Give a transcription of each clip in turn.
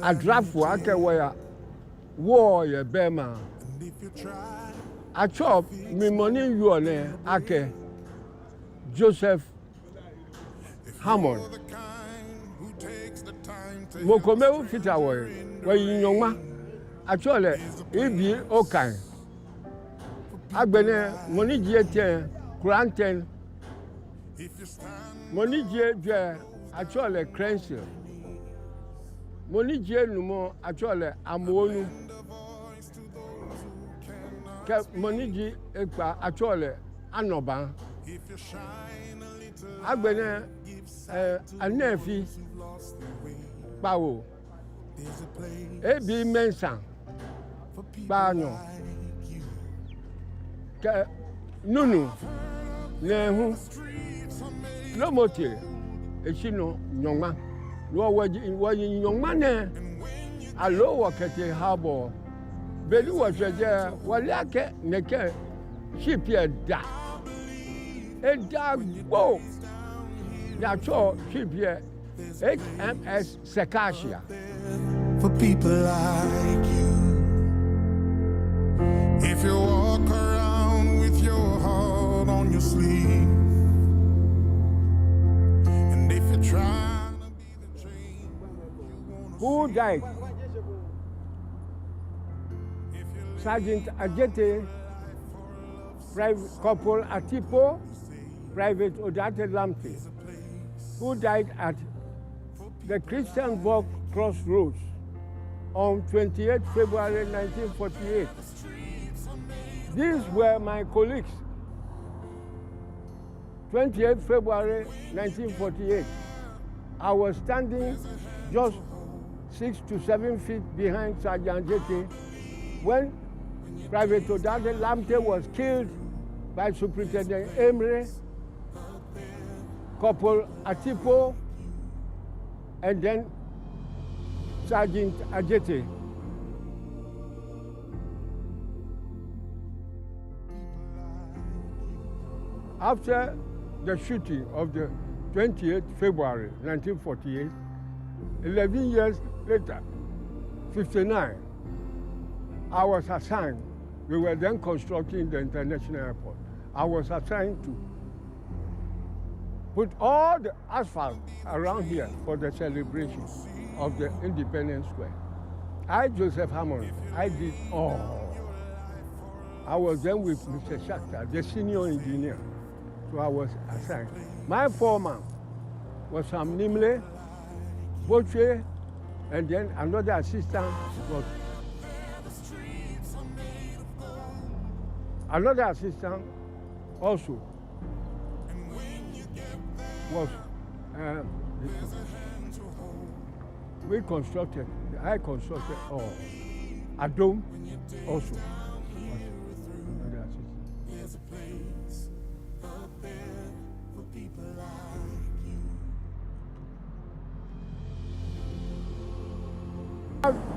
adrafo ake waya war ye bema a chop me money you on ake Joseph Hammond mokomeu fita wo yinyoma actually ebi okan agbene money je 10 Quran 10 money je actually credential money je numo actually amonu ke money je ekpa actually anoba agbene anefi bawo ebi mensa banyo ke nunu nehu lomotie eshino nyoma wo waji nyoma ne alo wakete habo beli wo jeje wale ake neke ship ya da go ya cho ship ya HMS Sekashia for people like you. If you walk around with your heart on your sleeve, and if you're trying to be the change who died? Sergeant Ajete, Private Corporal Atipo, Private Odate Lamte, who died at the Christiansburg Crossroads on 28 February 1948. These were my colleagues. 28 February 1948. I was standing just 6 to 7 feet behind Sergeant Jete when Private Odate Lamte was killed by Superintendent Emre, Corporal Atipo, and then Sergeant Ajete. After the shooting of the 28th February 1948, 11 years later, 59, I was assigned. We were then constructing the international airport. I was assigned to put all the asphalt around here for the celebration of the Independence Square. I, Joseph Hammond, I did all. I was then with Mr. Shakhtar, the senior engineer, so I was assigned. My foreman was Sam Nimle, Boche, and then another assistant was another assistant also was I constructed all. Adom also was another assistant.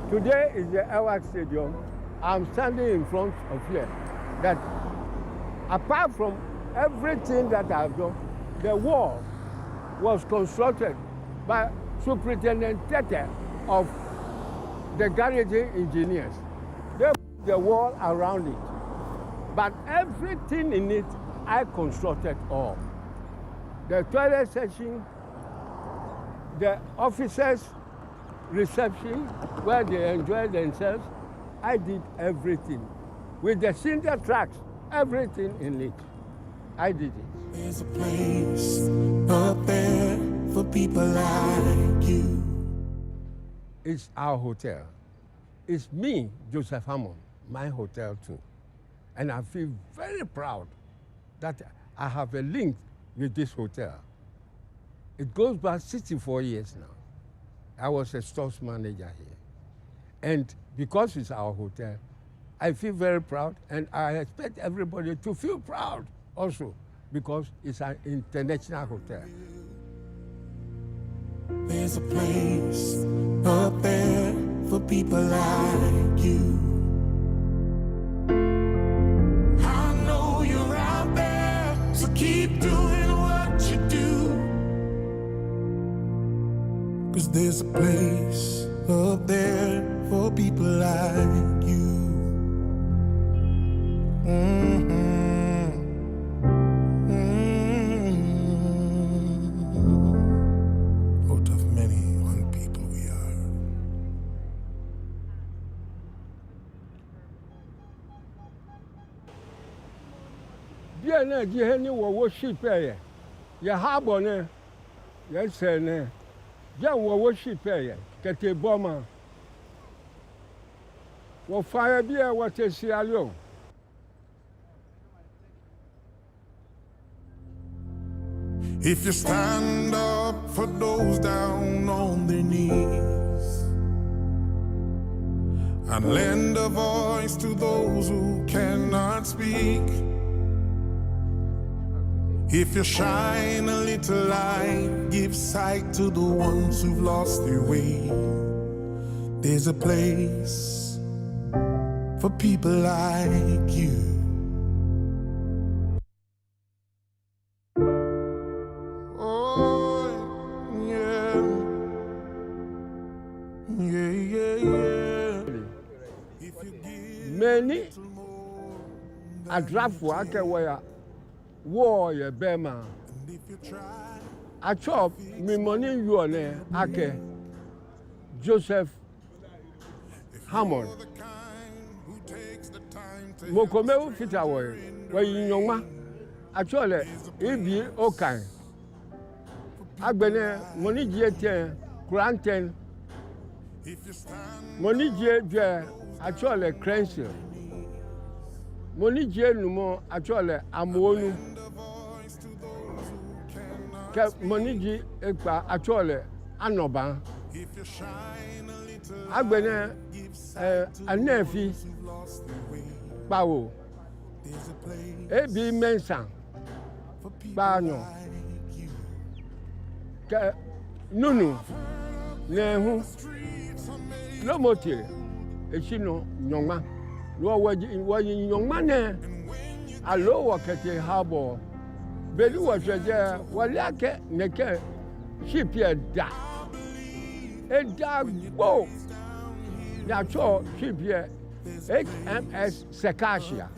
Today is the Airwax Stadium. I'm standing in front of here. That apart from everything that I've done, the wall was constructed by Superintendent Tete of the garrison engineers. They put the wall around it. But everything in it, I constructed all. The toilet section, the officers' reception, where they enjoy themselves, I did everything. With the cinder tracks, everything in it, I did it. There's a place up there for people like you. It's our hotel. It's me, Joseph Hammond, my hotel too. And I feel very proud that I have a link with this hotel. It goes back 64 years now. I was a stores manager here. And because it's our hotel, I feel very proud, and I expect everybody to feel proud also, because it's an international hotel. There's a place up there for people like you. I know you're out there, so keep doing what you do. 'Cause there's a place up there for people like you. Out of many one people we are. Dear na Jenny wo ship eh. Ya harbor ne. Yes sir ne. Ja wo ship eh. Kete bomber. Wo fire bi e what Sierra Leone. If you stand up for those down on their knees and lend a voice to those who cannot speak, if you shine a little light, give sight to the ones who've lost their way, there's a place for people like you. Many a draft work where war ye bema. I chop me money you on ake Joseph Hammond. Mokome fita wo we nyoma actually ebi okan agbene money je 10 grand 10 money je actually crancer money je numo actually amonu ke money je ekpa actually anoba agbene anefi bawo ebi mensa bano ke nunu nehu lomote echino nyongma lo waji nyongma ne alo wakete habo beli wajeje waliake neke ship ya da gbo ya cho ship ya HMS Sekashia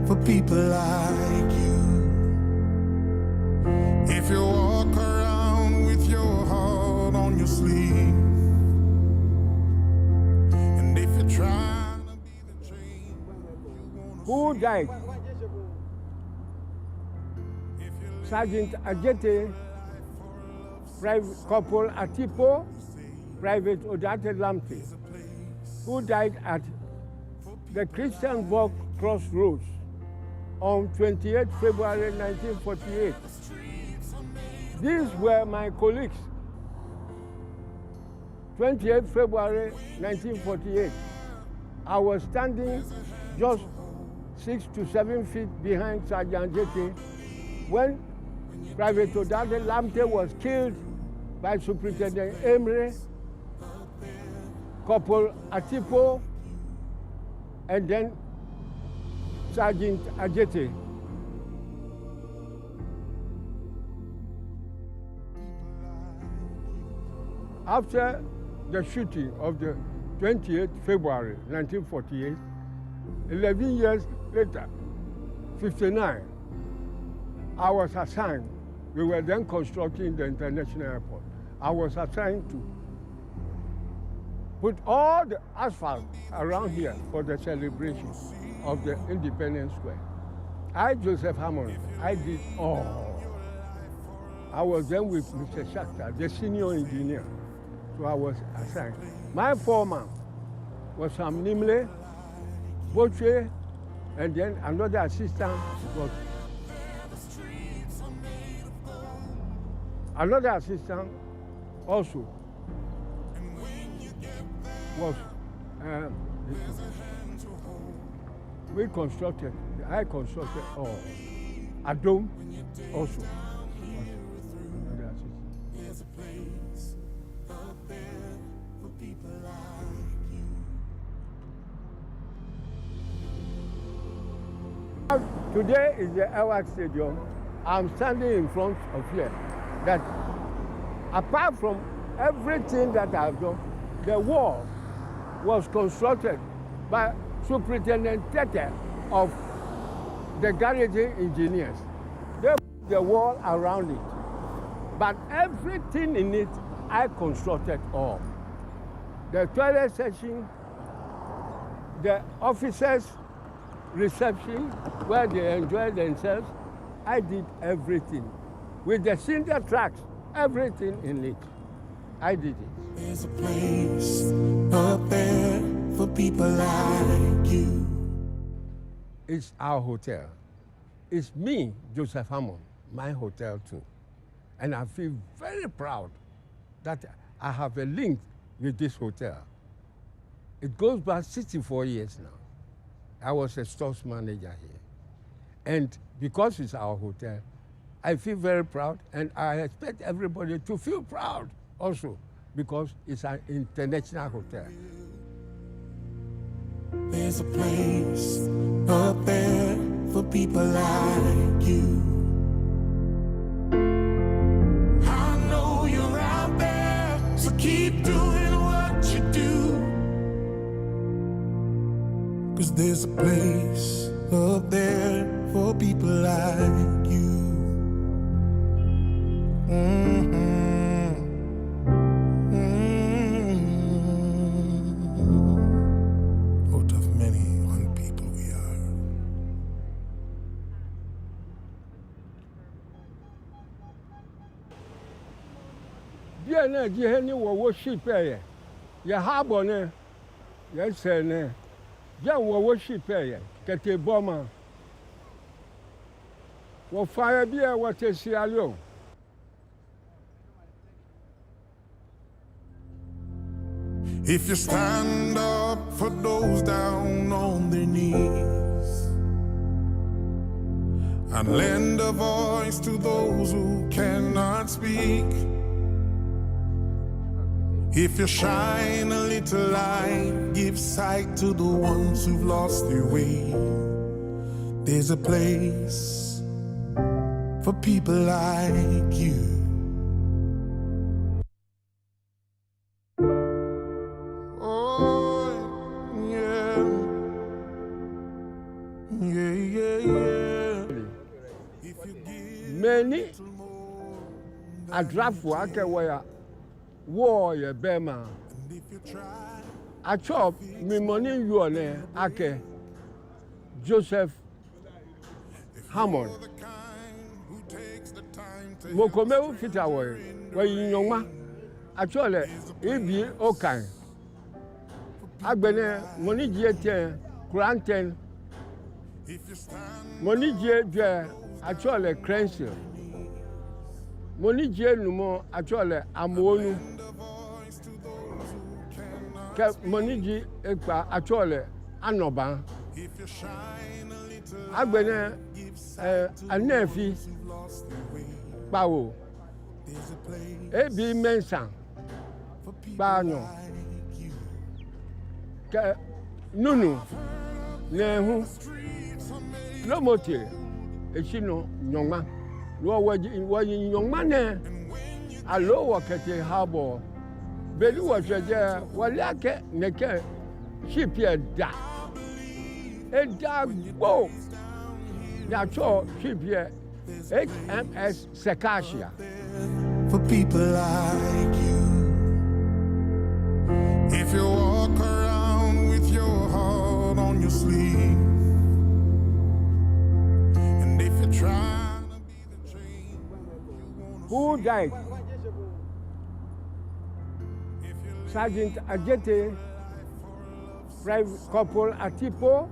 for people like you. If you walk around with your heart on your sleeve, and if you're trying to be the change who died? Sergeant Ajete, Private Corporal Atipo, Private Odate Lamte, who died at the Christian Walk Crossroads on 28 February 1948. These were my colleagues. 28 February 1948. I was standing just 6 to 7 feet behind Sergeant Jete when Private Odate Lamte was killed by Superintendent Emre, Corporal Atipo, and then Sergeant Ajete. After the shooting of the 28th February 1948, 11 years later, 59, I was assigned. We were then constructing the international airport. I was assigned to put all the asphalt around here for the celebration of the Independence Square. I, Joseph Hammond, I did all. I was then with Mr. Shakhtar, the senior engineer, so I was assigned. My foreman was Sam Nimle, Boche, and then another assistant was another assistant also was I constructed all. Adom also. Today is the Airwax Stadium. I'm standing in front of here. That apart from everything that I've done, The wall was constructed by Superintendent Tete of the garage engineers. They put the wall around it. But everything in it, I constructed all. The toilet section, the officers' reception, where they enjoy themselves, I did everything. With the cinder tracks, everything in it, I did it. There's a place up there for people like you. It's our hotel. It's me, Joseph Hammond, my hotel too. And I feel very proud that I have a link with this hotel. It goes back 64 years now. I was a stores manager here. And because it's our hotel, I feel very proud, and I expect everybody to feel proud also, because it's an international hotel. There's a place up there for people like you. I know you're out there, so keep doing what you do. 'Cause there's a place up there for people like you. Out of many one people we are. Dear na jiheni wo ship ye. Ya harbor ne. Yes ne. Jan wo ship ye. Kete bomber. Wo fire bia wo tesi alio. If you stand up for those down on their knees and lend a voice to those who cannot speak, if you shine a little light, give sight to the ones who've lost their way, there's a place for people like you. Many a draft work where war ye bema. A chop me money you on ake Joseph Hammond. Mokome fit away where you young ma. Actually, it be okay. Agbene money je granten. Money je actually crancer. Money je numo actually amonu. Money je ekpa actually anoba. Agbene anefi bawo. Ebi mensa bano. Ke nunu nehu lomote echino nyongma lo waji nyongma ne alo wakete harbor beli wajeje walake neke ship ya da eda gbo ya cho ship ya HMS Sekashia for people like you. If you walk around with your heart on your sleeve, and if you're trying to be the change who died? Sergeant Ajete, Private Corporal Atipo,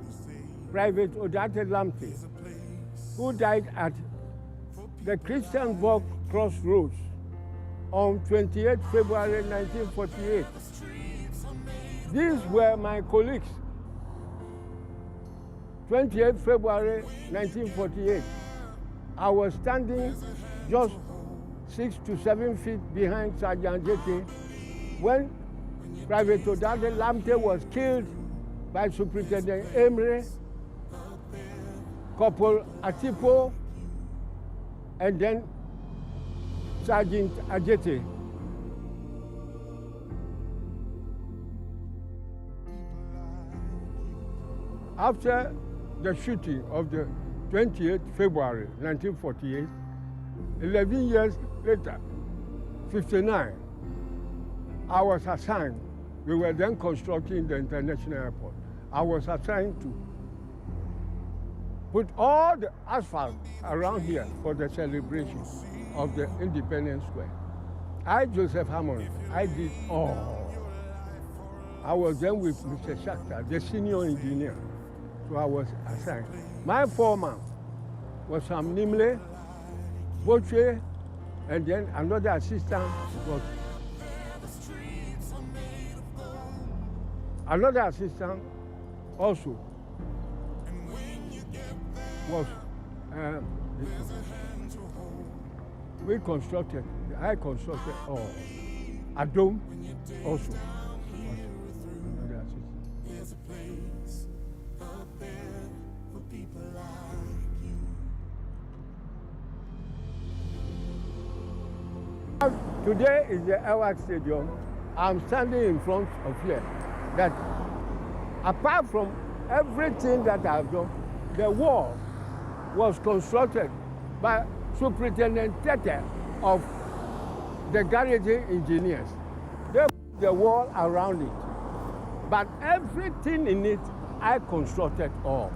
Private Odate Lamte, who died at the Christiansburg Crossroads on 28 February 1948. These were my colleagues. 28 February 1948. I was standing just 6 to 7 feet behind Sergeant Jete when Private Odate Lamte was killed by Superintendent Emre, Corporal Atipo, and then Sergeant Ajete. After the shooting of the 28th February 1948, 11 years later, 59, I was assigned. We were then constructing the international airport. I was assigned to put all the asphalt around here for the celebration of the Independence Square. I, Joseph Hammond, I did all. I was then with Mr. Shakhtar, the senior engineer, so I was assigned. My foreman was Sam Nimle, Boche, and then another assistant was also was I constructed all. Adom also was another assistant. Today is the Hammond Stadium. I'm standing in front of here. That apart from everything that I've done, the wall was constructed by Superintendent Tete of the garrison engineers. They put the wall around it, but everything in it, I constructed all.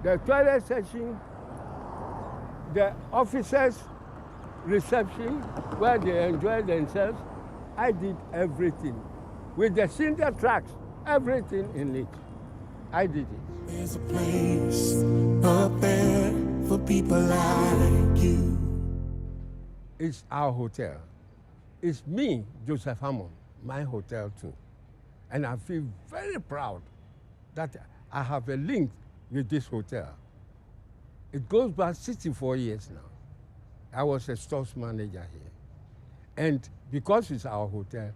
The toilet section, the officers' reception, where they enjoy themselves, I did everything. With the cinder tracks, everything in it, I did it. There's a place up there for people like you. It's our hotel. It's me, Joseph Hammond, my hotel too. And I feel very proud that I have a link with this hotel. It goes back 64 years now. I was a stores manager here. And because it's our hotel,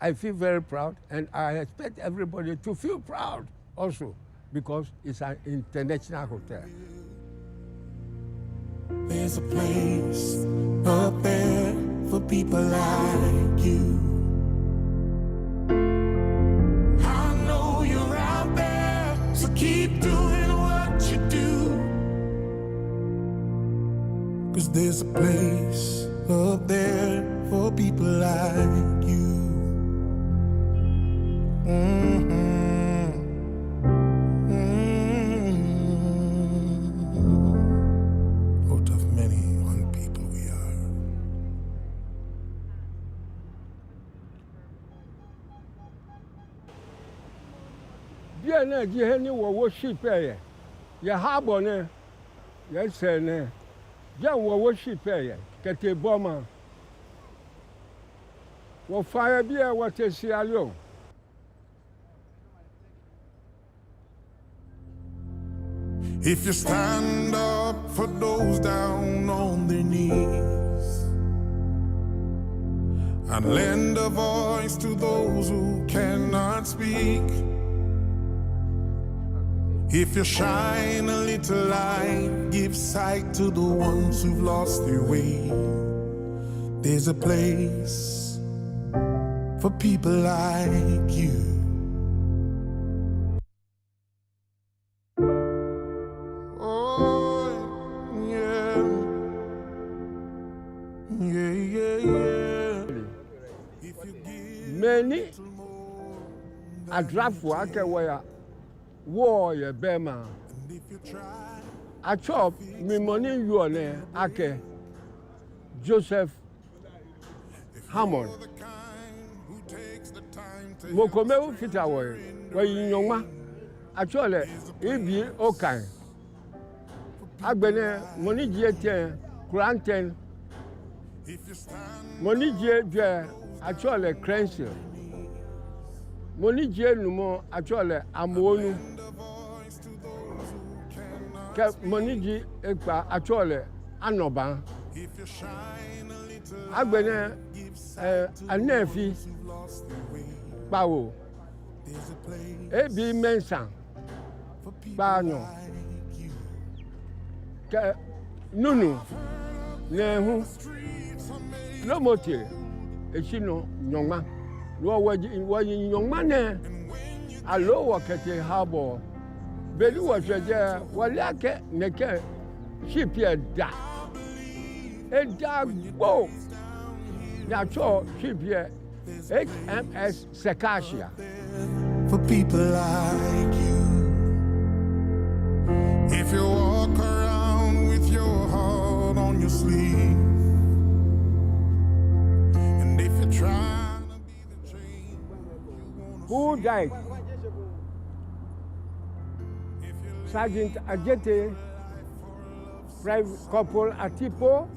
I feel very proud, and I expect everybody to feel proud also, because it's an international hotel. There's a place up there for people like you. I know you're out there, so keep doing what you do. 'Cause there's a place up there for people like you. Out of many one people we are. Bien na jiheni wo ship ye. Ya harbor ne. Ya say ne. Ja wo ship ye. Kete boma. Wo fire bia wo te sialo. If you stand up for those down on their knees and lend a voice to those who cannot speak, if you shine a little light, give sight to the ones who've lost their way, there's a place for people like you. Many a draft work where war ye bema. A chop me money you on ake Joseph Hammond. Mokomeu fitawe where yinyoma actually ibi okay. Agbene money je Granten money je actually Crenshaw. Money je numo actually Amonu. Money je ekpa actually Anoban. Agbene anefi Bawo. Ebi Mensa Bano. Nunu Nehu Lomote Echino Nyongma no waji Nyongma ne alo wakete harbor Beli was a Walaka Neke ship here da. A dog go. That's all ship here. HMS Secacia. For people like you. If you walk around with your heart on your sleeve, and if you're trying to be the train, who died? Sergeant Ajete, Private Corporal Atipo,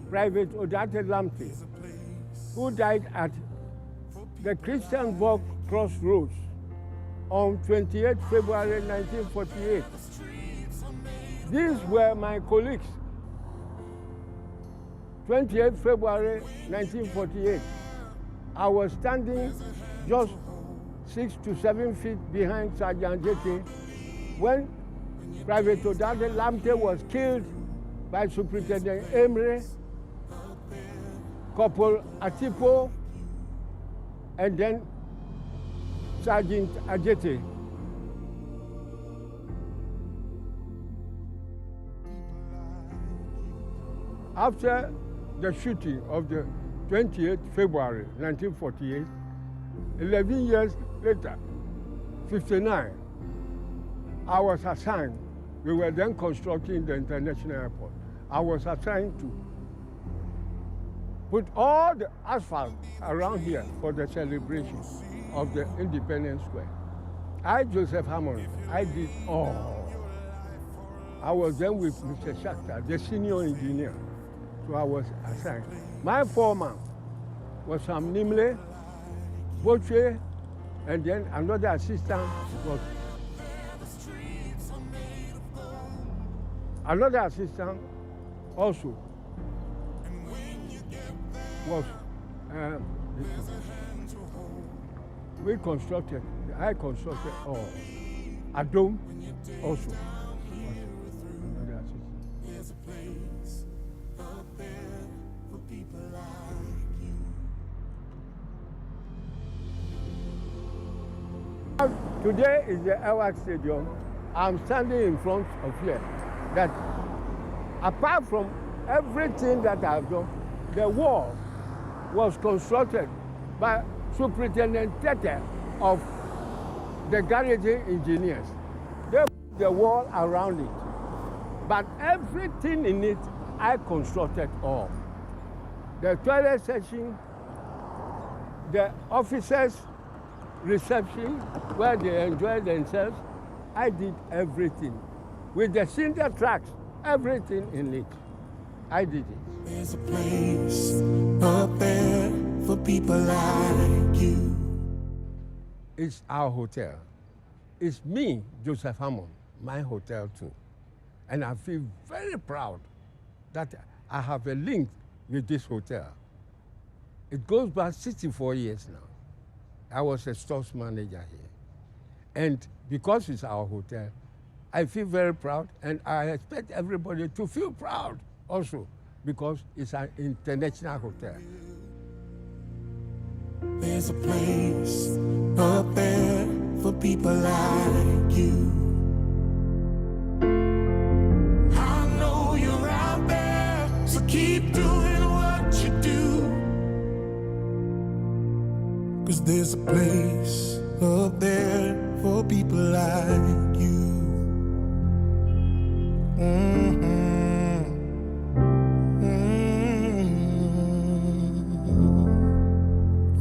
Private Odate Lamte, who died at the Christiansburg Crossroads on 28 February 1948. These were my colleagues. 28 February 1948. I was standing just 6 to 7 feet behind Sergeant Jete when Private Odade Lamte was killed by Superintendent Emre, Corporal Atipo, and then Sergeant Ajete. After the shooting of the 28th February 1948, 11 years later, 59, I was assigned. We were then constructing the international airport. I was assigned to put all the asphalt around here for the celebration of the Independence Square. I, Joseph Hammond, I did all. I was then with Mr. Shakhtar, the senior engineer, so I was assigned. My foreman was Sam Nimle, Boche, and then another assistant was another assistant also was we constructed, I constructed all. Adom also was another assistant. there's a place up there for people like you. Today is the Airwork Stadium. I'm standing in front of here. That apart from everything that I've done, the wall was constructed by Superintendent Tete of the garrison engineers. They put the wall around it. But everything in it, I constructed all. The toilet section, the officers' reception, where they enjoy themselves, I did everything. With the cinder tracks, everything in it, I did it. There's a place up there for people like you. It's our hotel. It's me, Joseph Hammond, my hotel too. And I feel very proud that I have a link with this hotel. It goes back 64 years now. I was a stores manager here. And because it's our hotel, I feel very proud, and I expect everybody to feel proud also, because it's an international hotel. There's a place up there for people like you. I know you're out there, so keep doing what you do. 'Cause there's a place up there for people like you.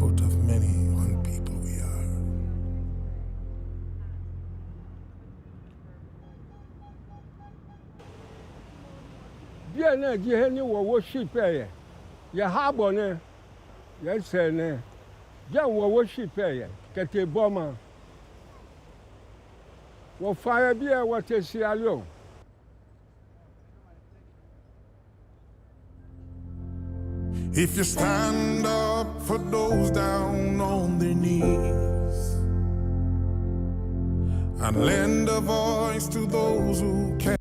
Out of many one people we are. Dear na jiheni wo worship ye. Ye harbor ne. Ye say ne. Je wo worship ye. Kete boma. Wo fire bia wo tesi alio. If you stand up for those down on their knees and lend a voice to those who can't.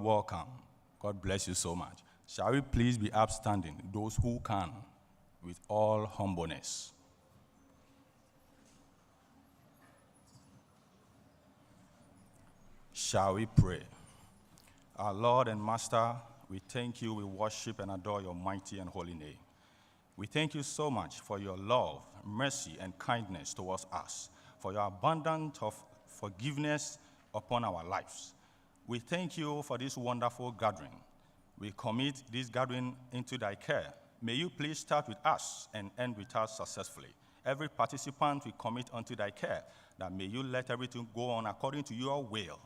welcome. God bless you so much. Shall we please be upstanding, those who can, with all humbleness. Shall we pray? Our Lord and Master, we thank you, we worship and adore your mighty and holy name. We thank you so much for your love, mercy, and kindness towards us, for your abundance of forgiveness upon our lives. We thank you for this wonderful gathering. We commit this gathering into thy care. May you please start with us and end with us successfully. Every participant we commit unto thy care, that may you let everything go on according to your will.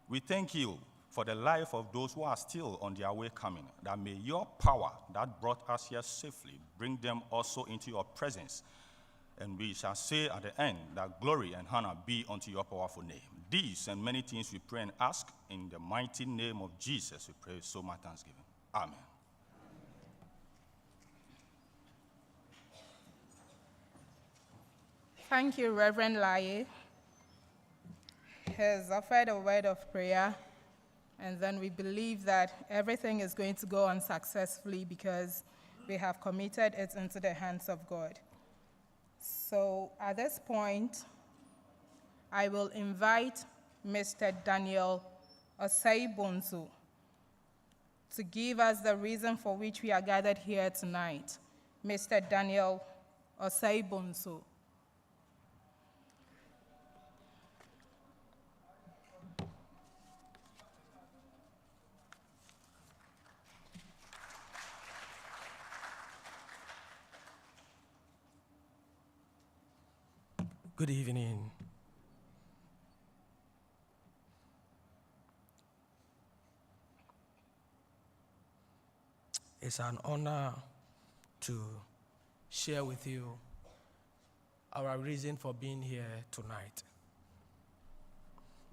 We thank you for the life of those who are still on their way coming, that may your power that brought us here safely bring them also into your presence. And we shall say at the end that glory and honor be unto your powerful name. These and many things we pray and ask in the mighty name of Jesus. We pray so much thanksgiving. Amen. Thank you, Reverend Laye. He has offered a word of prayer, and then we believe that everything is going to go on successfully because we have committed it into the hands of God. So at this point, I will invite Mr. Daniel Osaibonsu to give us the reason for which we are gathered here tonight. Mr. Daniel Osaibonsu. Good evening. It's an honor to share with you our reason for being here tonight.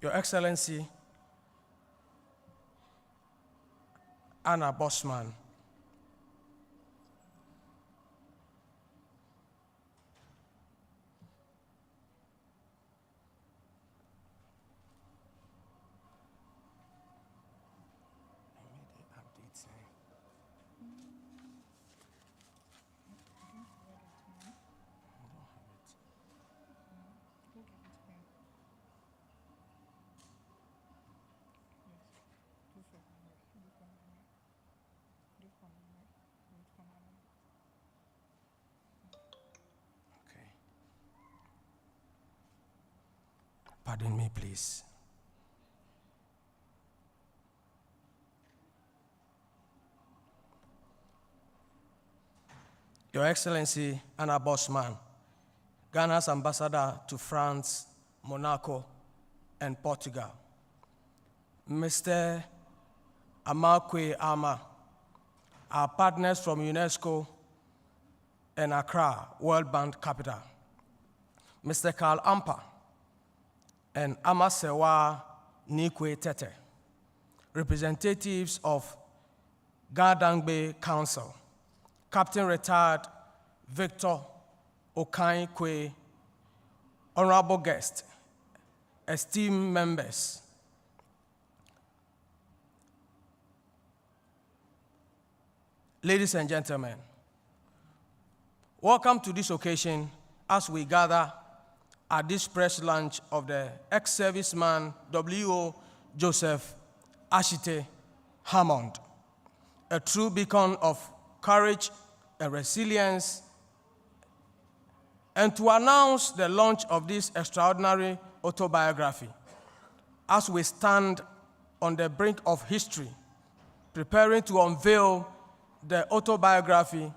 Your Excellency, Anna Bosman, pardon me, please. Your Excellency, Anna Bosman, Ghana's ambassador to France, Monaco, and Portugal. Mr. Amakwe Ama, our partners from UNESCO and Accra, World Bank Capital. Mr. Karl Amper, and Amasewa Nikwe Tete, representatives of Gardangbe Council, Captain Retired Victor Okai Kwe, honorable guests, esteemed members, ladies and gentlemen, welcome to this occasion as we gather at this press lunch of the ex-serviceman W.O. Joseph Ashite Hammond, a true beacon of courage and resilience, and to announce the launch of this extraordinary autobiography. As we stand on the brink of history, preparing to unveil the autobiography,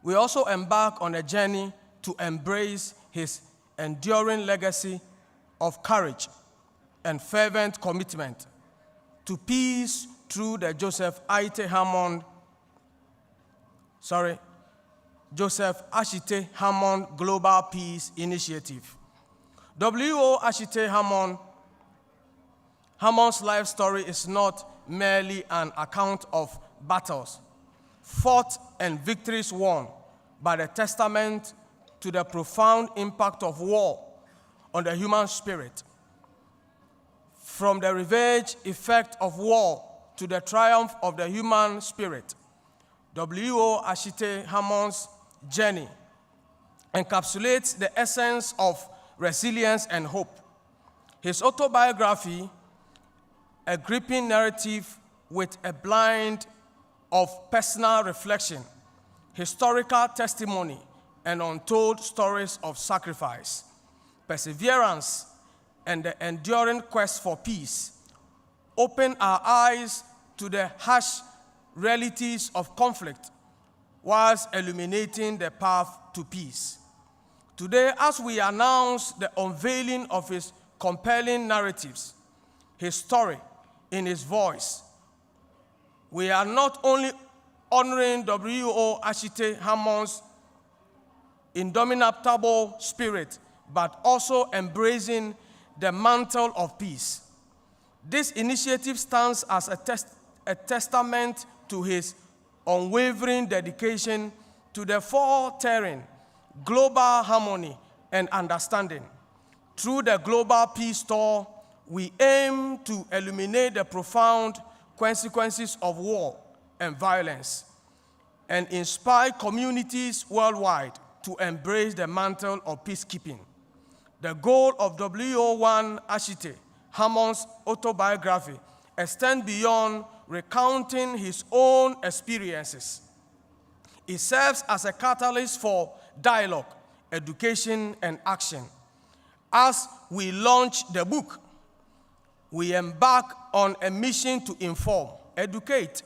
we also embark on a journey to embrace his enduring legacy of courage and fervent commitment to peace through the Joseph Ashite Hammond Global Peace Initiative. W.O. Ashite Hammond's life story is not merely an account of battles fought and victories won, but a testament to the profound impact of war on the human spirit. From the ravage effect of war to the triumph of the human spirit. W.O. Ashite Hammond's journey encapsulates the essence of resilience and hope. His autobiography, a gripping narrative with a blend of personal reflection, historical testimony, and untold stories of sacrifice, perseverance, and the enduring quest for peace, open our eyes to the harsh realities of conflict whilst illuminating the path to peace. Today, as we announce the unveiling of his compelling narratives, his story in his voice, we are not only honoring W.O. Ashite Hammond's indomitable spirit, but also embracing the mantle of peace. This initiative stands as a testament to his unwavering dedication to the four-terrain, global harmony and understanding. Through the Global Peace Tour, we aim to eliminate the profound consequences of war and violence and inspire communities worldwide to embrace the mantle of peacekeeping. The goal of W.O. Ashite Hammond's autobiography extends beyond recounting his own experiences. It serves as a catalyst for dialogue, education, and action. As we launch the book, we embark on a mission to inform, educate,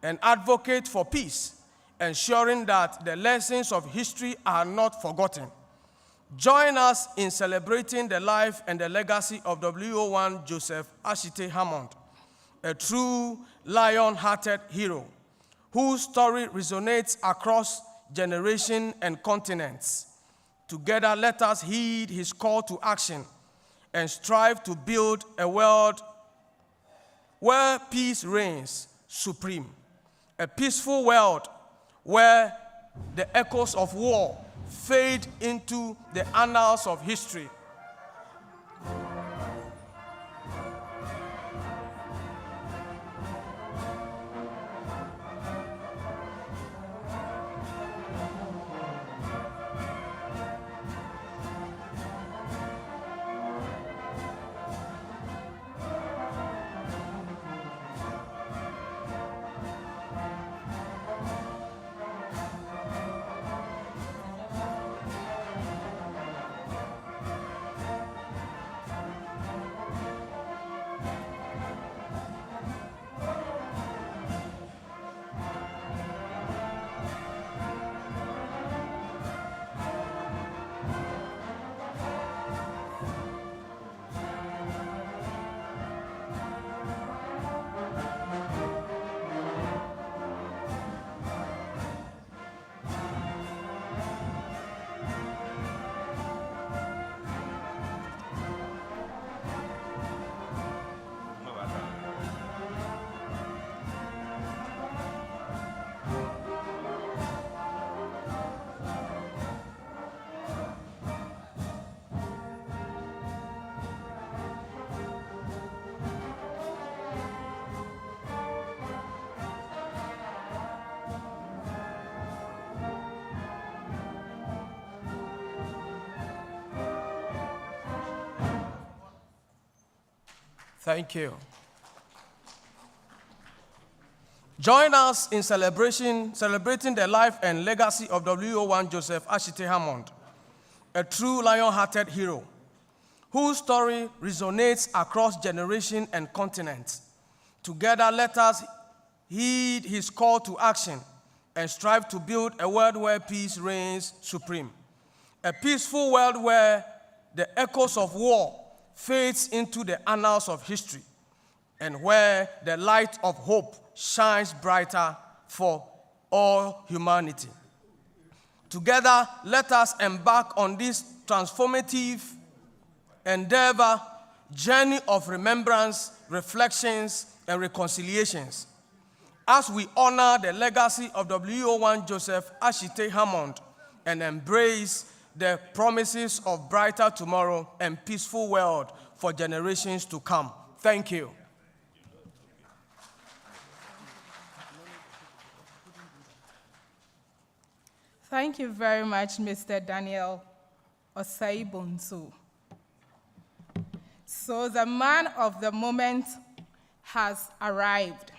and advocate for peace, ensuring that the lessons of history are not forgotten. Join us in celebrating the life and the legacy of W.O. Joseph Ashite Hammond, a true lion-hearted hero whose story resonates across generations and continents. Together, let us heed his call to action and strive to build a world where peace reigns supreme, a peaceful world where the echoes of war fade into the annals of history. Thank you. Join us in celebrating the life and legacy of W.O. Joseph Ashite Hammond, a true lion-hearted hero whose story resonates across generations and continents. Together, let us heed his call to action and strive to build a world where peace reigns supreme, a peaceful world where the echoes of war fades into the annals of history, and where the light of hope shines brighter for all humanity. Together, let us embark on this transformative endeavor, journey of remembrance, reflections, and reconciliations, as we honor the legacy of W.O. Joseph Ashite Hammond and embrace the promises of brighter tomorrow and peaceful world for generations to come. Thank you. Thank you very much, Mr. Daniel Osaibonso. So the man of the moment has arrived.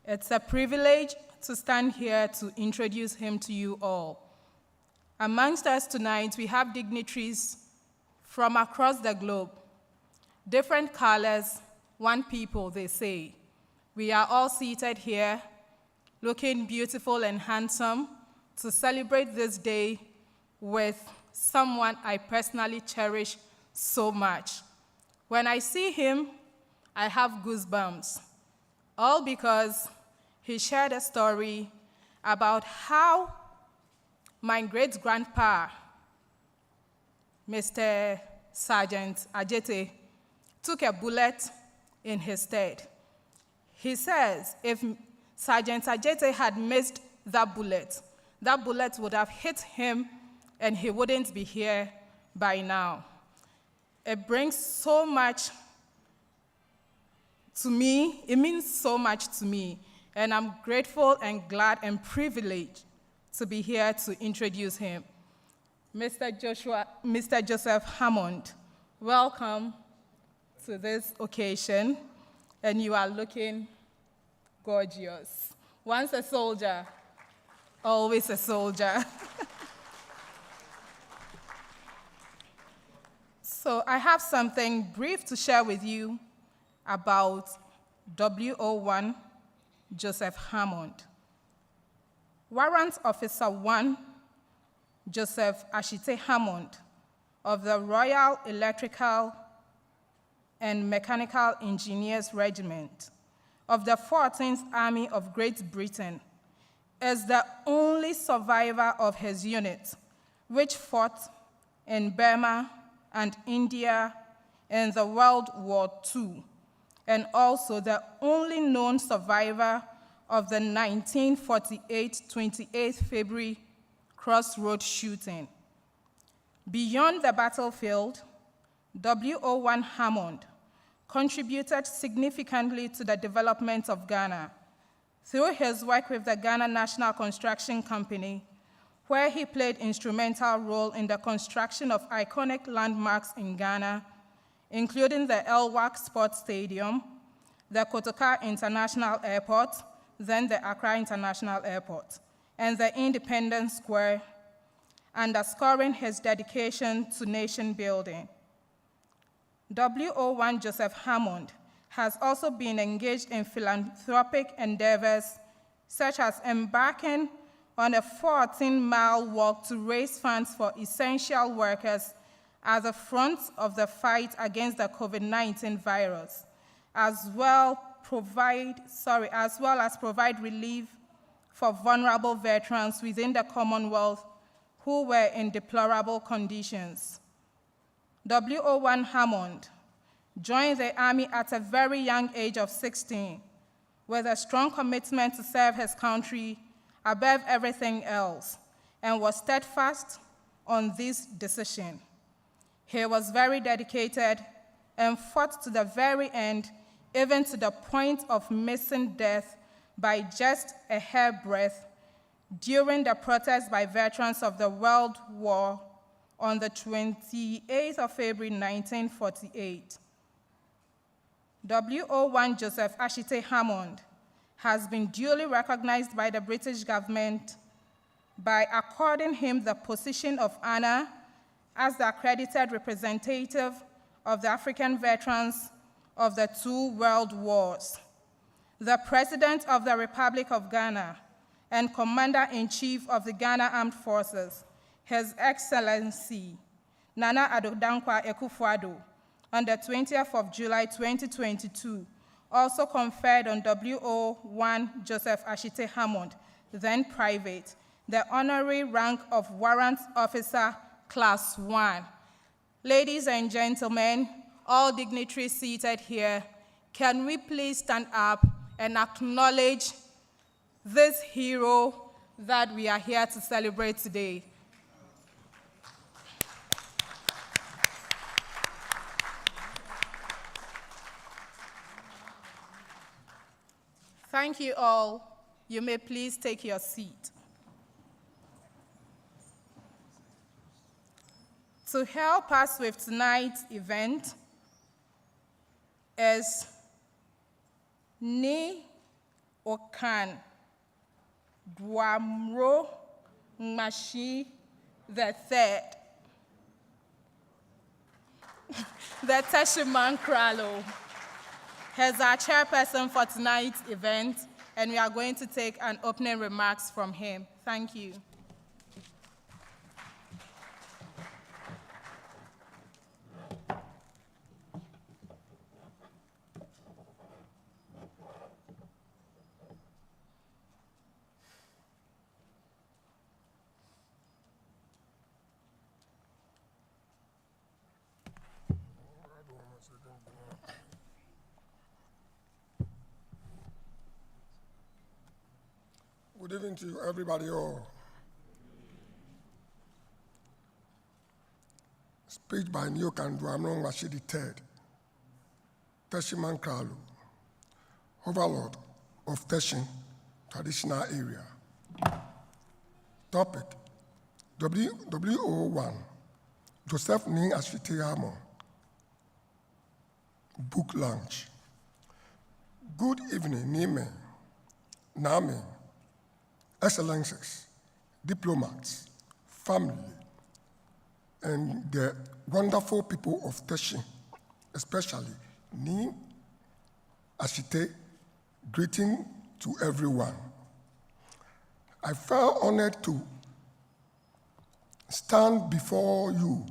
It's a privilege to stand here to introduce him to you all. Amongst us tonight, we have dignitaries from across the globe. Different colors, one people, they say. We are all seated here, looking beautiful and handsome, to celebrate this day with someone I personally cherish so much. When I see him, I have goosebumps, all because he shared a story about how my great-grandpa, Mr. Sergeant Ajete, took a bullet in his stead. He says if Sergeant Ajete had missed that bullet would have hit him and he wouldn't be here by now. It brings so much to me. It means so much to me. And I'm grateful and glad and privileged to be here to introduce him. Mr. Joseph Hammond, welcome to this occasion. And you are looking gorgeous. Once a soldier, always a soldier. So I have something brief to share with you about WO1 Joseph Hammond. Warrant Officer 1 Joseph Ashite Hammond of the Royal Electrical and Mechanical Engineers Regiment of the 14th Army of Great Britain is the only survivor of his unit, which fought in Burma and India in the World War II, and also the only known survivor of the 1948 28th February crossroad shooting. Beyond the battlefield, WO1 Hammond contributed significantly to the development of Ghana through his work with the Ghana National Construction Company, where he played an instrumental role in the construction of iconic landmarks in Ghana, including the Elwak Sports Stadium, the Kotoka International Airport, then the Accra International Airport, and the Independence Square, underscoring his dedication to nation building. WO1 Joseph Hammond has also been engaged in philanthropic endeavors, such as embarking on a 14-mile walk to raise funds for essential workers at the front of the fight against the COVID-19 virus, as well as provide relief for vulnerable veterans within the Commonwealth who were in deplorable conditions. WO1 Hammond joined the Army at a very young age of 16, with a strong commitment to serve his country above everything else, and was steadfast on this decision. He was very dedicated and fought to the very end, even to the point of missing death by just a hairbreadth during the protest by veterans of the World War on the 28th of February 1948. WO1 Joseph Ashite Hammond has been duly recognized by the British government by according him the position of honor as the accredited representative of the African veterans of the two world wars. The President of the Republic of Ghana and Commander-in-Chief of the Ghana Armed Forces, His Excellency Nana Addo Dankwa Akufo-Addo, on the 20th of July 2022, also conferred on WO1 Joseph Ashite Hammond, then private, the honorary rank of Warrant Officer Class 1. Ladies and gentlemen, all dignitaries seated here, can we please stand up and acknowledge this hero that we are here to celebrate today? Thank you all. You may please take your seat. To help us with tonight's event is Ni Okan Dwamro Mashi III, the Teshiman Kralo. He's our chairperson for tonight's event, and we are going to take an opening remarks from him. Thank you. Good evening to everybody all. Speech by Nyokan Dwamro Mashidi III, Teshiman Kralu, Overlord of Teshin Traditional Area. Topic, WO1, Joseph Ning Ashite Hammond, book launch. Good evening, Nime, Name, Excellencies, diplomats, family, and the wonderful people of Teshin, especially Ni Ashite, greeting to everyone. I felt honored to stand before you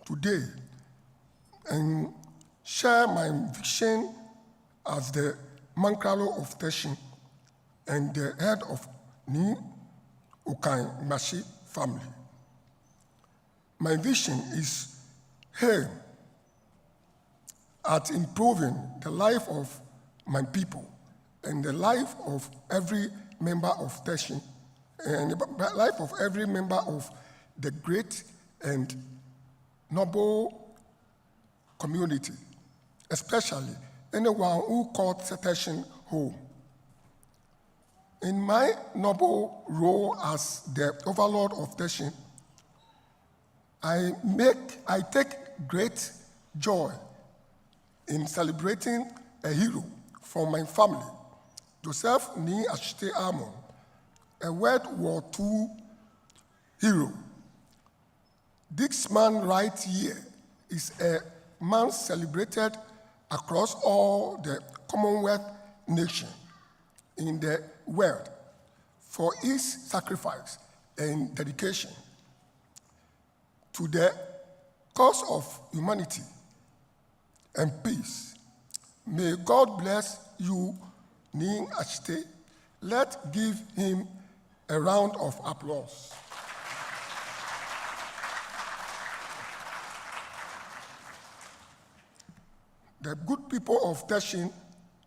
today and share my vision as the Mankralo of Teshin and the head of Ni Okan Mashi family. My vision is here at improving the life of my people and the life of every member of Teshin and the life of every member of the great and noble community, especially anyone who called Teshin home. In my noble role as the overlord of Teshin, I take great joy in celebrating a hero from my family, Joseph Ni Ashite Hammond, a World War II hero. This man right here is a man celebrated across all the Commonwealth nations in the world for his sacrifice and dedication to the cause of humanity and peace. May God bless you, Ning Ashite. Let's give him a round of applause. The good people of Teshin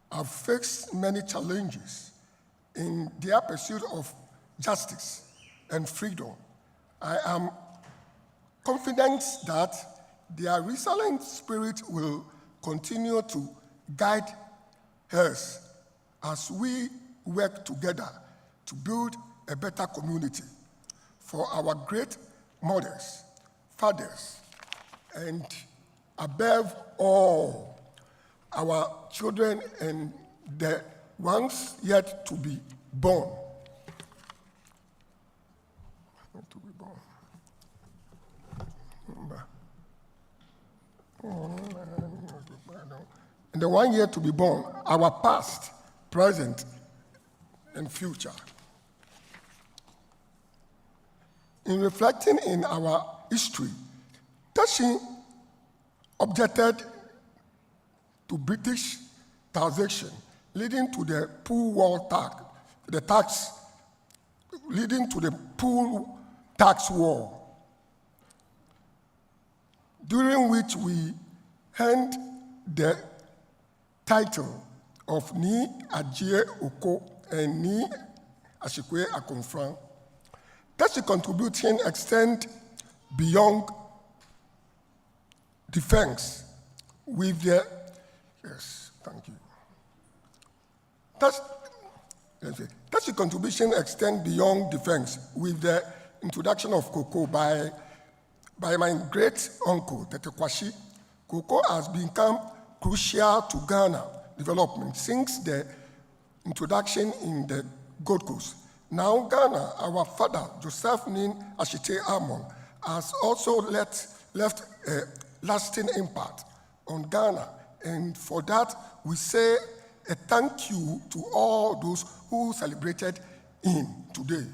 have faced many challenges in their pursuit of justice and freedom. I am confident that their resilient spirit will continue to guide us as we work together to build a better community for our great mothers, fathers, and above all, our children and the ones yet to be born. And the 1 year to be born, our past, present, and future. In reflecting in our history, Teshin objected to British taxation, leading to the pool tax war, during which we earned the title of Ni Ajie Oko and Ni Ashikwe Akonfran. Teshin contribution extend beyond defense with the, yes, thank you. Teshin contribution extend beyond defense with the introduction of cocoa by by my great uncle, Tete Kwashi, cocoa has become crucial to Ghana development since the introduction in the Gold Coast. Now Ghana, our father, Joseph Nin Ashite Hammond, has also left a lasting impact on Ghana. And for that, we say a thank you to all those who celebrated him today.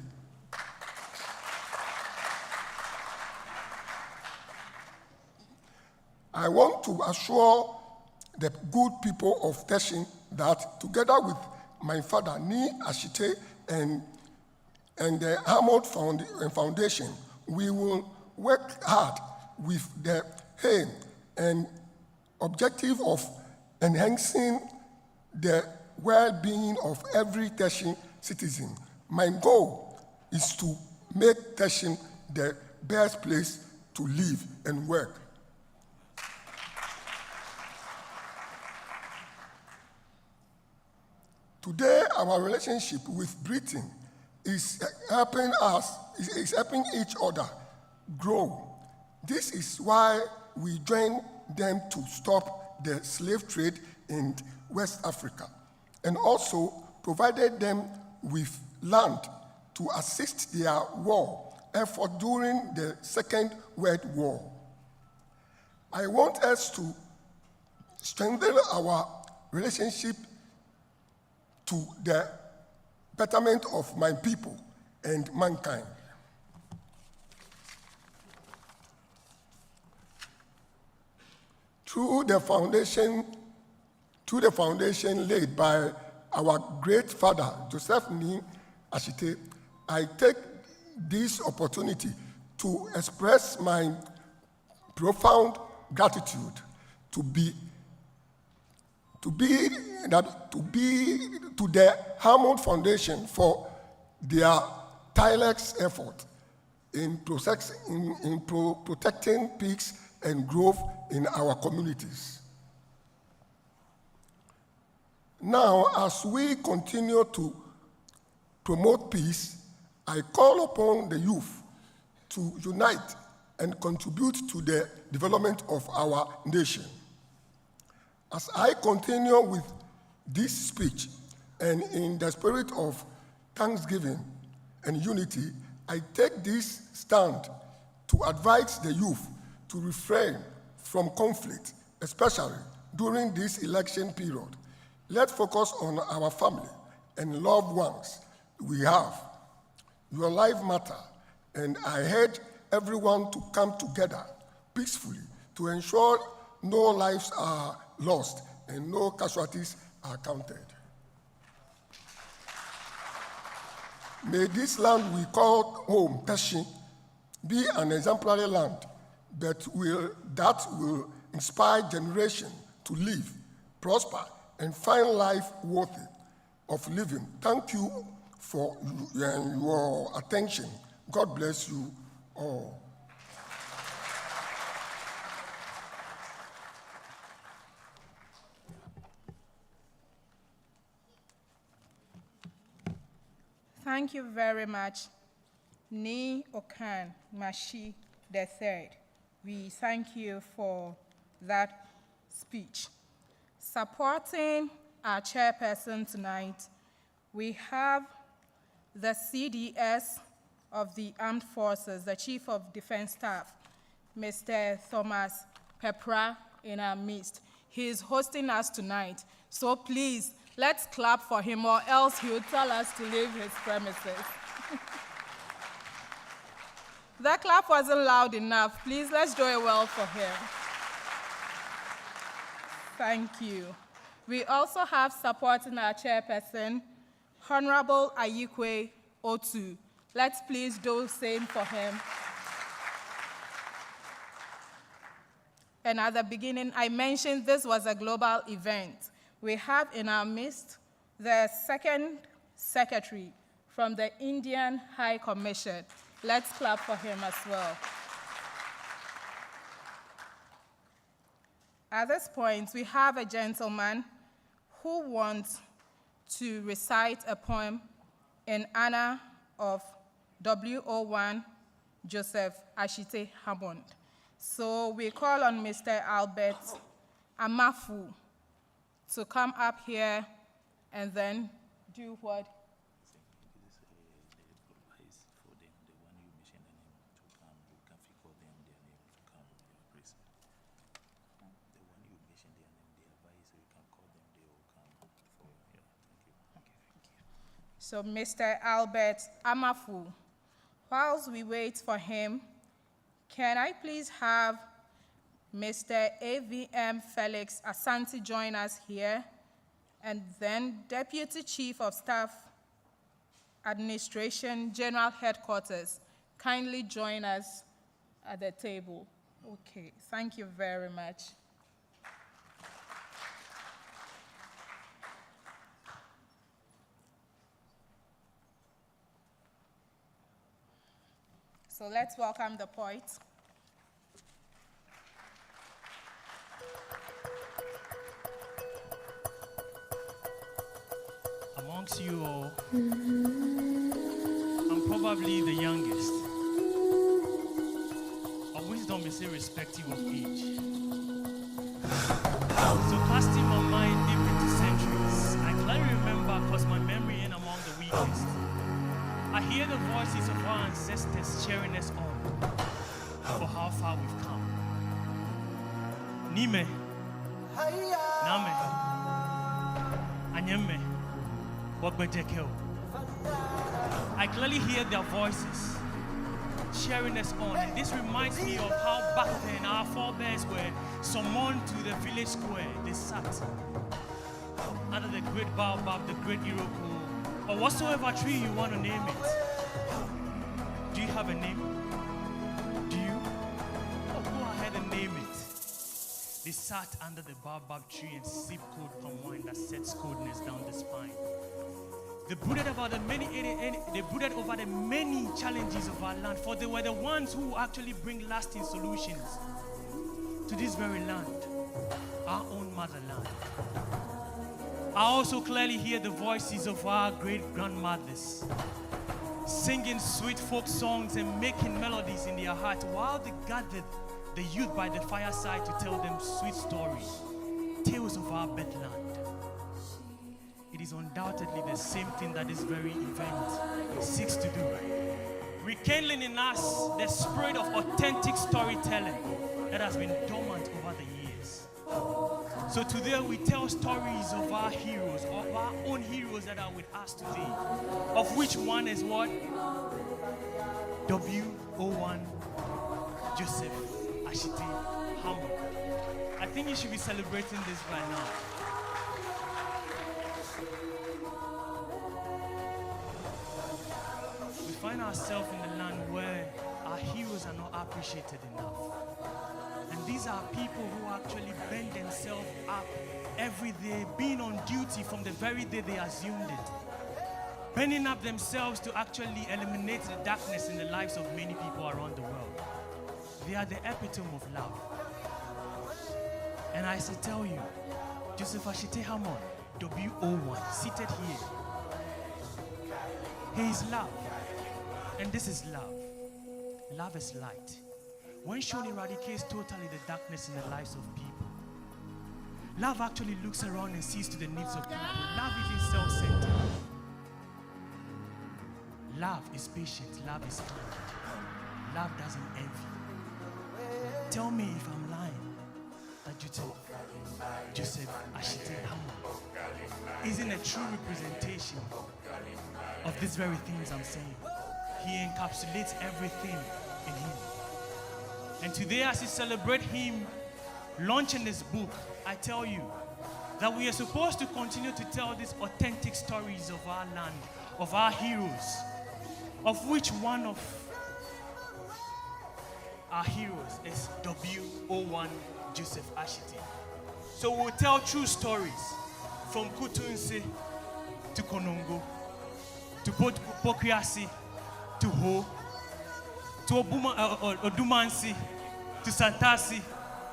I want to assure the good people of Teshin that together with my father, Ni Ashite, and the Hammond Foundation, we will work hard with the aim and objective of enhancing the well-being of every Teshin citizen. My goal is to make Teshin the best place to live and work. Today, our relationship with Britain is helping each other grow. This is why we joined them to stop the slave trade in West Africa, and also provided them with land to assist their war effort during the Second World War. I want us to strengthen our relationship to the betterment of my people and mankind. Through the foundation laid by our great father, Joseph Ni Ashite, I take this opportunity to express my profound gratitude to the Hammond Foundation for their tireless effort in protecting peace and growth in our communities. Now, as we continue to promote peace, I call upon the youth to unite and contribute to the development of our nation. As I continue with this speech, and in the spirit of thanksgiving and unity, I take this stand to advise the youth to refrain from conflict, especially during this election period. Let's focus on our family and loved ones we have. Your life matters, and I urge everyone to come together peacefully to ensure no lives are lost and no casualties are counted. May this land we call home, Teshin, be an exemplary land that will inspire generations to live, prosper, and find life worthy of living. Thank you for your attention. God bless you all. Thank you very much, Ni Okan Mashi III. We thank you for that speech. Supporting our chairperson tonight, we have the CDS of the Armed Forces, the Chief of Defense Staff, Mr. Thomas Pepra, in our midst. He is hosting us tonight, so please, let's clap for him, or else he will tell us to leave his premises. That clap wasn't loud enough. Please, let's do it well for him. Thank you. We also have supporting our chairperson, Honorable Ayikwe Otu. Let's please do the same for him. And at the beginning, I mentioned this was a global event. We have in our midst the second secretary from the Indian High Commission. Let's clap for him as well. At this point, we have a gentleman who wants to recite a poem in honor of WO1 Joseph Ashite Hammond. So we call on Mr. Albert Amafu to come up here and then do what? So Mr. Albert Amafu, whilst we wait for him, can I please have Mr. AVM Felix Asante join us here, and then Deputy Chief of Staff Administration, General Headquarters, kindly join us at the table. Okay, thank you very much. So let's welcome the poet. Amongst you all, I'm probably the youngest. But wisdom is irrespective of age. So casting my mind deep into centuries, I clearly remember because my memory ain't among the weakest. I hear the voices of our ancestors cheering us on for how far we've come. Nime, Name, Anyeme, Wagbejekeo. I clearly hear their voices cheering us on, and this reminds me of how back then our forebears were summoned to the village square. They sat under the great baobab, the great Iroko, or whatsoever tree you want to name it. Do you have a name? Do you? Oh, go ahead and name it. They sat under the baobab tree and sipped cold palm wine that sets coldness down the spine. They brooded over the many challenges of our land, for they were the ones who actually bring lasting solutions to this very land, our own motherland. I also clearly hear the voices of our great-grandmothers singing sweet folk songs and making melodies in their heart while they gathered the youth by the fireside to tell them sweet stories, tales of our birthland. It is undoubtedly the same thing that this very event seeks to do, rekindling in us the spirit of authentic storytelling that has been dormant over the years. So today we tell stories of our heroes, of our own heroes that are with us today, of which one is what? W01 Joseph Ashite Hammond. I think you should be celebrating this right now. We find ourselves in a land where our heroes are not appreciated enough. And these are people who actually bend themselves up every day, being on duty from the very day they assumed it. Bending up themselves to actually eliminate the darkness in the lives of many people around the world. They are the epitome of love. And I should tell you, Joseph Ashite Hammond, W01, seated here, he is love. And this is love. Love is light. When shown eradicates totally the darkness in the lives of people. Love actually looks around and sees to the needs of people. Love isn't self-centered. Love is patient. Love is kind. Love doesn't envy. Tell me if I'm lying that Joseph Ashite Hammond isn't a true representation of these very things I'm saying. He encapsulates everything in him. And today, as we celebrate him launching his book, I tell you that we are supposed to continue to tell these authentic stories of our land, of our heroes, of which one of our heroes is W01 Joseph Ashite. So we'll tell true stories from Kutunse to Konongo, to Pokriasi, to Ho, to Odumansi, to Santasi,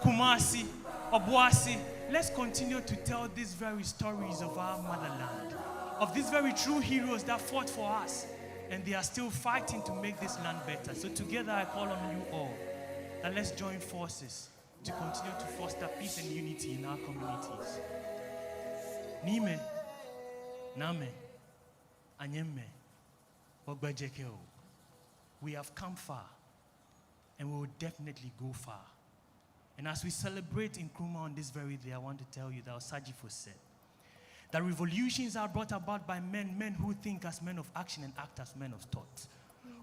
Kumasi, Obuasi. Let's continue to tell these very stories of our motherland, of these very true heroes that fought for us and they are still fighting to make this land better. So together I call on you all that let's join forces to continue to foster peace and unity in our communities. Nime, Name, Anyeme, Ogbajekeo. We have come far, and we will definitely go far. And as we celebrate in Nkrumah on this very day, I want to tell you that Osajifo said that revolutions are brought about by men who think as men of action and act as men of thought.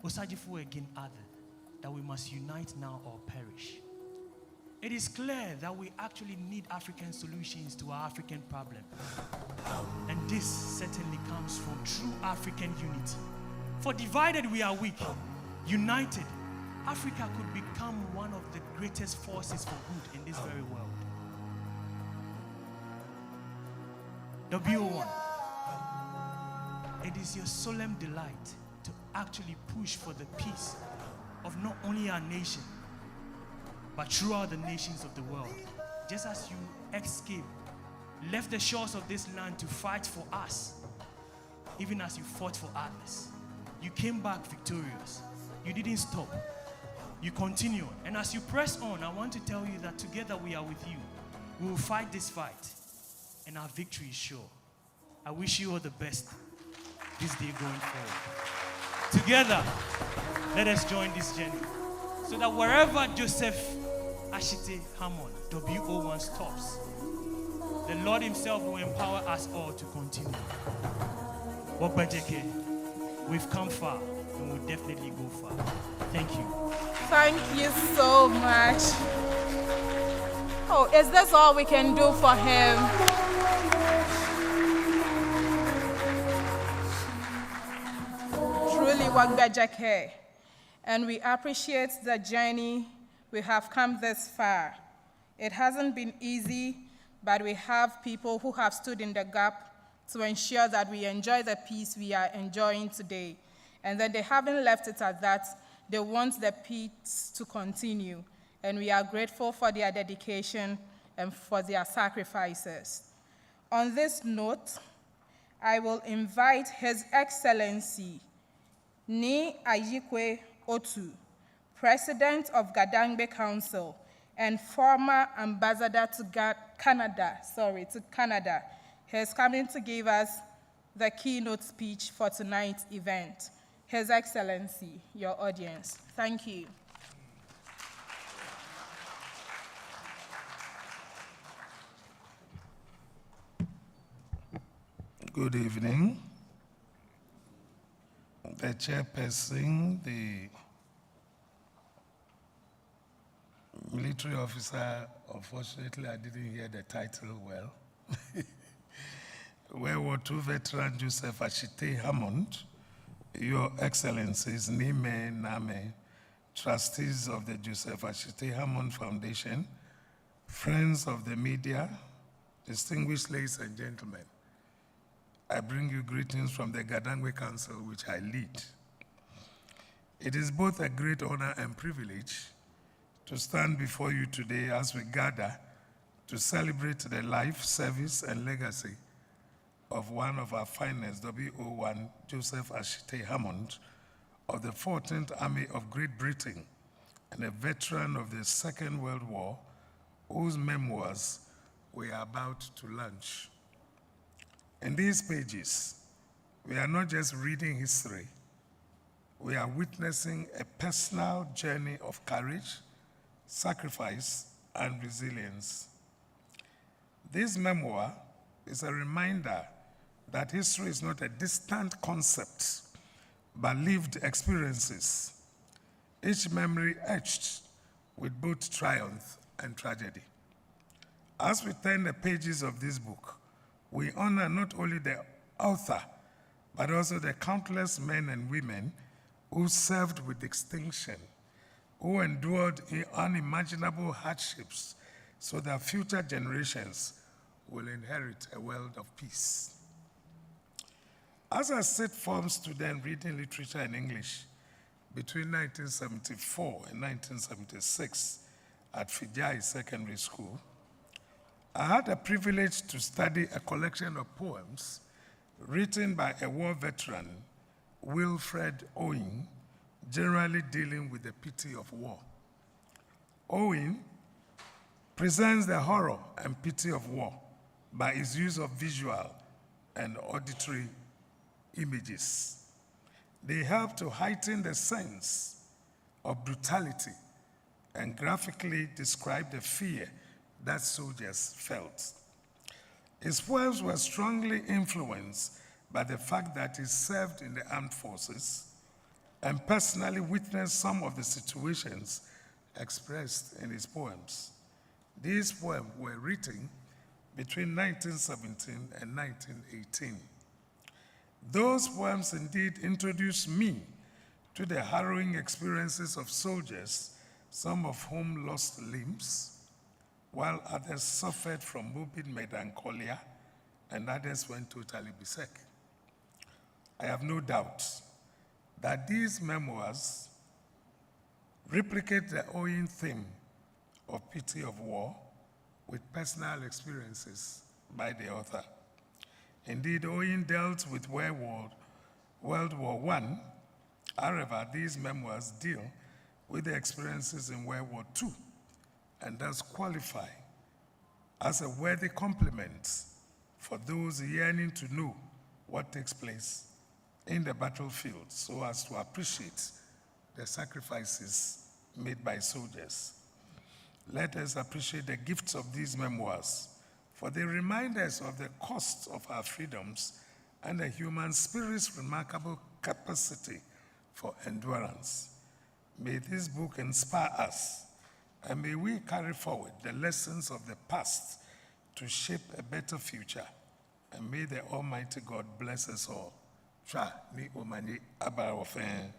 Osajifo again added that we must unite now or perish. It is clear that we actually need African solutions to our African problem. And this certainly comes from true African unity. For divided we are weak, united, Africa could become one of the greatest forces for good in this very world. WO1, it is your solemn delight to actually push for the peace of not only our nation, but throughout the nations of the world. Just as you escaped, left the shores of this land to fight for us, even as you fought for others. You came back victorious. You didn't stop. You continued. And as you press on, I want to tell you that together we are with you. We will fight this fight, and our victory is sure. I wish you all the best this day going forward. Together, let us join this journey so that wherever Joseph Ashite Hammond, WO1 stops, the Lord himself will empower us all to continue. Wokbajeke, we've come far and we'll definitely go far. Thank you. Thank you so much. Oh, is this all we can do for him? Truly, Wokbajeke. And we appreciate the journey. We have come this far. It hasn't been easy, but we have people who have stood in the gap to ensure that we enjoy the peace we are enjoying today. And then they haven't left it at that. They want the peace to continue. And we are grateful for their dedication and for their sacrifices. On this note, I will invite His Excellency Ni Ayikwe Otu, President of Gadangbe Council and former ambassador to Canada. He is coming to give us the keynote speech for tonight's event. His Excellency, your audience. Thank you. Good evening. The chairperson, the military officer, unfortunately I didn't hear the title well. World War II veteran Joseph Ashite Hammond, Your Excellencies Nime Name, trustees of the Joseph Ashite Hammond Foundation, friends of the media, distinguished ladies and gentlemen, I bring you greetings from the Gadangwe Council, which I lead. It is both a great honor and privilege to stand before you today as we gather to celebrate the life, service, and legacy of one of our finest, WO1 Joseph Ashite Hammond of the 14th Army of Great Britain and a veteran of the Second World War, whose memoirs we are about to launch. In these pages, we are not just reading history, we are witnessing a personal journey of courage, sacrifice, and resilience. This memoir is a reminder that history is not a distant concept, but lived experiences, each memory etched with both triumph and tragedy. As we turn the pages of this book, we honor not only the author, but also the countless men and women who served with distinction, who endured unimaginable hardships so that future generations will inherit a world of peace. As a sixth form student reading literature in English between 1974 and 1976 at Fijai Secondary School, I had the privilege to study a collection of poems written by a war veteran Wilfred Owen, generally dealing with the pity of war. Owen presents the horror and pity of war by his use of visual and auditory images. They help to heighten the sense of brutality and graphically describe the fear that soldiers felt. His poems were strongly influenced by the fact that he served in the armed forces and personally witnessed some of the situations expressed in his poems. These poems were written between 1917 and 1918. Those poems indeed introduced me to the harrowing experiences of soldiers, some of whom lost limbs, while others suffered from morbid melancholia, and others went totally berserk. I have no doubt that these memoirs replicate the Owen theme of pity of war with personal experiences by the author. Indeed, Owen dealt with World War I. However, these memoirs deal with the experiences in World War II and thus qualify as a worthy complement for those yearning to know what takes place in the battlefield so as to appreciate the sacrifices made by soldiers. Let us appreciate the gifts of these memoirs, for they remind us of the cost of our freedoms and the human spirit's remarkable capacity for endurance. May this book inspire us, and may we carry forward the lessons of the past to shape a better future. And may the Almighty God bless us all. Twa ni omani abarofen.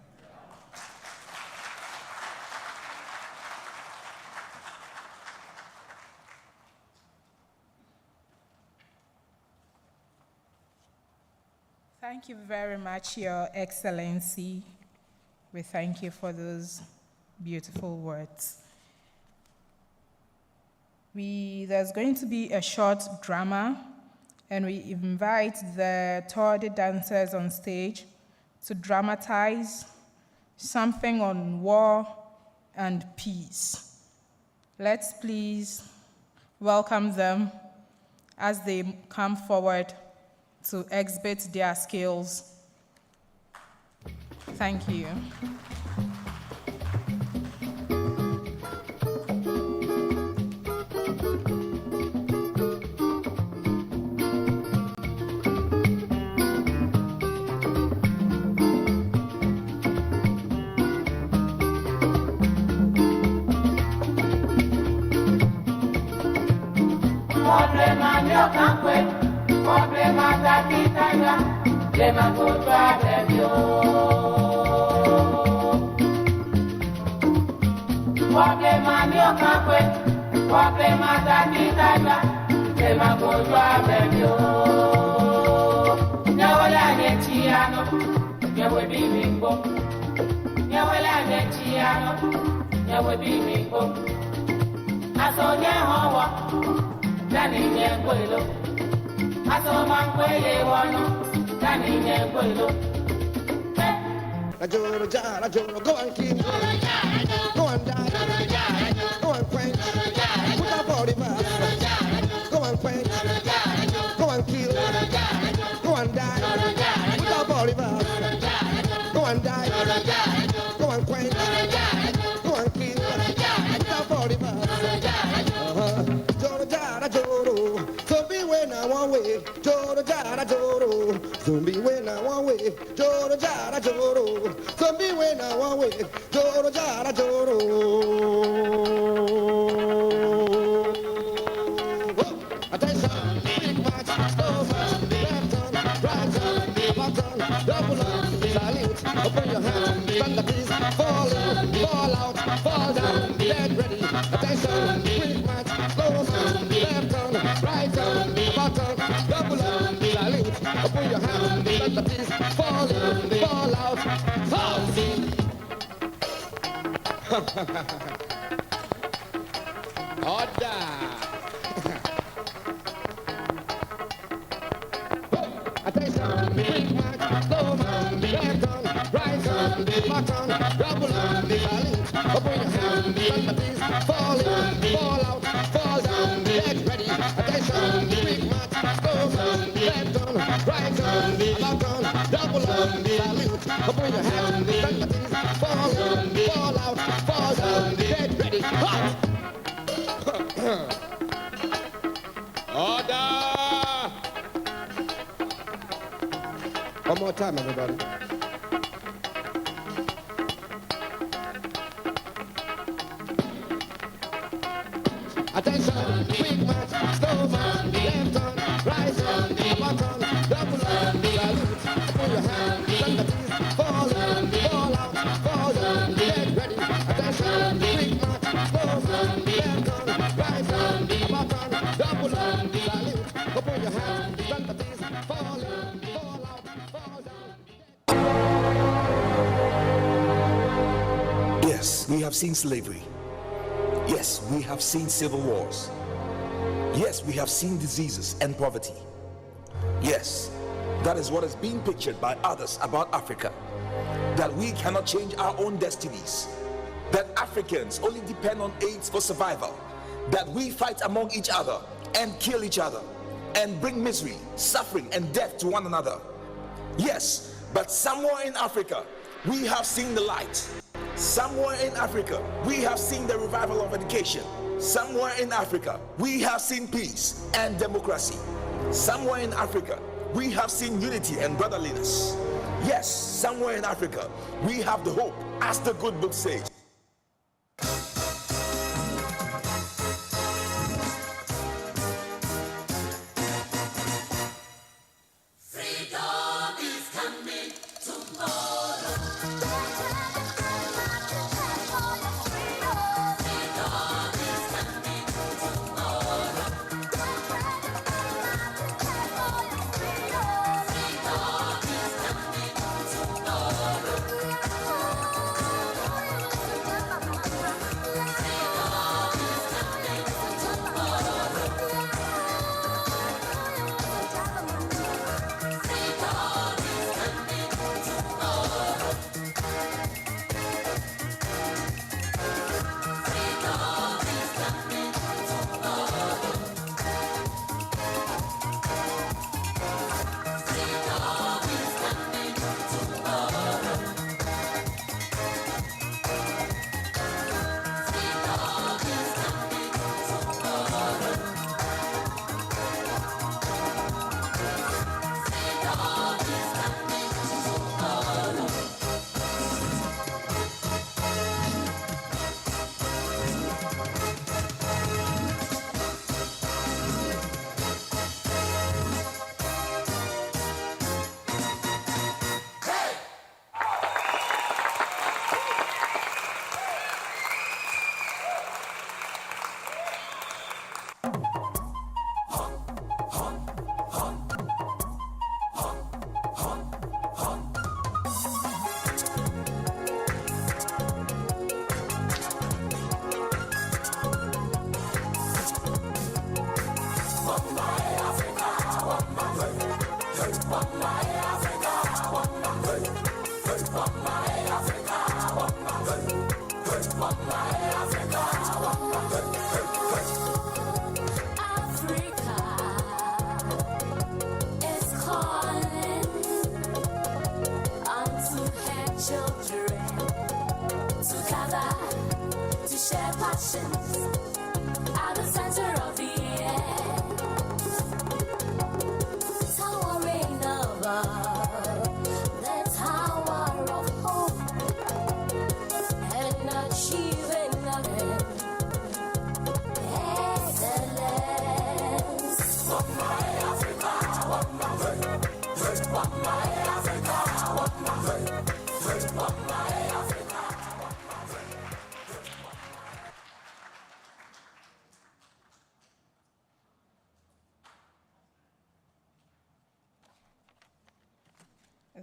Thank you very much, Your Excellency. We thank you for those beautiful words. There's going to be a short drama, and we invite the Tawde dancers on stage to dramatize something on war and peace. Let's please welcome them as they come forward to exhibit their skills. Thank you. Go and kill, go and die, go and quench, put our body back, go and quench, go and kill, go and die, put our body back, go and die, go and quench, go and kill, put our body back. Joro jara joro, zombie when I want way, joro jara joro, zombie when I want way, joro jara joro, zombie when I want way, joro jara joro. Attention, big match, slow match, left on, right on, button, double on, salute, open your hand, stand the piece, fall in, fall out, fall down, get ready. Attention, quick match, slow match, left on, right on, button, double on, salute, open your hand, stand the piece, fall in, fall out, fall in. Order. Attention, quick match, slow match, left on, salute. Open your hands, somebody's fall out, fall down, get ready, hot. Order! One more time, everybody. Attention, quick march, slow march, left on, right on, back on, double on, salute. Open your hands, somebody's fall out, fall down, get ready. Attention, quick march, slow march, left on, right on, back on, double on, salute. Open your hands, somebody's fall out, fall down. Yes, we have seen slavery. Yes, we have seen civil wars. Yes, we have seen diseases and poverty. Yes, that is what is being pictured by others about Africa. That we cannot change our own destinies. That Africans only depend on AIDS for survival. That we fight among each other and kill each other and bring misery, suffering and death to one another. Yes, but somewhere in Africa, we have seen the light. Somewhere in Africa, we have seen the revival of education. Somewhere in Africa, we have seen peace and democracy. Somewhere in Africa, we have seen unity and brotherliness. Yes, somewhere in Africa, we have the hope, as the good book says.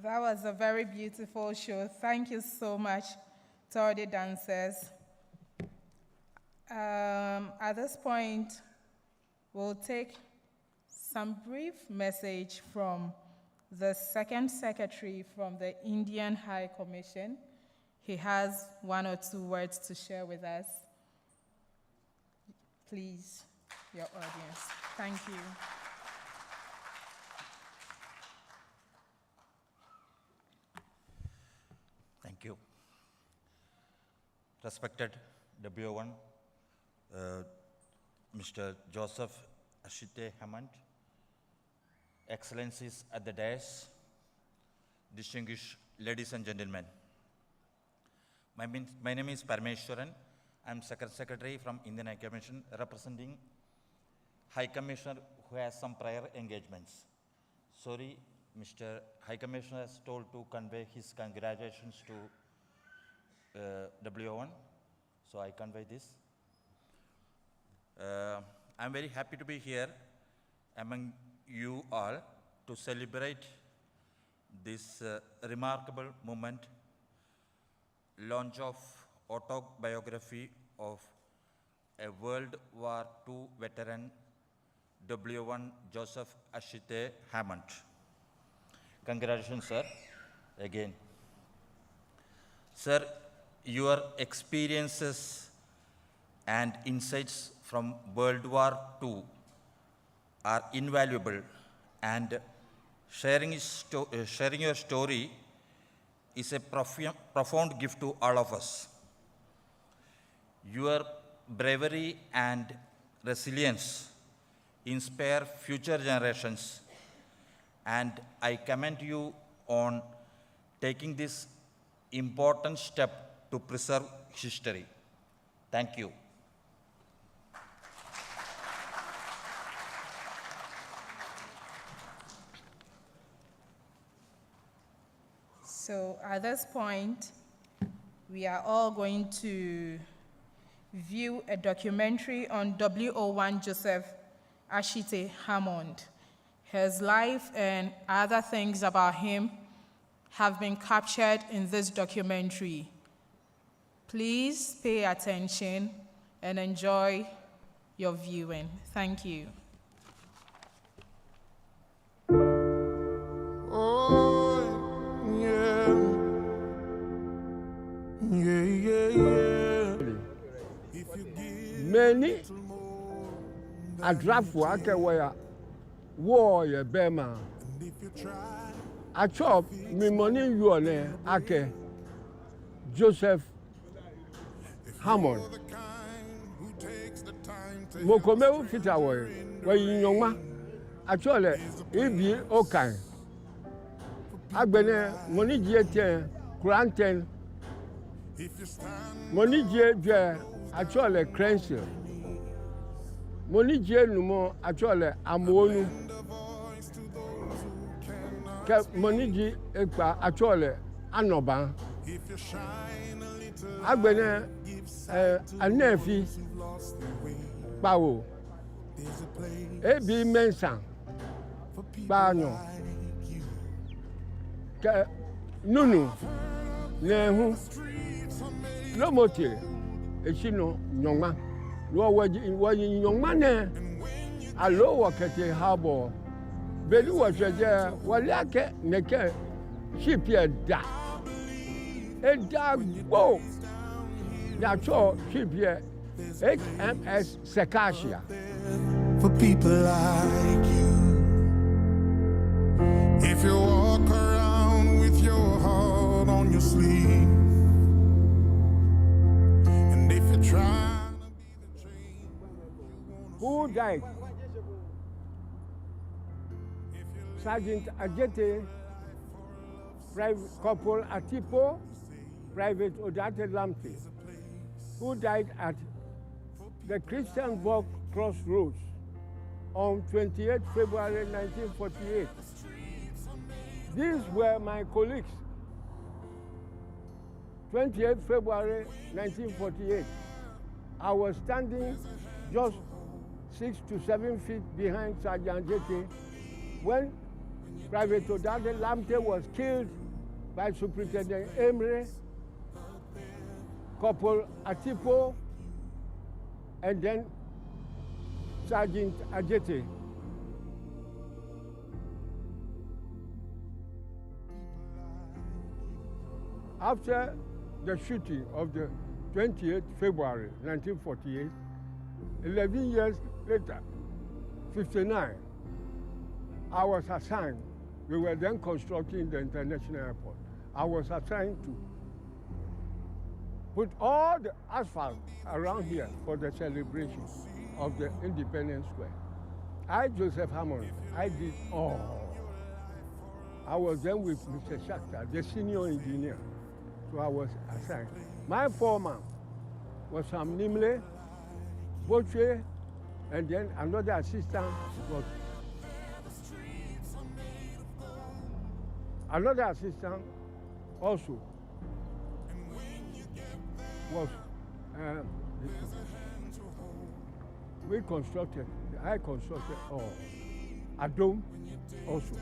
That was a very beautiful show. Thank you so much to all the dancers. At this point, we'll take some brief message from the Second Secretary from the Indian High Commission. He has 1 or 2 words to share with us. Please, your audience. Thank you. you. Respected W1, Mr. Joseph Ashite Hammond, Excellencies at the dais, distinguished ladies and gentlemen. My name is Parameshwaran. I'm Secretary from Indian High Commission representing High Commissioner who has some prior engagements. Sorry, Mr. High Commissioner has told to convey his congratulations to W1, so I convey this. I'm very happy to be here among you all to celebrate this remarkable moment, launch of autobiography of a World War II veteran, W1 Joseph Ashite Hammond. Congratulations, sir, again. Sir, your experiences and insights from World War II are invaluable, and sharing your story is a profound gift to all of us. Your bravery and resilience inspire future generations, and I commend you on taking this important step to preserve history. Thank you. So at this point, we are all going to view a documentary on W01 Joseph Ashite Hammond. His life and other things about him have been captured in this documentary. Please pay attention and enjoy your viewing. Thank you. Many a draft work where war ye bema. A chop me money you on ake Joseph Hammond. Mokomeu fitawe where yinoma actually ibi okan. Agbene money je Granten money je actually Crenshaw. Money je numo actually Amonu. Money je ekpa actually Anoban. Agbene anefi Bawo. Ebi Mensa Bano. Nunu Nehu Lomote Echino Nyongma Lo waji Nyongma ne Alo wakete habo Belu wajeje Waliake neke Shipye da Eda go Nacho shipye HMS Sekashia For people like you. If you walk around with your heart on your sleeve, and if you're trying to be the change who died? Sergeant Ajete, Private Corporal Atipo, Private Odate Lamte, who died at the Christiansburg Crossroads on 28 February 1948. These were my colleagues. 28 February 1948. I was standing just 6 to 7 feet behind Sergeant Jete when Private Odade Lamte was killed by Superintendent Emre, Corporal Atipo, and then Sergeant Ajete. After the shooting of the 28th February 1948, 11 years later, 59, I was assigned. We were then constructing the international airport. I was assigned to put all the asphalt around here for the celebration of the Independence Square. I, Joseph Hammond, I did all. I was then with Mr. Shakhtar, the senior engineer, so I was assigned. My foreman was Sam Nimle, Boche, and then another assistant was another assistant also was I constructed all. Adom also was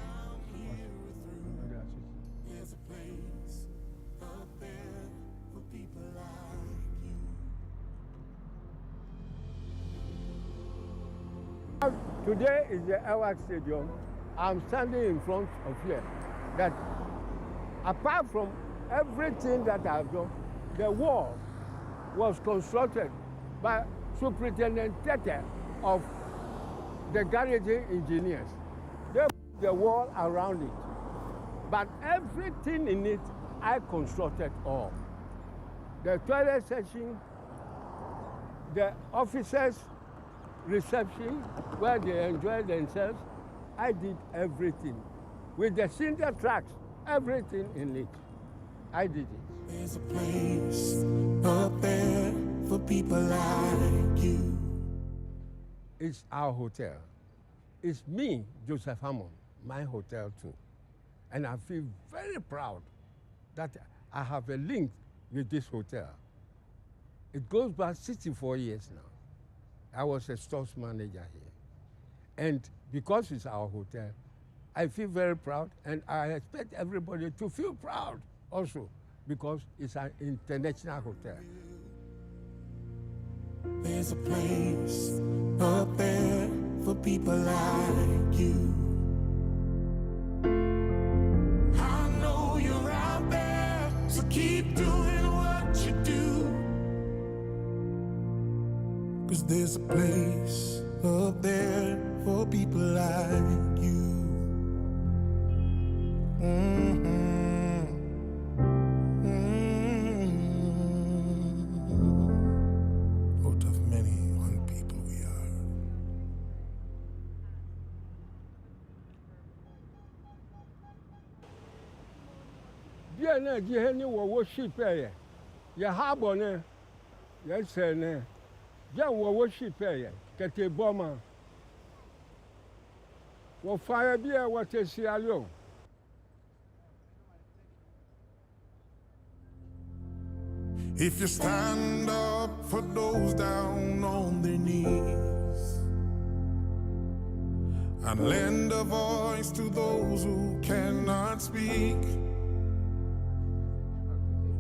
another assistant. Today is the Elwak Stadium. I'm standing in front of here. That apart from everything that I've done, the wall was constructed by Superintendent Tete of the garrison engineers. They put the wall around it. But everything in it, I constructed all. The toilet section, the officers' reception, where they enjoy themselves, I did everything. With the cinder tracks, everything in it, I did it. There's a place up there for people like you. It's our hotel. It's me, Joseph Hammond, my hotel too. And I feel very proud that I have a link with this hotel. It goes back 64 years now. I was a stores manager here. And because it's our hotel, I feel very proud, and I expect everybody to feel proud also, because it's an international hotel. There's a place up there for people like you. I know you're out there, so keep doing what you do. 'Cause there's a place up there for people like you. Out of many, one people we are. Dear na jiheni wo ship ye. Ya harbor ne. Ya say ne. Ja wo ship ye. Kete bomber. Wo fire bia what Sierra Leone. If you stand up for those down on their knees and lend a voice to those who cannot speak,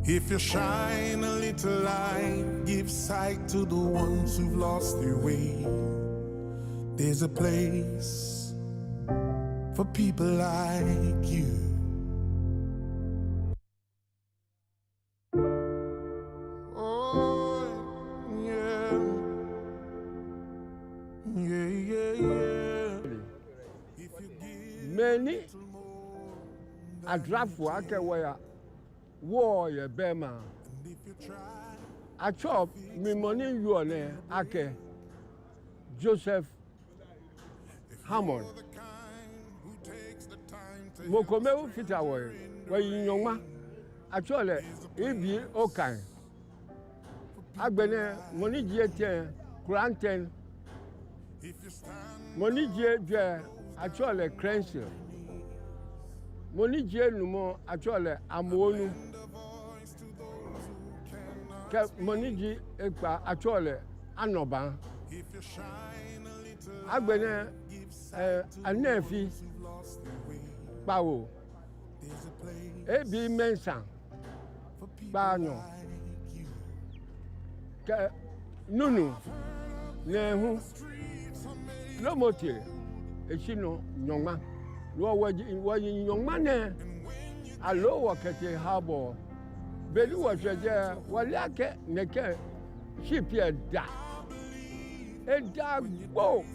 if you shine a little light, give sight to the ones who've lost their way, there's a place for people like you. Many a draft work where war ye bema. A chop me money you on ake Joseph Hammond. Mokomeu fitawe where you ma. Actually, ibi okan. Agbene money je Granten. Money je actually Crenshaw. Money je numo actually Amonu. Money je ekpa actually Anoban. Agbene anefi Bawo. Ebi Mensa Bano. Nunu Nehu Lomote Echino Nyongma Lo waji Nyongma ne Alo wakete harbor Beli wajeje Waliake neke Ship ye da da go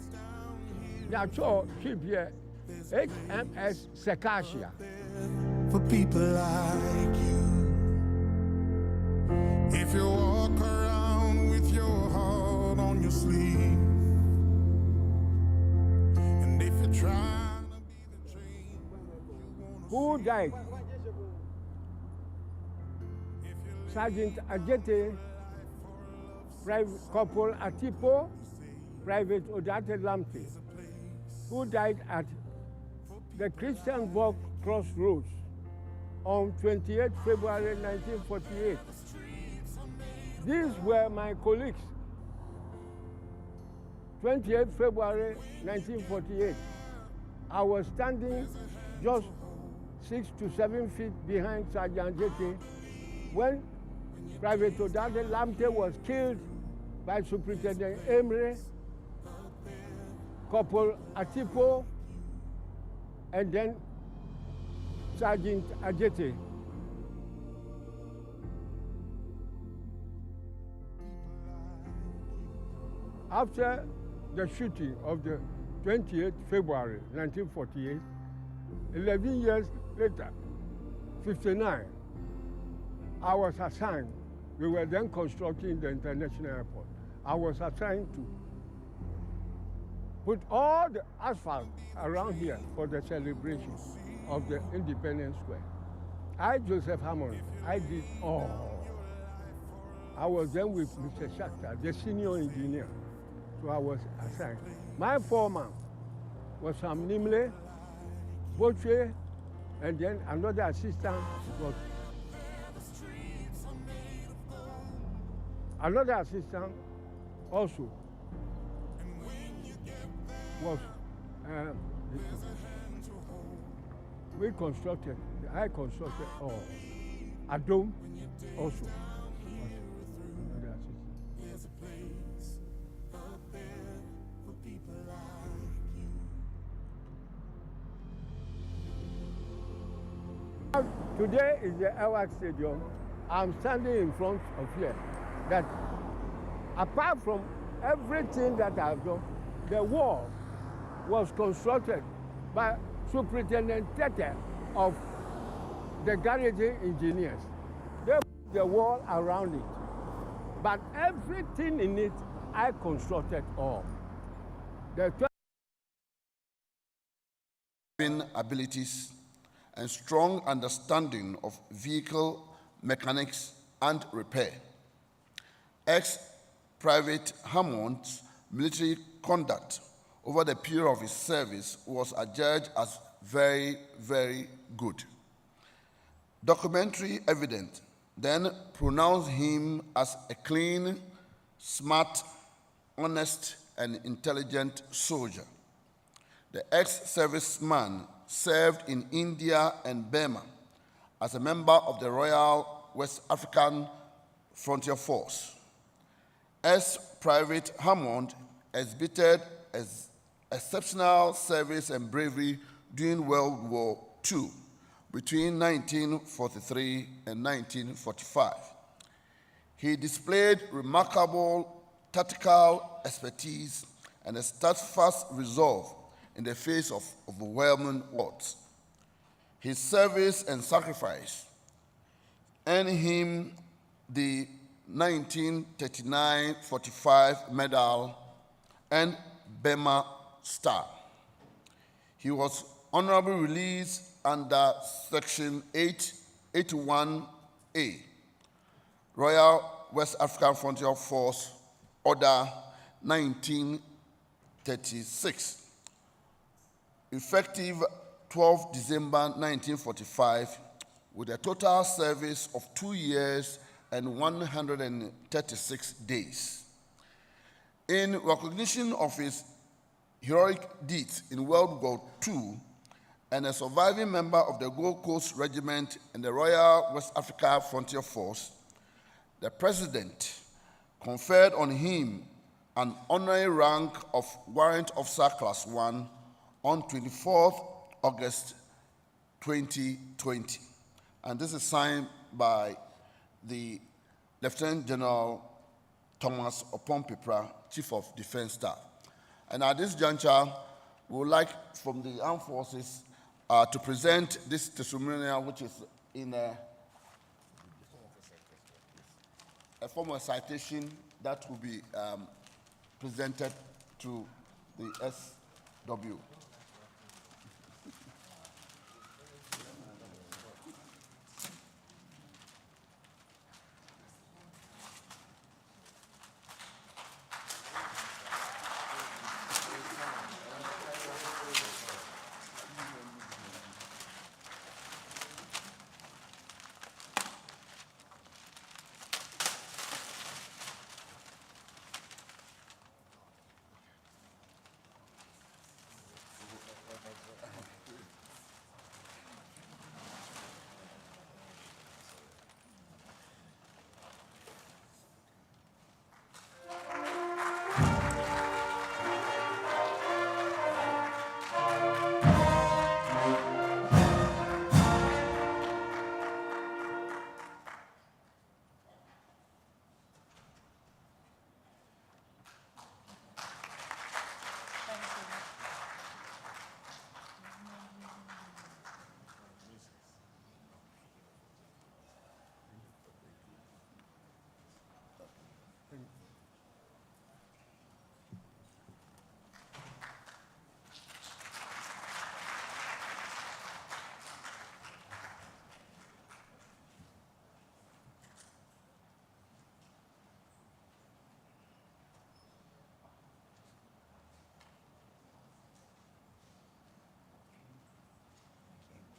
Yacho ship ye HMS Sekashia For people like you. If you you sleep. And if you're trying to be the change, Who died? Sergeant Ajete, Private Corporal Atipo, Private Odate Lamte, who died at the Christiansburg Crossroads on 28 February 1948. These were my colleagues. 28 February 1948. I was standing just 6 to 7 feet behind Sergeant Ajete when Private Odate Lamte was killed by Superintendent Emre, Corporal Atipo, and then Sergeant Ajete. After the shooting of the 28th February 1948, 11 years later, 59, I was assigned. We were then constructing the international airport. I was assigned to put all the asphalt around here for the celebration of the Independence Square. I, Joseph Hammond, I did all. I was then with Mr. Shakhtar, the senior engineer, so I was assigned. My foreman was Sam Nimle, Boche, and then another assistant was another assistant also was we constructed, I constructed all. Adom also was another assistant. Today is the Elwak Stadium. I'm standing in front of here. That apart from everything that I've done, the wall was constructed by Superintendent Tete of the garrison engineers. They put the wall around it, but everything in it, I constructed all. The abilities and strong understanding of vehicle mechanics and repair. Ex-Private Hammond's military conduct over the period of his service was adjudged as very, very good. Documentary evidence then pronounced him as a clean, smart, honest, and intelligent soldier. The ex-serviceman served in India and Burma as a member of the Royal West African Frontier Force. Private Hammond exhibited exceptional service and bravery during World War II between 1943 and 1945. He displayed remarkable tactical expertise and a steadfast resolve in the face of overwhelming odds. His service and sacrifice earned him the 1939-45 medal and Burma Star. He was honorably released under Section 881A, Royal West African Frontier Force Order 1936. Effective 12 December 1945, with a total service of 2 years and 136 days. In recognition of his heroic deeds in World War II, and a surviving member of the Gold Coast Regiment and the Royal West Africa Frontier Force, the President conferred on him an honorary rank of Warrant Officer Class 1 on 24th August 2020. And this is signed by the Lieutenant General Thomas Opompipra, Chief of Defense Staff. And at this juncture, we would like from the Armed Forces to present this testimonial, which is in a form of citation that will be presented to the SW.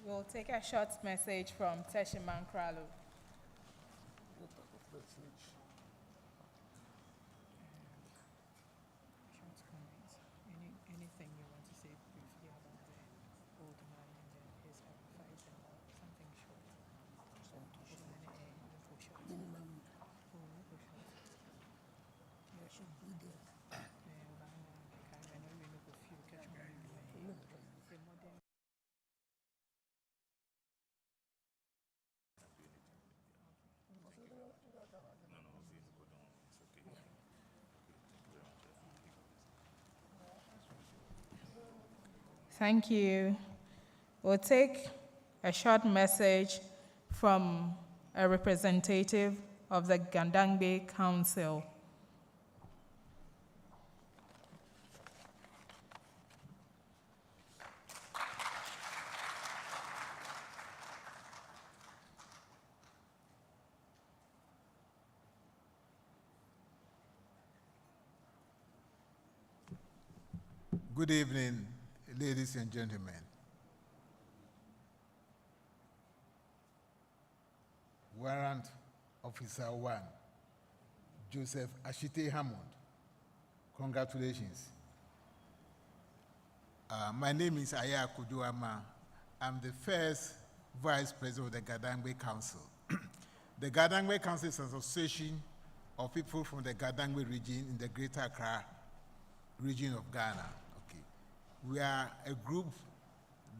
We'll take a short message from Teshiman Kralo. Anything you want to say briefly about the old man and his sacrifice and something short? Thank you. We'll take a short message from a representative of the Gandangbe Council. Good evening, ladies and gentlemen. Warrant Officer 1, Joseph Ashite Hammond. Congratulations. My name is Aya Kuduama. I'm the first Vice President of the Gadangwe Council. The Gadangwe Council is an association of people from the Gadangwe region in the Greater Accra region of Ghana. We are a group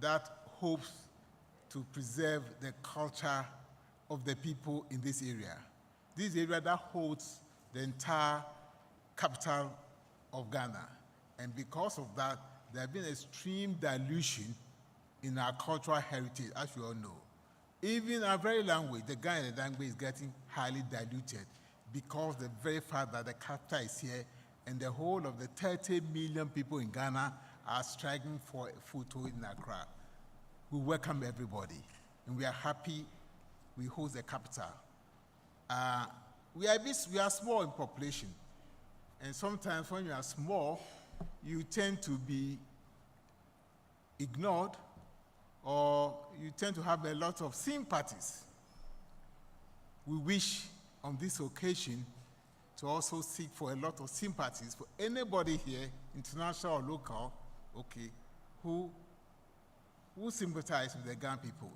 that hopes to preserve the culture of the people in this area. This area that holds the entire capital of Ghana. And because of that, there has been extreme dilution in our cultural heritage, as you all know. Even our very language, the Ghanaian language, is getting highly diluted because the very fact that the capital is here and the whole of the 30 million people in Ghana are striking for a foothold in Accra. We welcome everybody, and we are happy we host the capital. We are small in population, and sometimes when you are small, you tend to be ignored, or you tend to have a lot of sympathies. We wish on this occasion to also seek for a lot of sympathies for anybody here, international or local, who sympathize with the Ghana people.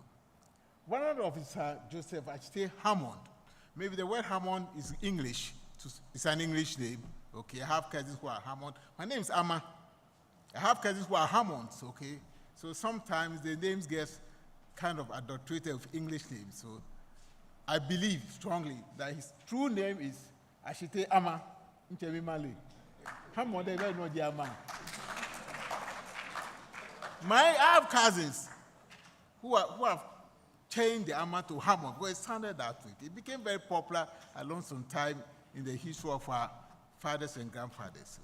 Warrant Officer Joseph Achite Hammond. Maybe the word Hammond is English. It's an English name. I have cousins who are Hammond. My name is Amma. I have cousins who are Hammonds. So sometimes the names get kind of adulterated with English names. So I believe strongly that his true name is Achite Amma Nchemimale. Hammond, they don't know the Amma. I have cousins who have changed the Amma to Hammond, but it sounded that way. It became very popular along some time in the history of our fathers and grandfathers.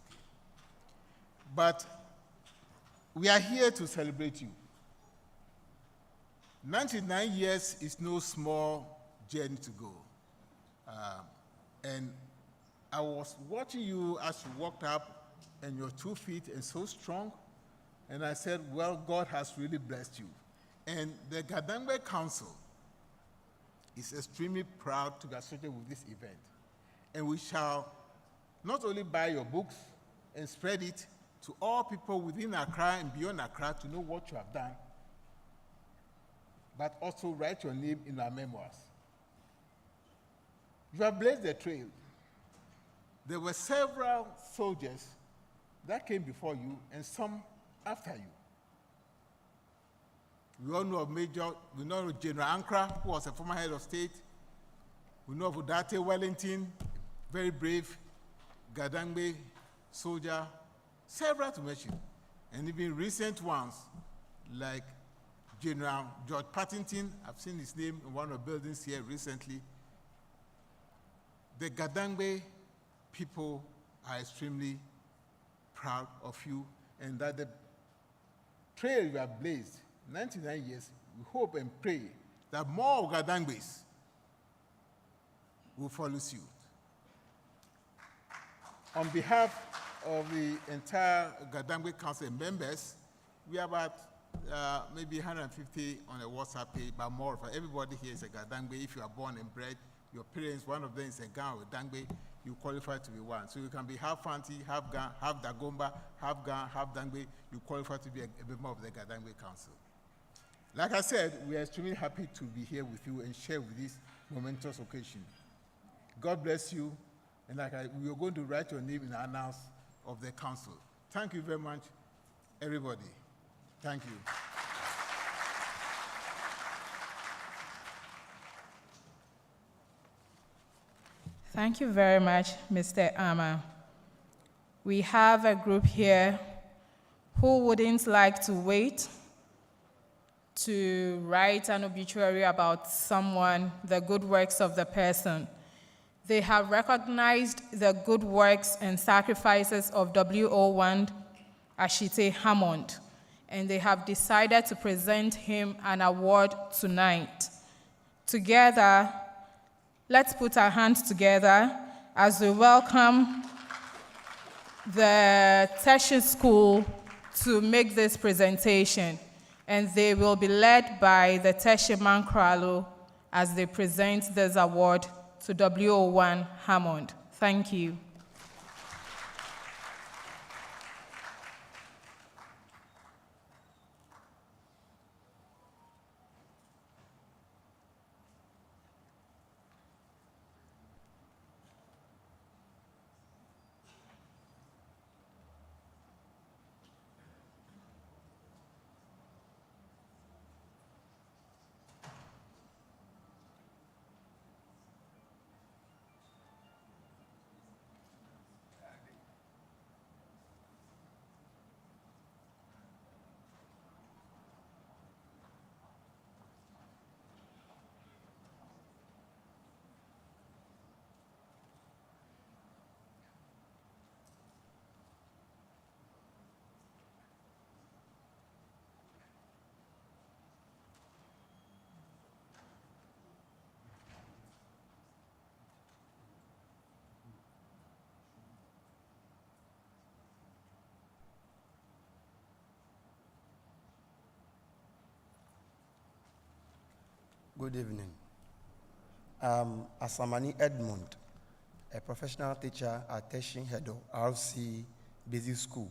But we are here to celebrate you. 99 years is no small journey to go. And I was watching you as you walked up and your 2 feet and so strong. And I said, well, God has really blessed you. And the Gadangbe Council is extremely proud to be associated with this event. And we shall not only buy your books and spread it to all people within Accra and beyond Accra to know what you have done, but also write your name in our memoirs. You have blazed the trail. There were several soldiers that came before you and some after you. We all know of we know of General Ankara, who was a former head of state. We know of Udate Wellington, very brave Gadangbe soldier, several to mention. And even recent ones, like General George Partington, I've seen his name in one of the buildings here recently. The Gadangbe people are extremely proud of you, and that the trail you have blazed, 99 years, we hope and pray that more Gadangbes will follow suit. On behalf of the entire Gadangbe Council members, we have about maybe 150 on a WhatsApp page, but more. For everybody here is a Gadangbe. If you are born and bred, your parents, one of them is a Gan or Dangbe, you qualify to be one. So you can be half Fanti, half Gan, half Dagomba, half Gan, half Dangbe. You qualify to be a member of the Gadangbe Council. Like I said, we are extremely happy to be here with you and share with this momentous occasion. God bless you. And we are going to write your name in the annals of the council. Thank you very much, everybody. Thank you. Thank you very much, Mr. Ama. We have a group here who wouldn't like to wait to write an obituary about someone, the good works of the person. They have recognized the good works and sacrifices of WO1 Ashite Hammond, and they have decided to present him an award tonight. Together, let's put our hands together as we welcome the Teshi School to make this presentation. And they will be led by the Teshi Mankralo as they present this award to WO1 Hammond. Thank you. Good evening. I'm Asamani Edmund, a professional teacher at Teshi Hedo RC Basic School.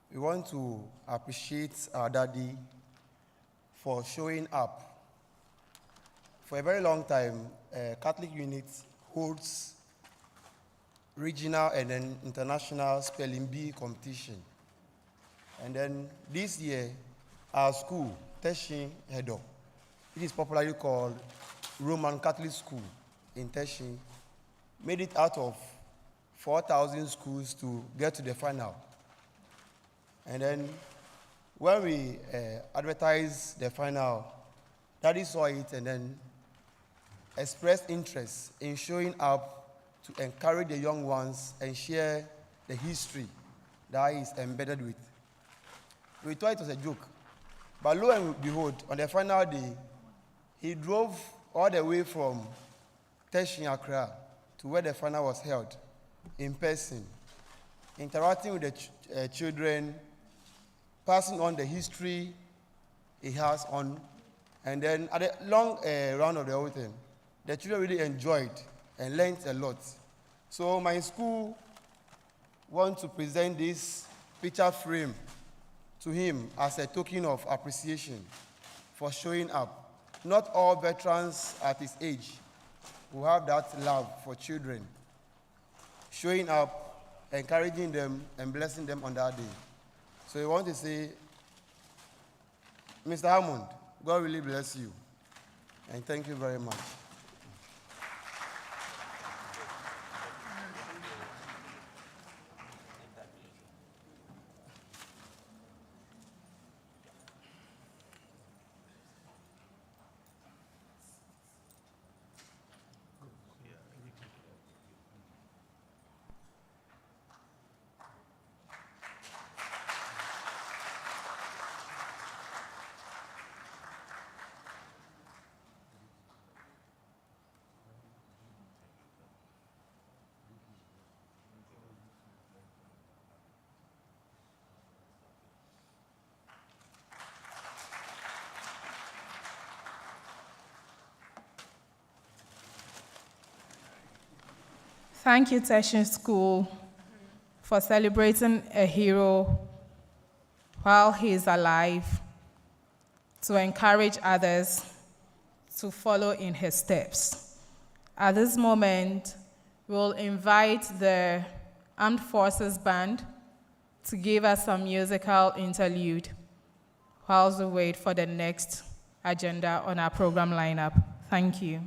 We want to appreciate our daddy for showing up. For a very long time, Catholic unit holds regional and then international spelling bee competition. And then this year, our school, Teshi Hedo, it is popularly called Roman Catholic School in Teshi, made it out of 4,000 schools to get to the final. And then when we advertised the final, Daddy saw it and then expressed interest in showing up to encourage the young ones and share the history that he is embedded with. We thought it was a joke. But lo and behold, on the final day, he drove all the way from Teshin, Accra, to where the final was held, in person, interacting with the children, passing on the history he has on, and then at the long round of the whole thing, the children really enjoyed and learned a lot. So my school wants to present this picture frame to him as a token of appreciation for showing up. Not all veterans at his age who have that love for children, showing up, encouraging them, and blessing them on that day. So I want to say, Mr. Hammond, God really bless you. And thank you very much. Thank you, Teshin School, for celebrating a hero while he is alive, to encourage others to follow in his steps. At this moment, we'll invite the Armed Forces Band to give us some musical interlude whilst we wait for the next agenda on our program lineup. Thank you.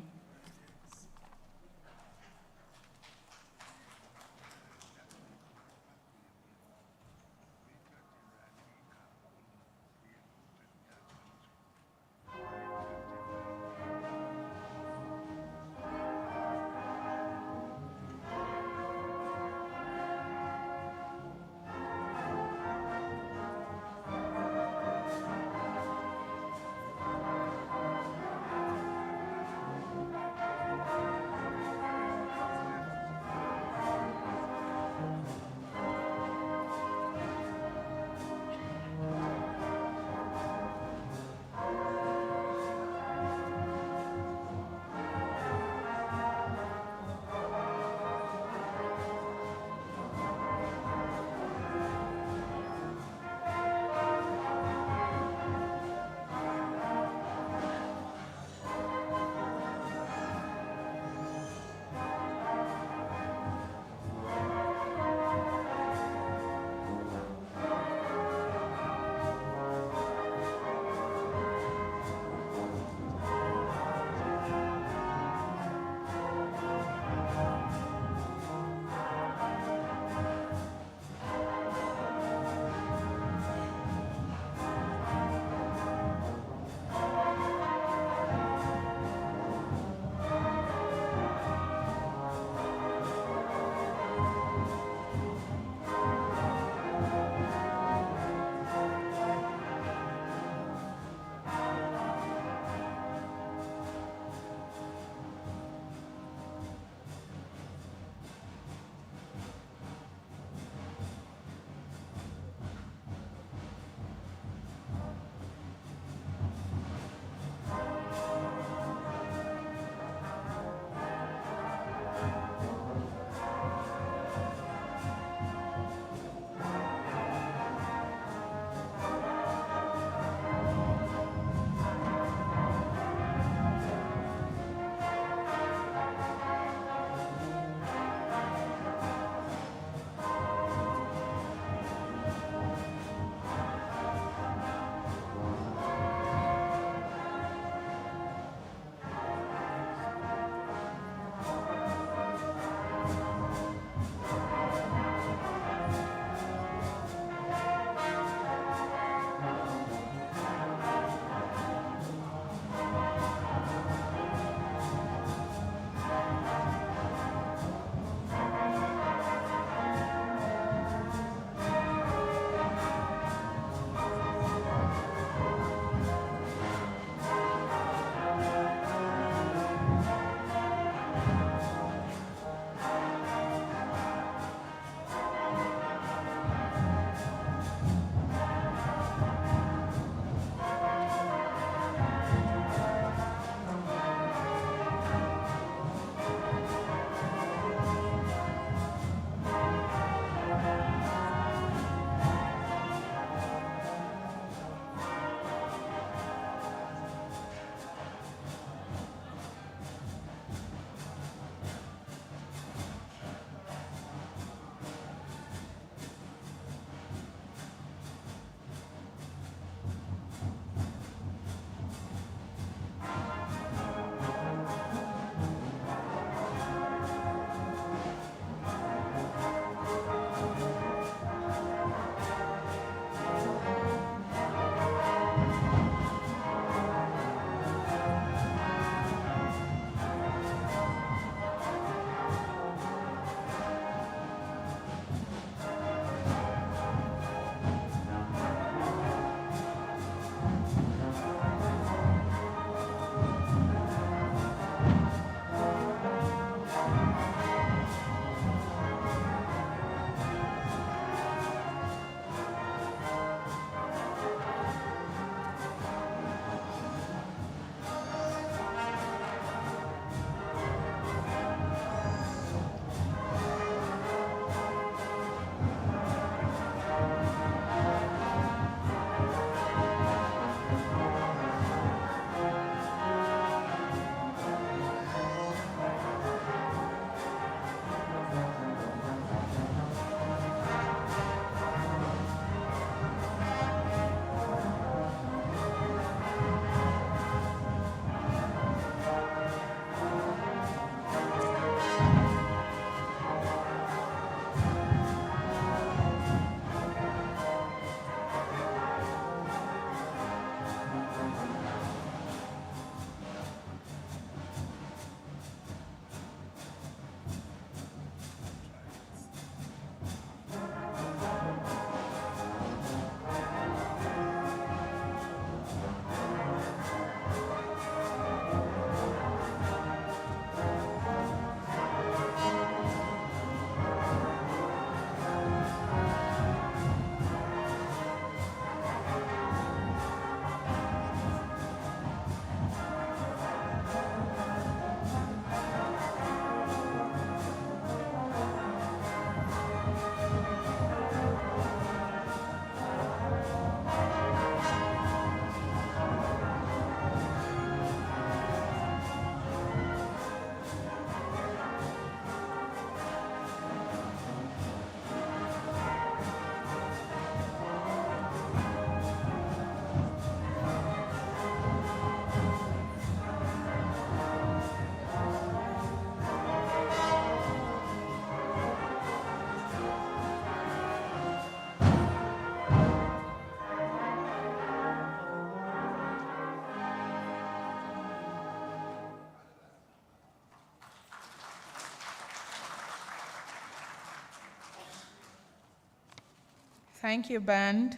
Thank you, band.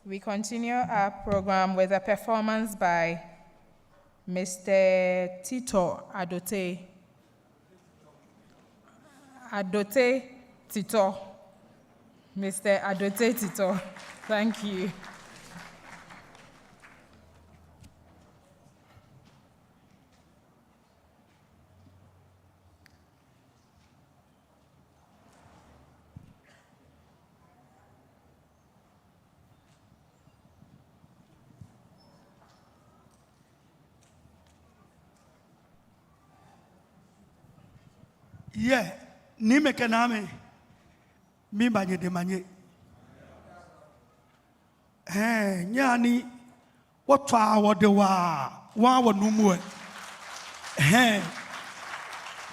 We continue our program with a performance by Mr. Tito Adote. Adote Tito. Mr. Adote Tito. Thank you. Yeah, ni mekaname mi banye de manye. Nyani wotwa wode wa numu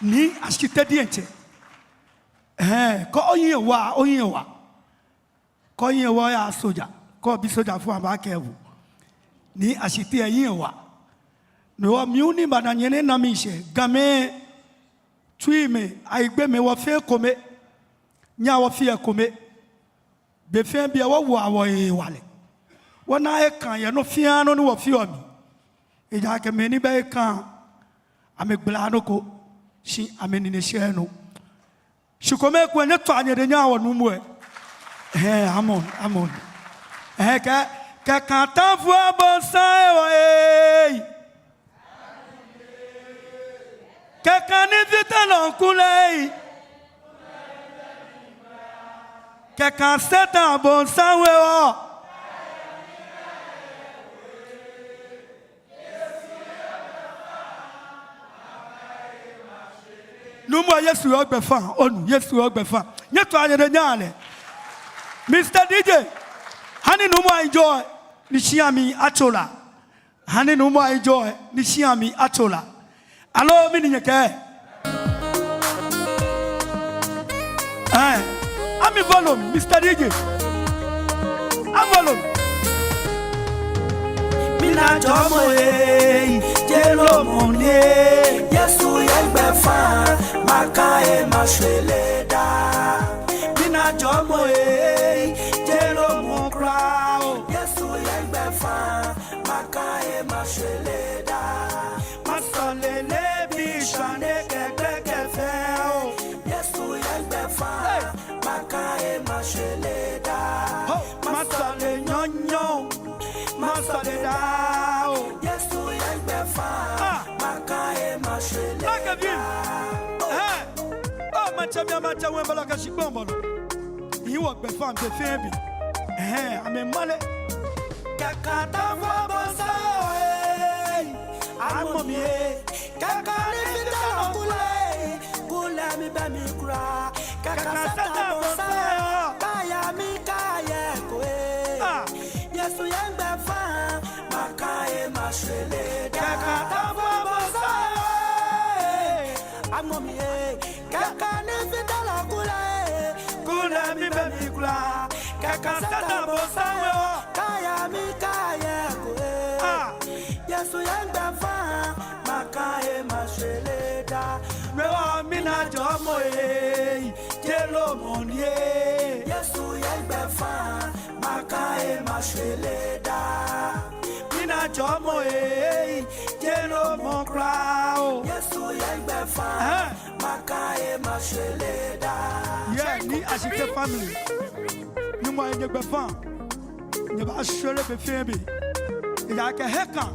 ni ashitadi enche. Ko oyin wa. Ko oyin wa ya soja. Ko bi soja fu aba kewu. Ni ashite yin wa. No miuni badanyene na mishe game tui me aigbe me wa fe kome nya wa fe kome be fe bia wa wo wale wona e kan ye no fia no wo fi omi e ja ke me ni be kan amegbla no ko shi ameni ne she no shikome ko ne to anye de nya wa no mu Hammond ka kan fu abonsan e Kakani vitalon kulei. Kakan seta bon sanwe o. Numo Yesu ogbe fan, onu Yesu ogbe fan. Nyeto anyede nyale. Mr. DJ, hani numo enjoy ni shiami atola. Hani numo enjoy ni shiami atola. Allo, mininyeke. I'm in volume, Mr. DJ. I'm volume. Mina jomo jelo mone. Yesu yengbe fa, maka mashwele da. Mina jomo jelo mon crowd. Yesu yengbe fa, maka mashwele da. Masolele bishane keke feo. Yesu yengbe fa, maka mashwele da. Masole nyonyo, masole da. Yesu yengbe fa, maka mashwele da. Oh, macha wembala kashibombolo. You walk before the baby. I'm a male. Kakata wabosa. I'm a me. Kakari fita kule mi be mi kura. Kakata wabosa. Kaya mi kaya koe. Yesu yengbe fa. Makae mashwele. Kakata wabosa. I'm a me. Kakani fita kule mi be mi kura. Kakata wabosa. Kaya mi kaya koe. Yesu yengbe fa. Makae mashwele da. Mewa mina jomo jelo monie. Yesu yengbe fa. Makae mashwele da. Mina jomo jelo mon crowd. Yesu yengbe fa. Makae mashwele da. Yeah, ni ashike family. Ni mo yengbe fa. Ni ba shwele be febi. Ya ke heka.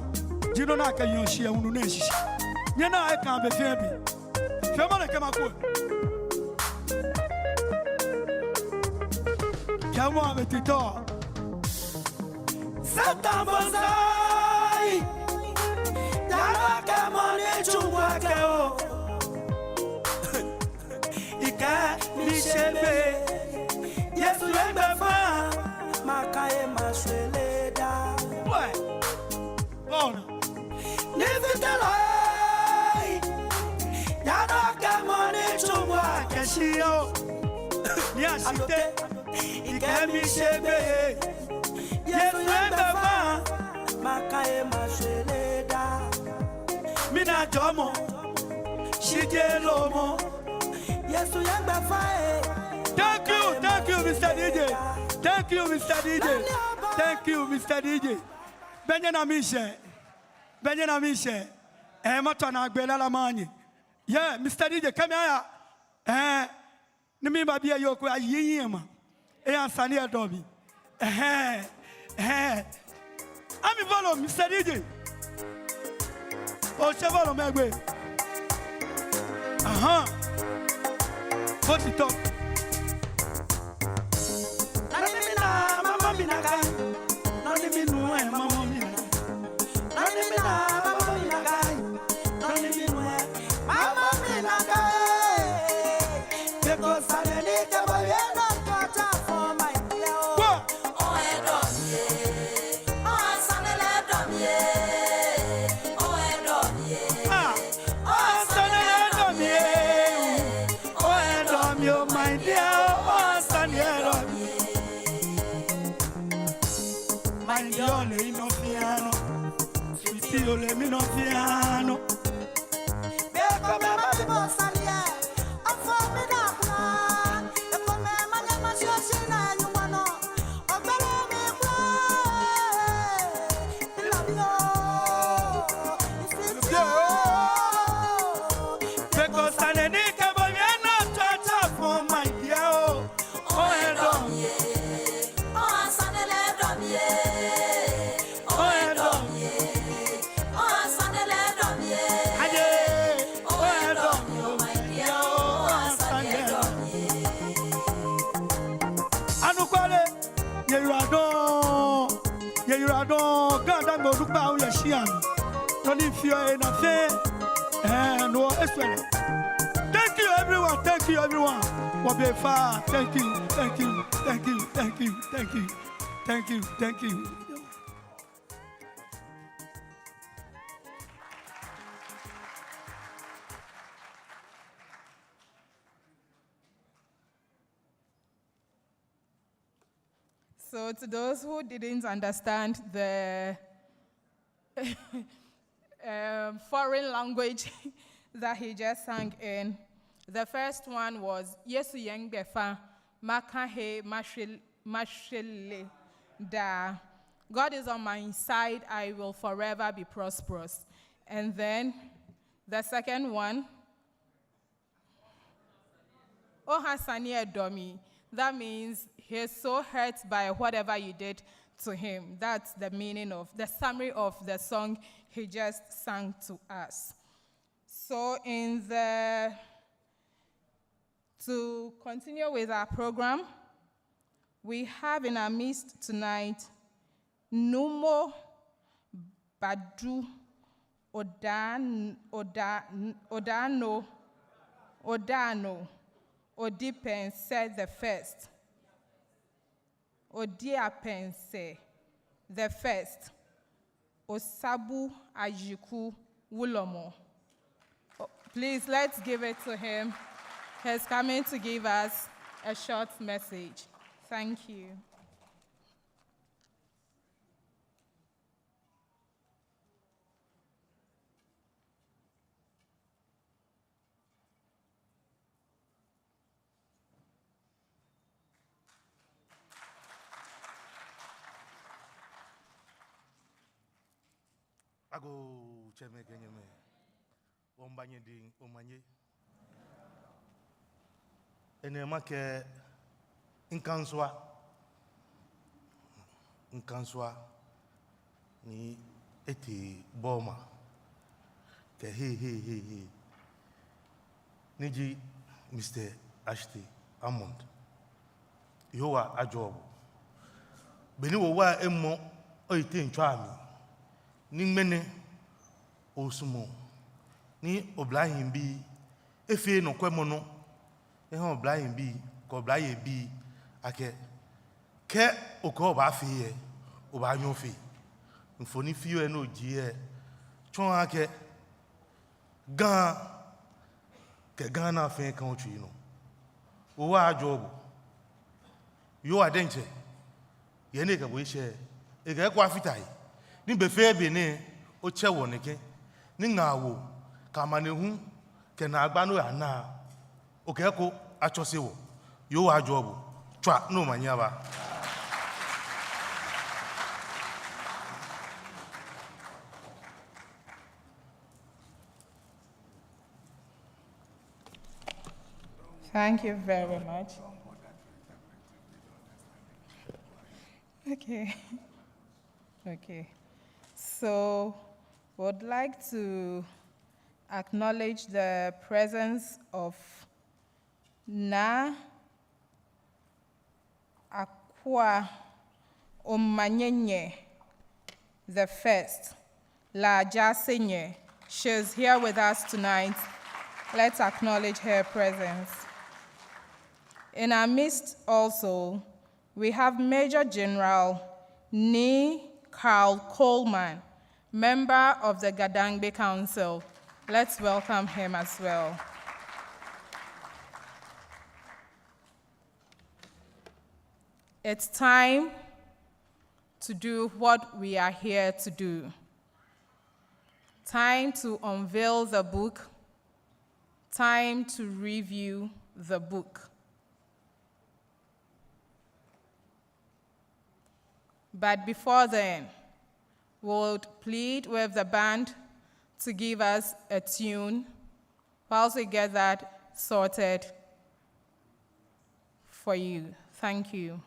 Jino na ka yonshi unu na shishi. Nye na e kan be febi. Fema na kema ko. Kamo abetito. Satan bonsai. Ya na kamo ne chumwa ke o. Ika mi shebe. Yesu yengbe fa. Makae mashwele da. What? Oh no. Kashio, Yashite, Ikemi Shebe, Yesu yengbe fa, Makae mashwele da. Mina jomo, Shije lomo, Yesu yengbe fa, Thank you, Mr. DJ. Thank you, Mr. DJ. Thank you, Mr. DJ. Benjamin Miche. Matana Gbela Mani. Yeah, Mr. DJ, come here. Nimi babi ayoko ayiyema. Ansani adobi. Ami follow Mr. DJ. Oh, follow me. What it up? Let me know piano. Thank you, everyone. Thank you, everyone. Thank you, thank you, thank you, thank you, thank you, thank you, thank you. So, to those who didn't understand the foreign language that he just sang in, the first one was Yesu Yang Befa Makahe Mashele Da. God is on my side, I will forever be prosperous. And then the second one, Ohasani Edomi. That means he's so hurt by whatever you did to him. That's the meaning of the summary of the song he just sang to us. So to continue with our program, we have in our midst tonight Numo Badu Odano Odipense the first. Odiapense the first. Osabu Ajiku Wulomo. Please, let's give it to him. He's coming to give us a short message. Thank you. Ago cheme kenyeme ombanye ding omanye enema ke nkanswa ni eti boma ke he niji Mr. Hammond yowa ajobo beni wo wa emmo oite ntwami ni mene osumo ni oblahim bi efie no kwemono ehe oblahim bi ko oblaye bi ake ke oko ba fie oba nyofi mfoni fie no gie chon ake gan ke gan na fe kan otwi no wo wa ajobo yo adenche ye ne ka bo ise e ga kwa fitai ni befe be ne o chewo neke ni ngawo ka manehu ke na agba no ana o ke ko achosewo Yo a job. Twa no manyaba. Thank you very much. Okay. Okay. So, would like to acknowledge the presence of Na Akua Omanyenye the first, La Jasenye. She's here with us tonight. Let's acknowledge her presence. In our midst also, we have Major General Ni Carl Coleman, member of the Gadangbe Council. Let's welcome him as well. It's time to do what we are here to do. Time to unveil the book. Time to review the book. But before then, we'll plead with the band to give us a tune whilst we get that sorted for you. Thank you.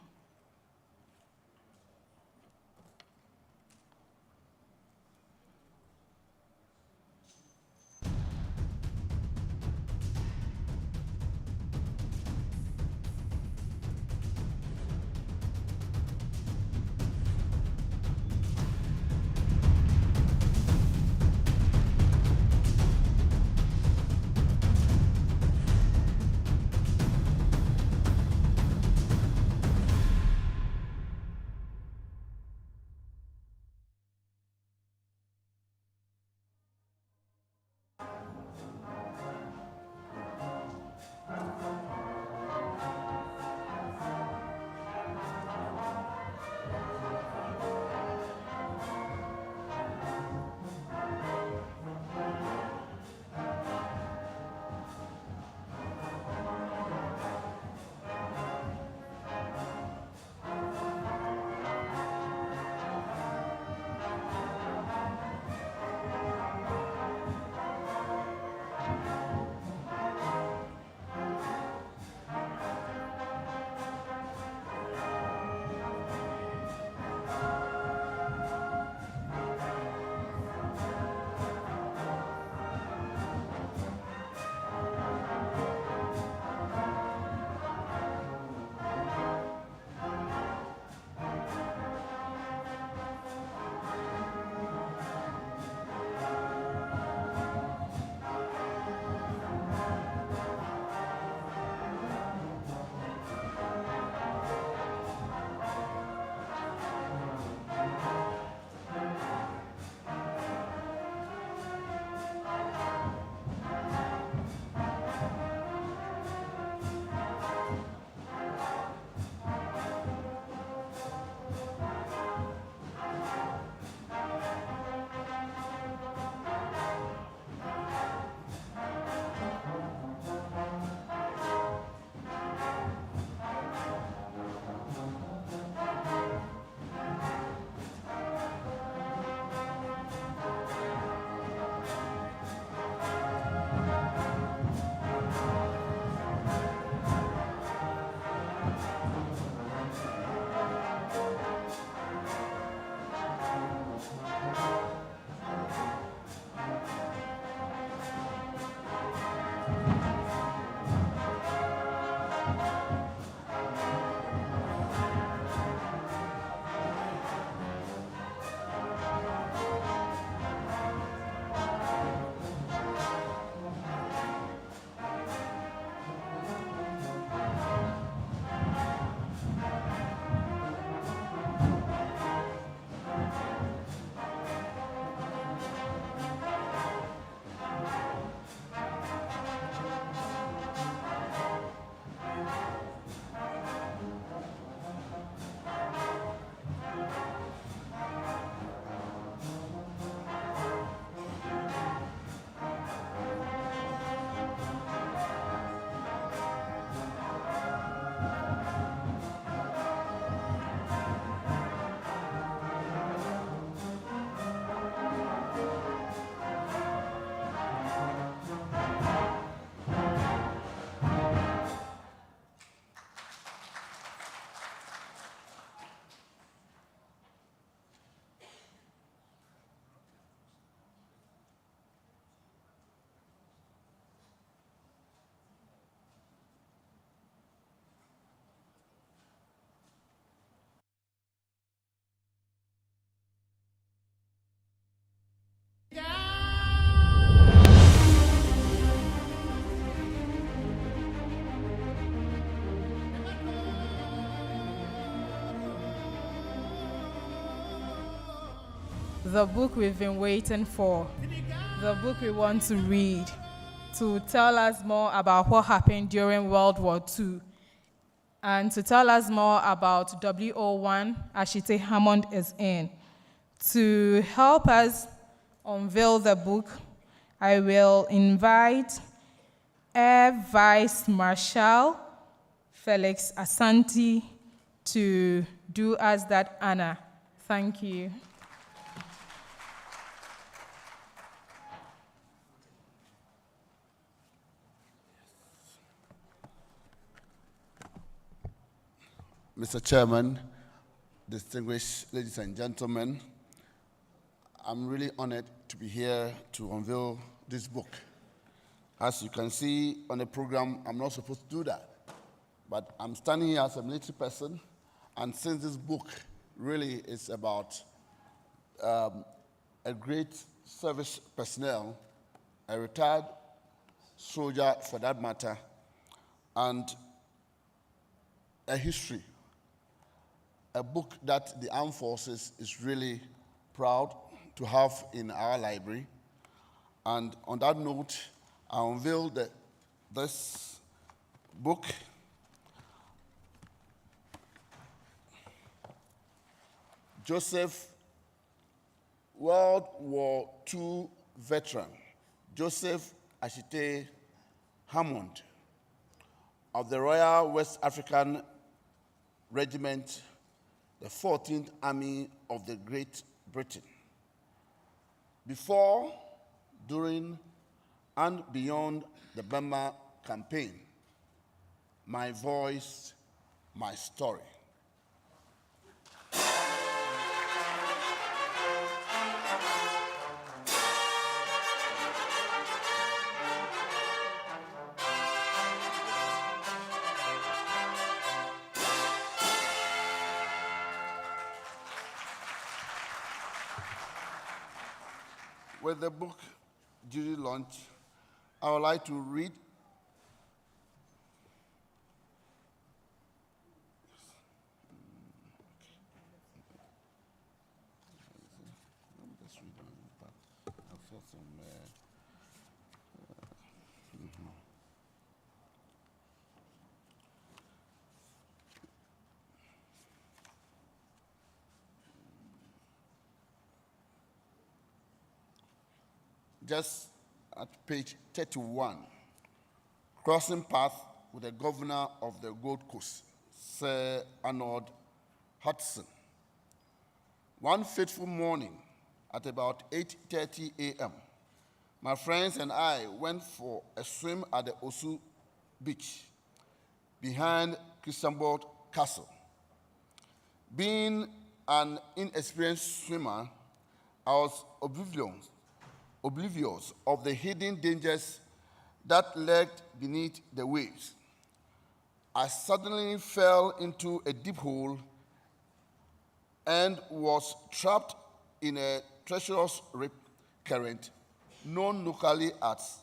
the book we've been waiting for, the book we want to read, to tell us more about what happened during World War II, and to tell us more about WO1 Ashite Hammond is in. To help us unveil the book, I will invite Air Vice Marshal Felix Asante to do us that honor. Thank you. Mr. Chairman, distinguished ladies and gentlemen, I'm really honored to be here to unveil this book. As you can see on the program, I'm not supposed to do that, but I'm standing here as a military person, and since this book really is about a great service personnel, a retired soldier for that matter, and a history, a book that the armed forces is really proud to have in our library. And on that note, I unveil this book. Joseph, World War II veteran, Joseph Ashite Hammond of the Royal West African Regiment, the 14th Army of the Great Britain. Before, during, and beyond the Burma campaign, my voice, my story. With the book duly launched, I would like to read just at page 31, crossing path with the governor of the Gold Coast, Sir Arnold Hudson. One fateful morning at about 8:30 a.m., my friends and I went for a swim at the Osu beach behind Christianborg Castle. Being an inexperienced swimmer, I was oblivious of the hidden dangers that lurked beneath the waves. I suddenly fell into a deep hole and was trapped in a treacherous rip current known locally as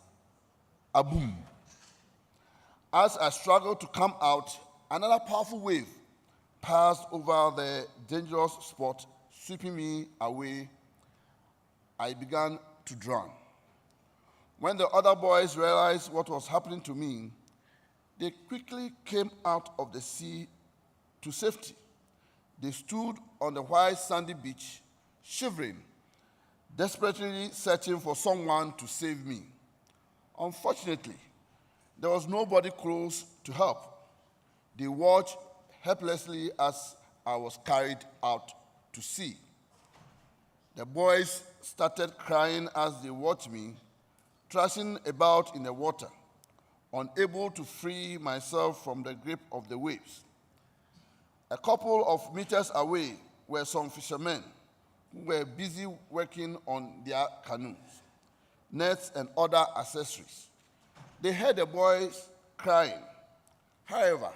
a boom. As I struggled to come out, another powerful wave passed over the dangerous spot, sweeping me away. I began to drown. When the other boys realized what was happening to me, they quickly came out of the sea to safety. They stood on the white sandy beach, shivering, desperately searching for someone to save me. Unfortunately, there was nobody close to help. They watched helplessly as I was carried out to sea. The boys started crying as they watched me, thrashing about in the water, unable to free myself from the grip of the waves. A couple of meters away were some fishermen who were busy working on their canoes, nets, and other accessories. They heard the boys crying. However,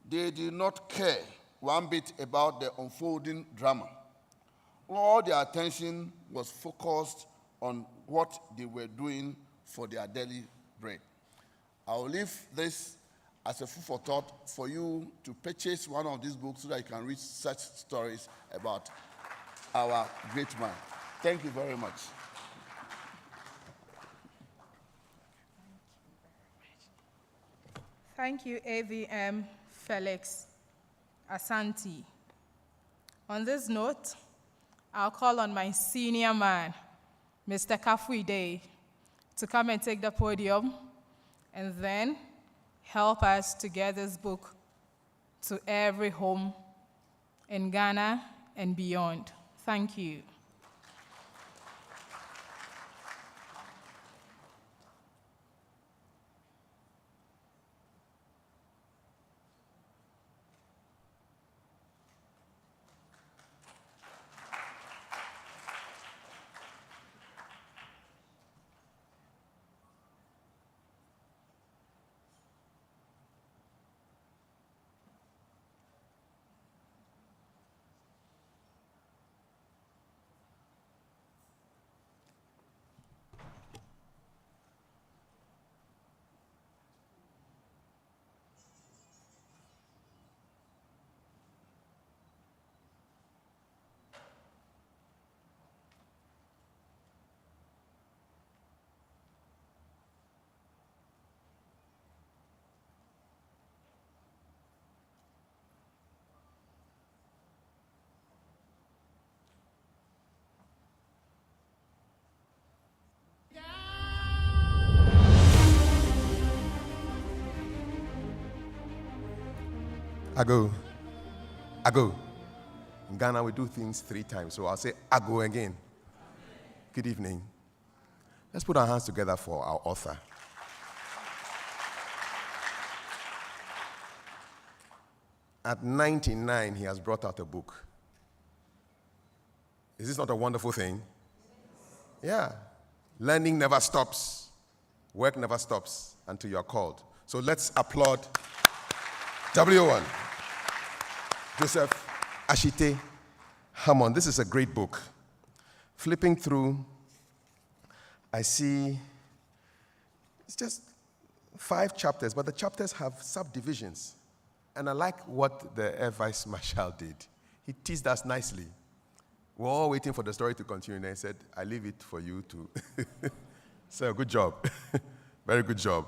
they did not care one bit about the unfolding drama. All their attention was focused on what they were doing for their daily bread. I will leave this as a food for thought for you to purchase one of these books so that you can read such stories about our great man. Thank you very much. Thank you, AVM Felix Asante. On this note, I'll call on my senior man, Mr. Kafuide, to come and take the podium and then help us to get this book to every home in Ghana and beyond. Thank you. Ago. Ago. In Ghana, we do things 3 times, so I'll say ago again. Good evening. Let's put our hands together for our author. At 99, he has brought out a book. Is this not a wonderful thing? Yeah. Learning never stops. Work never stops until you're called. So let's applaud W1. Joseph Ashite Hammond. This is a great book. Flipping through, I see it's just 5 chapters, but the chapters have subdivisions. And I like what the Air Vice Marshal did. He teased us nicely. We're all waiting for the story to continue, and I said, I leave it for you to. So, good job. Very good job.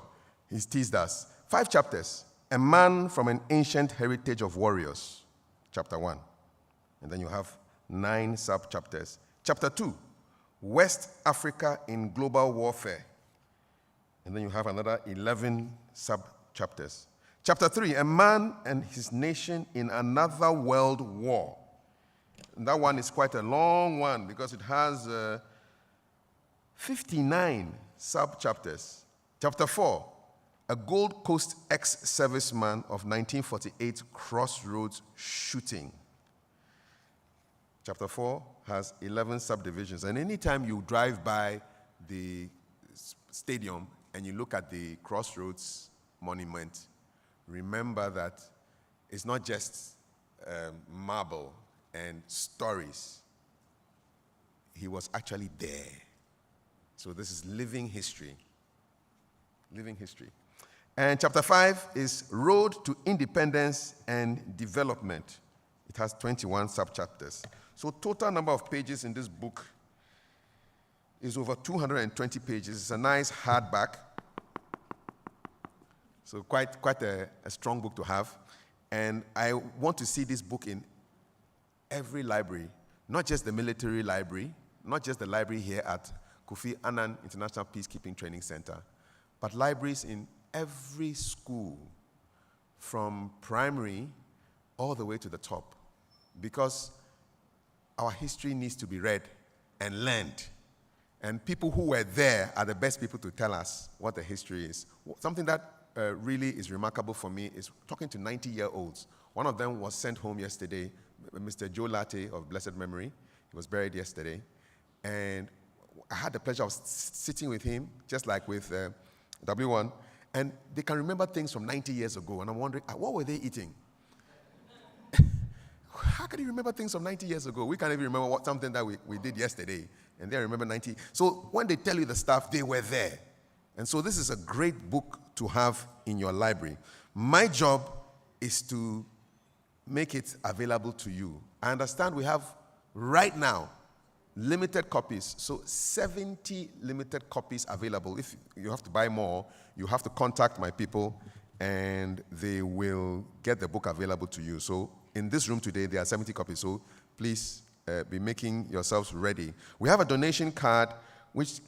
He's teased us. 5 chapters. A man from an ancient heritage of warriors. Chapter 1. And then you have 9 sub-chapters. Chapter 2, West Africa in global warfare. And then you have another 11 sub-chapters. Chapter 3, a man and his nation in another world war. And that one is quite a long one because it has 59 sub-chapters. Chapter 4, a Gold Coast ex-serviceman of 1948 crossroads shooting. Chapter 4 has 11 subdivisions. And anytime you drive by the stadium and you look at the crossroads monument, remember that it's not just marble and stories. He was actually there. So this is living history. Living history. And chapter 5 is Road to Independence and Development. It has 21 sub-chapters. So total number of pages in this book is over 220 pages. It's a nice hardback. So quite a strong book to have. And I want to see this book in every library, not just the military library, not just the library here at Kofi Annan International Peacekeeping Training Center, but libraries in every school, from primary all the way to the top, because our history needs to be read and learned. And people who were there are the best people to tell us what the history is. Something that really is remarkable for me is talking to 90-year-olds. One of them was sent home yesterday, Mr. Joe Latte of blessed memory. He was buried yesterday. And I had the pleasure of sitting with him, just like with W1, and they can remember things from 90 years ago. And I'm wondering, what were they eating? How can you remember things from 90 years ago? We can't even remember something that we did yesterday. And they remember 90. So when they tell you the stuff, they were there. And so this is a great book to have in your library. My job is to make it available to you. I understand we have right now limited copies. So 70 limited copies available. If you have to buy more, you have to contact my people and they will get the book available to you. So in this room today, there are 70 copies. So please be making yourselves ready. We have a donation card which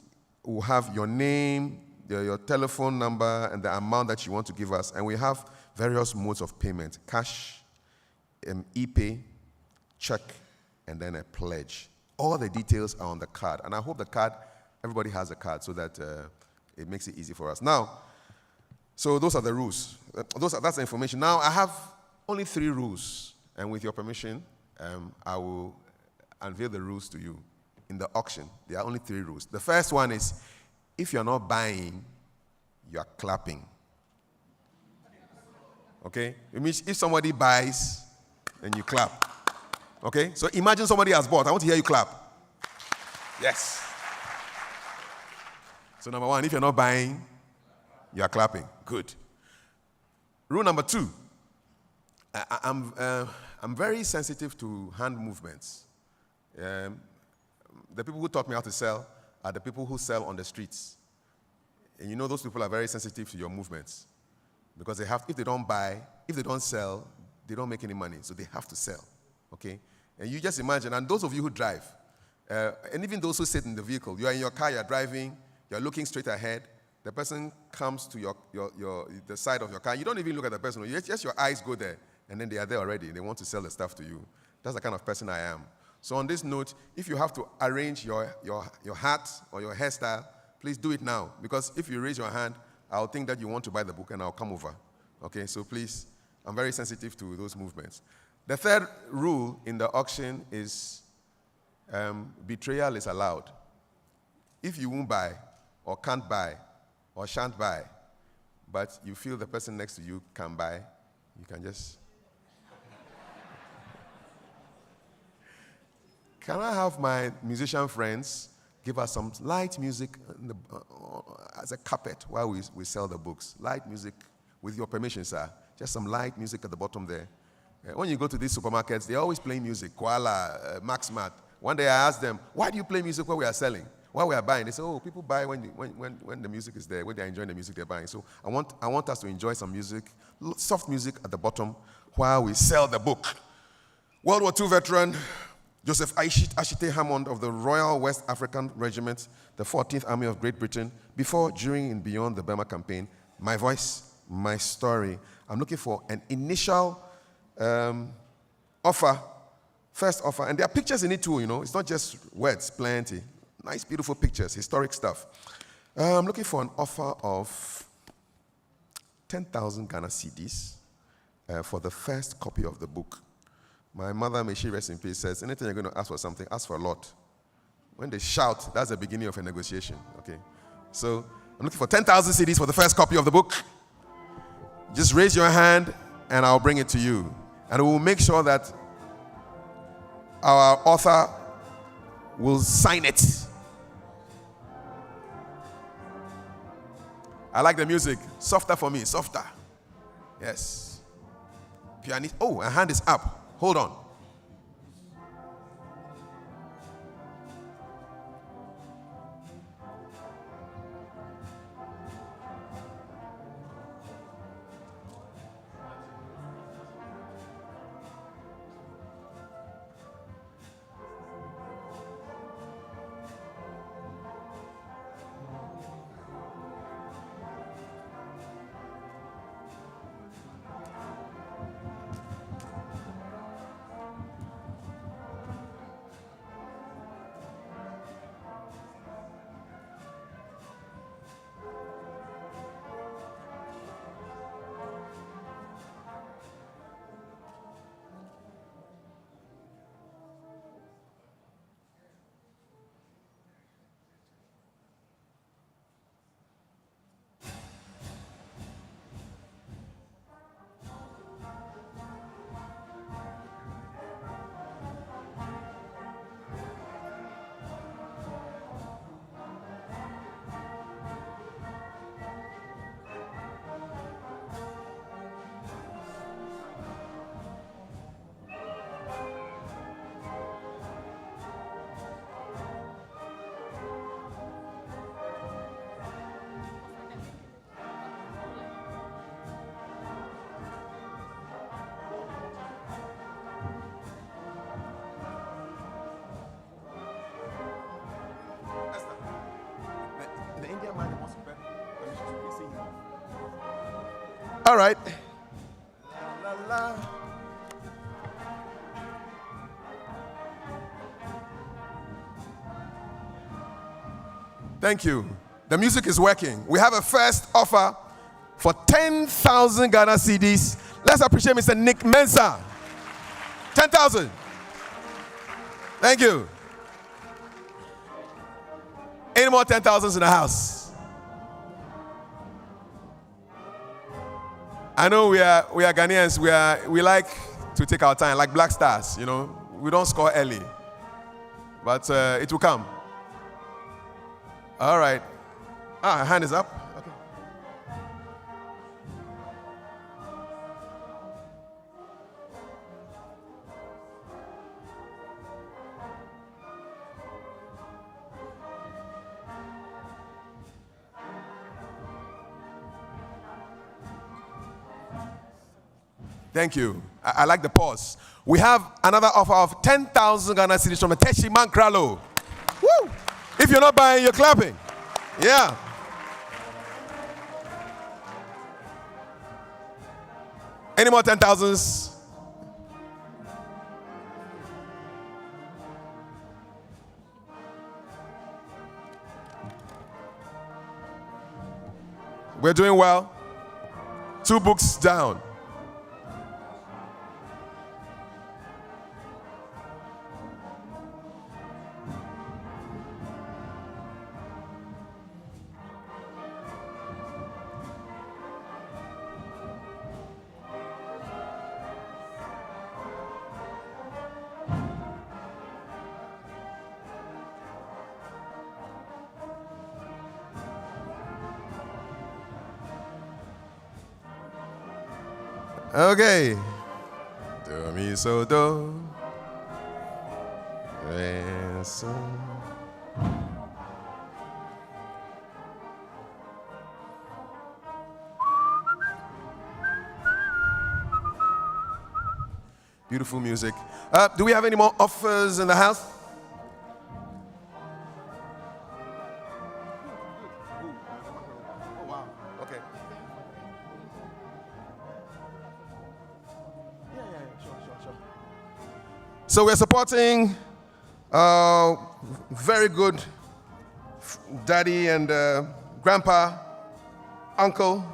will have your name, your telephone number, and the amount that you want to give us. And we have various modes of payment: cash, e-pay, check, and then a pledge. All the details are on the card. And I hope the card, everybody has a card so that it makes it easy for us. Now, so those are the rules. That's the information. Now, I have only 3 rules. And with your permission, I will unveil the rules to you. In the auction, there are only 3 rules. The first one is, if you're not buying, you're clapping. Okay? It means if somebody buys, then you clap. Okay? So imagine somebody has bought. I want to hear you clap. Yes. So number 1, if you're not buying, you're clapping. Good. Rule number 2. I'm very sensitive to hand movements. The people who taught me how to sell are the people who sell on the streets. And you know those people are very sensitive to your movements. Because if they don't buy, if they don't sell, they don't make any money. So they have to sell. Okay? And you just imagine, and those of you who drive, and even those who sit in the vehicle, you are in your car, you're driving, you're looking straight ahead, the person comes to the side of your car. You don't even look at the person. Just your eyes go there, and then they are there already. They want to sell the stuff to you. That's the kind of person I am. So on this note, if you have to arrange your hat or your hairstyle, please do it now. Because if you raise your hand, I'll think that you want to buy the book and I'll come over. Okay, so please, I'm very sensitive to those movements. The third rule in the auction is betrayal is allowed. If you won't buy or can't buy or shan't buy, but you feel the person next to you can buy, you can just... Can I have my musician friends give us some light music as a carpet while we sell the books? Light music, with your permission, sir. Just some light music at the bottom there. When you go to these supermarkets, they're always playing music. Koala, Max Mart. One day I asked them, why do you play music while we are selling? While we are buying? They say, oh, people buy when the music is there, when they're enjoying the music they're buying. So I want us to enjoy some music, soft music at the bottom while we sell the book. World War II veteran Joseph Ashite Hammond of the Royal West African Regiment, the 14th Army of Great Britain, before, during, and beyond the Burma campaign. My voice, my story. I'm looking for an initial offer, first offer. And there are pictures in it too, you know. It's not just words, plenty. Nice, beautiful pictures, historic stuff. I'm looking for an offer of 10,000 Ghana cedis for the first copy of the book. My mother, may she rest in peace, says, anything you're going to ask for something, ask for a lot. When they shout, that's the beginning of a negotiation, okay? So I'm looking for 10,000 cedis for the first copy of the book. Just raise your hand and I'll bring it to you. And we'll make sure that our author will sign it. I like the music. Softer for me, softer. Yes. Pianist. Oh, her hand is up. Hold on. All right. La, la, la. Thank you. The music is working. We have a first offer for 10,000 Ghana CDs. Let's appreciate Mr. Nick Mensah. 10,000. Thank you. Any more 10,000s in the house? I know we are Ghanaians. We like to take our time, like Black Stars. You know, we don't score early, but it will come. All right. Hand is up. Okay. Thank you. I like the pause. We have another offer of 10,000 Ghana cedis from Teshi Mankralo. Woo! If you're not buying, you're clapping. Yeah. Any more 10,000s? We're doing well. 2 books down. Okay. Do mi so do. Re so. Beautiful music. Do we have any more offers in the house? So we're supporting very good daddy and grandpa, uncle,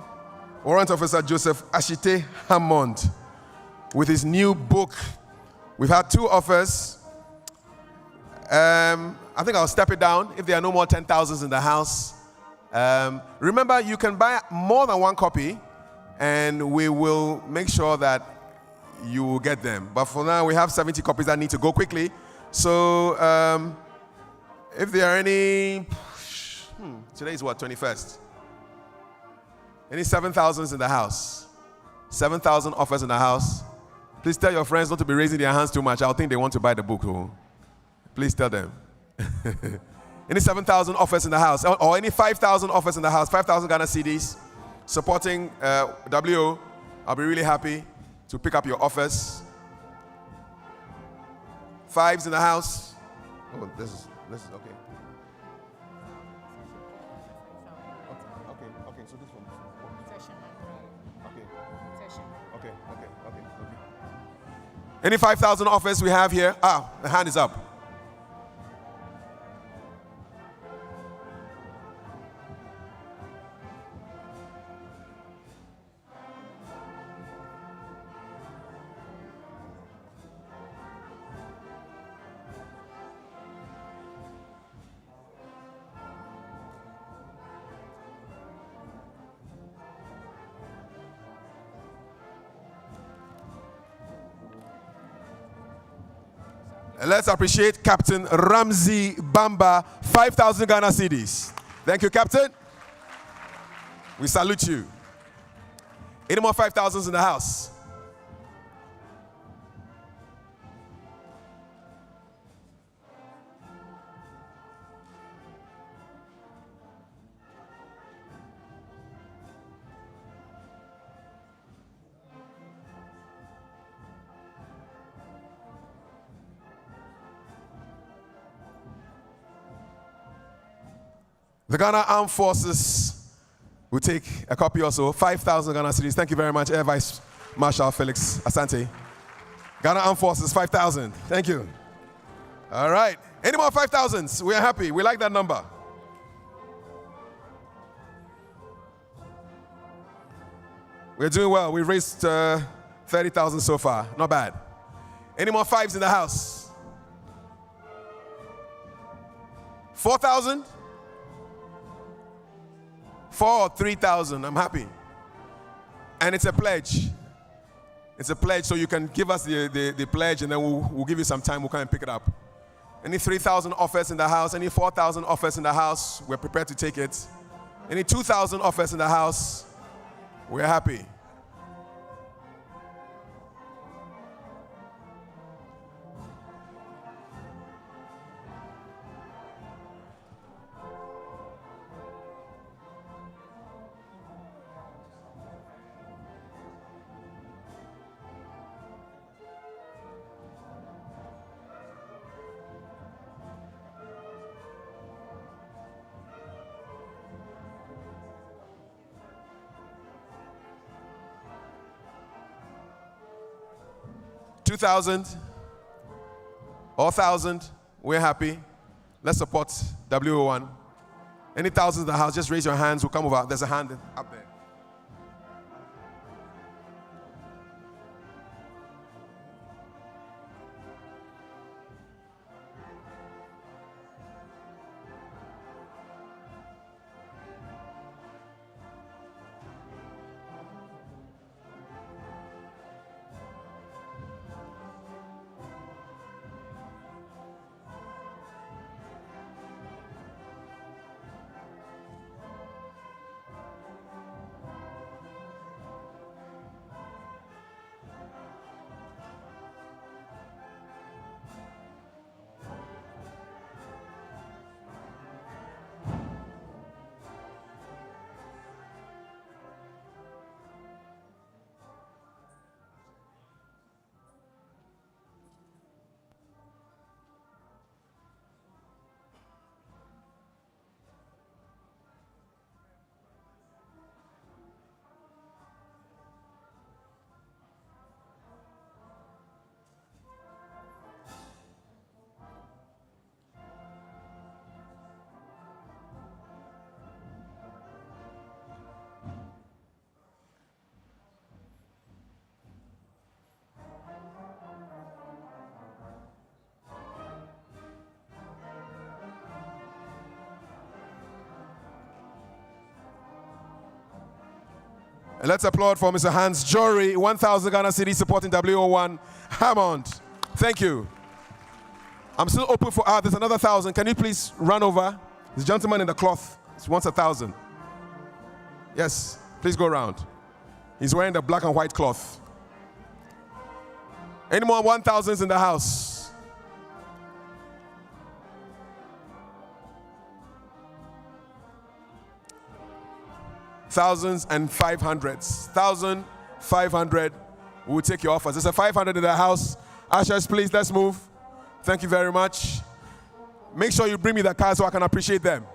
Warrant Officer Joseph Ashite Hammond with his new book. We've had 2 offers. I think I'll step it down if there are no more 10,000s in the house. Remember, you can buy more than 1 copy and we will make sure that you will get them. But for now, we have 70 copies that need to go quickly. So if there are any, today is what, 21st? Any 7,000s in the house? 7,000 offers in the house? Please tell your friends not to be raising their hands too much. I think they want to buy the book. Oh. Please tell them. Any 7,000 offers in the house? Or any 5,000 offers in the house? 5,000 Ghana CDs supporting WO. I'll be really happy to pick up your offers. 5s in the house. Oh, this is okay. Okay, so this one. Okay. Any 5,000 offers we have here? The hand is up. Let's appreciate Captain Ramsey Bamba, 5,000 Ghana cedis. Thank you, Captain. We salute you. Any more 5,000s in the house? The Ghana Armed Forces will take a copy also. 5,000 Ghana cedis. Thank you very much, Air Vice Marshal Felix Asante. Ghana Armed Forces, 5,000. Thank you. All right. Any more 5,000s? We are happy. We like that number. We're doing well. We raised 30,000 so far. Not bad. Any more fives in the house? 4,000? 4 or 3,000. I'm happy. And it's a pledge. It's a pledge, so you can give us the pledge, and then we'll give you some time. We'll come and pick it up. Any 3,000 offers in the house? Any 4,000 offers in the house? We're prepared to take it. Any 2,000 offers in the house? We're happy. $2,000 or 1,000, we're happy. Let's support WO1. Any thousands in the house, just raise your hands. We'll come over. There's a hand up there. And let's applaud for Mr. Hans Jory, 1,000 Ghana cedis supporting WO1 Hammond. Thank you. I'm still open for, there's another 1,000. Can you please run over? This gentleman in the cloth, he wants 1,000. Yes, please go around. He's wearing the black and white cloth. Any more 1,000s in the house? Thousands and 500s. 1,500. We'll take your offers. There's a 500 in the house. Ushers, please, let's move. Thank you very much. Make sure you bring me the cards so I can appreciate them.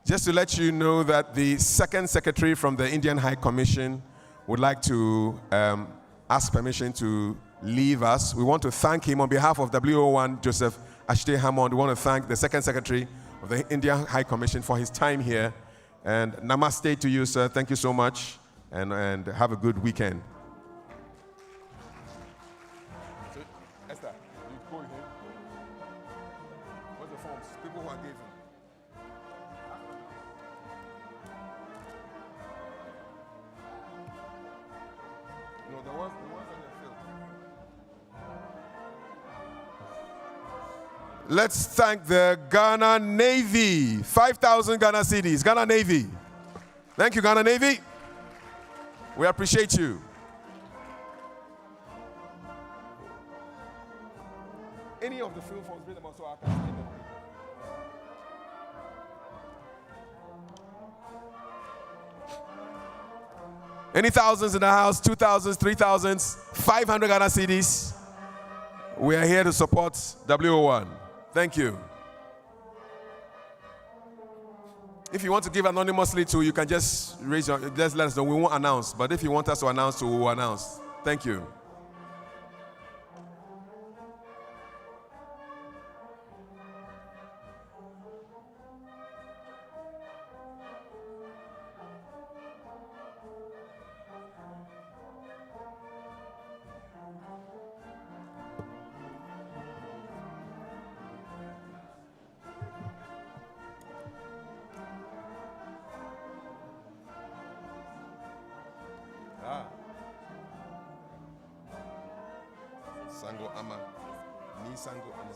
Just to let you know that the second secretary from the Indian High Commission would like to ask permission to leave us. We want to thank him on behalf of WO1 Joseph Ashite Hammond. We want to thank the second secretary of the Indian High Commission for his time here. And namaste to you, sir. Thank you so much. And have a good weekend. So, Esther, you go with him. What's the forms? People who are given. The ones on the field. Let's thank the Ghana Navy. 5,000 Ghana cedis. Ghana Navy. Thank you, Ghana Navy. We appreciate you. Any of the field forms, bring them up so I can sign them. Any thousands in the house, 2,000s, 3,000s, 500 Ghana cedis. We are here to support WO1. Thank you. If you want to give anonymously too, you can just just let us know. We won't announce. But if you want us to announce, we will announce. Thank you. Sango Ama. Ni Sango Ama.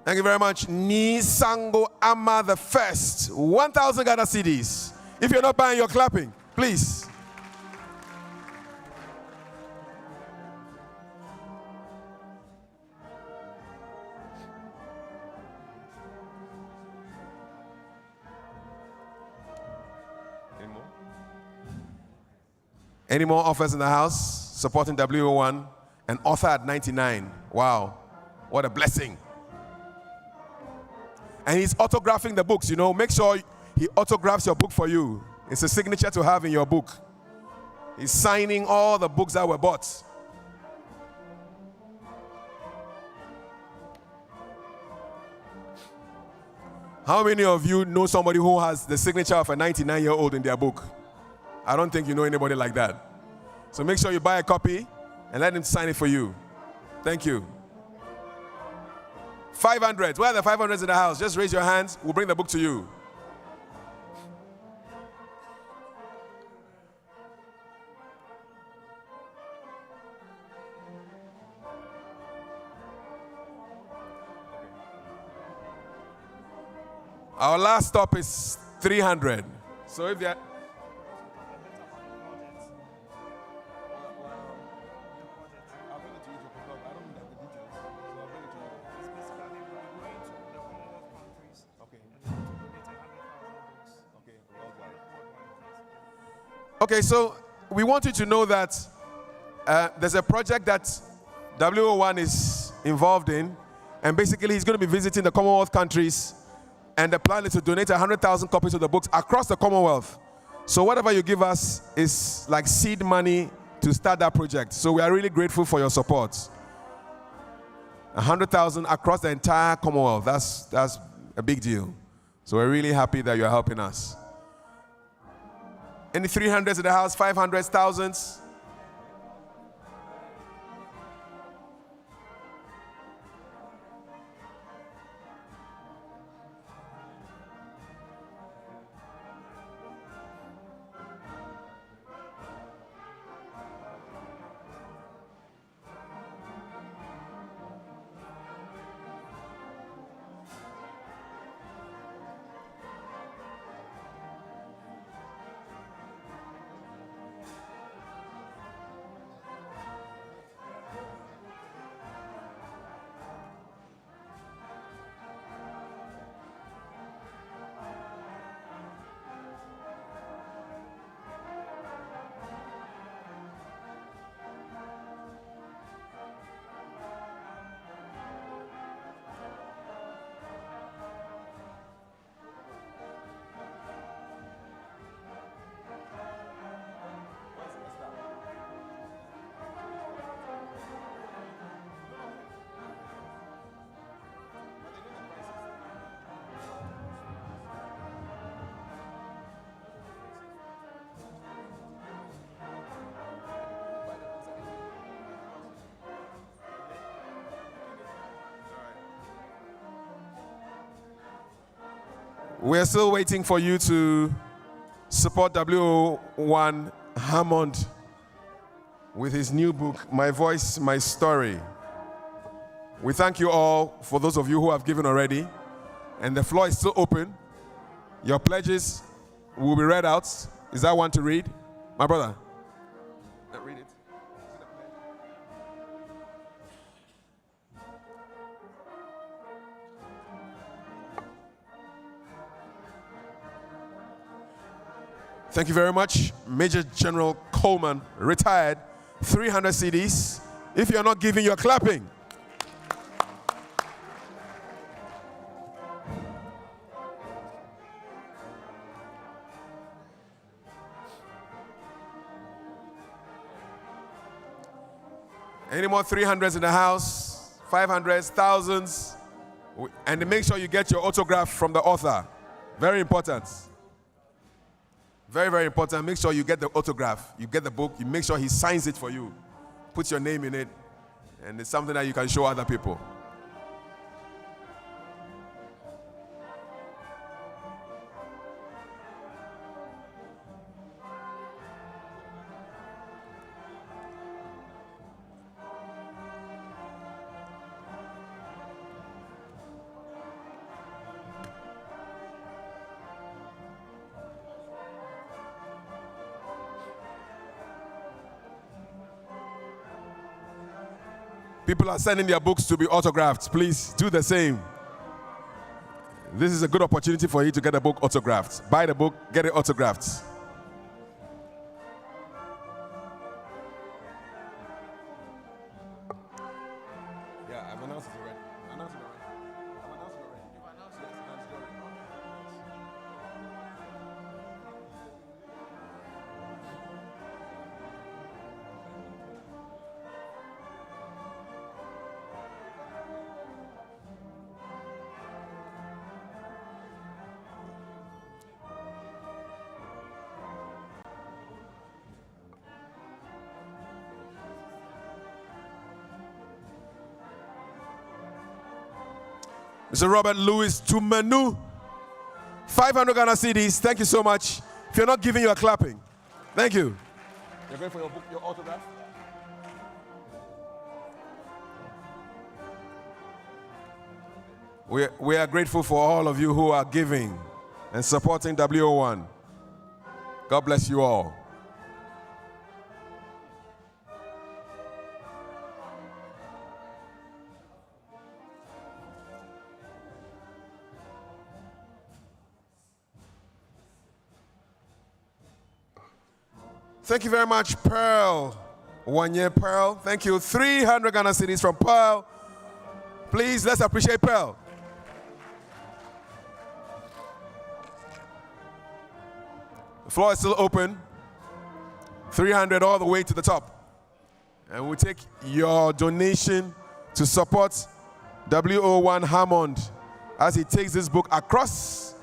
Thank you very much. Ni Sango Ama the first. 1,000 Ghana cedis. If you're not buying, you're clapping. Please. Any more offers in the house supporting WO1? An author at 99. Wow. What a blessing. And he's autographing the books, you know. Make sure he autographs your book for you. It's a signature to have in your book. He's signing all the books that were bought. How many of you know somebody who has the signature of a 99-year-old in their book? I don't think you know anybody like that. So make sure you buy a copy and let him sign it for you. Thank you. 500. Where are the 500s in the house? Just raise your hands. We'll bring the book to you. Our last stop is 300. So if you're... Okay, so we want you to know that there's a project that WO1 is involved in, and basically he's going to be visiting the Commonwealth countries, and the plan is to donate 100,000 copies of the books across the Commonwealth. So whatever you give us is like seed money to start that project. So we are really grateful for your support. 100,000 across the entire Commonwealth, that's a big deal. So we're really happy that you're helping us. Any 300s in the house, 500s, thousands? We're still waiting for you to support WO1 Hammond with his new book, My Voice, My Story. We thank you all for those of you who have given already. And the floor is still open. Your pledges will be read out. Is that one to read? My brother. Read it. Thank you very much. Major General Coleman, retired, 300 CDs. If you're not giving, you're clapping. Any more 300s in the house? 500s, thousands? And make sure you get your autograph from the author. Very important. Very, very important. Make sure you get the autograph. You get the book. You make sure he signs it for you. Puts your name in it. And it's something that you can show other people. People are sending their books to be autographed. Please do the same. This is a good opportunity for you to get a book autographed. Buy the book, get it autographed. Yeah, I've announced it already. Announced it already. I've announced it already. You've announced it. Yes, announced it already. Mr. Robert Louis Tumenu, 500 Ghana CDs. Thank you so much. If you're not giving, you are clapping. Thank you. You're going for your book, your autograph? We are grateful for all of you who are giving and supporting WO1. God bless you all. Thank you very much, Pearl. 1 year, Pearl. Thank you. 300 Ghana cedis from Pearl. Please, let's appreciate Pearl. The floor is still open. 300 all the way to the top. And we'll take your donation to support WO1 Hammond as he takes this book across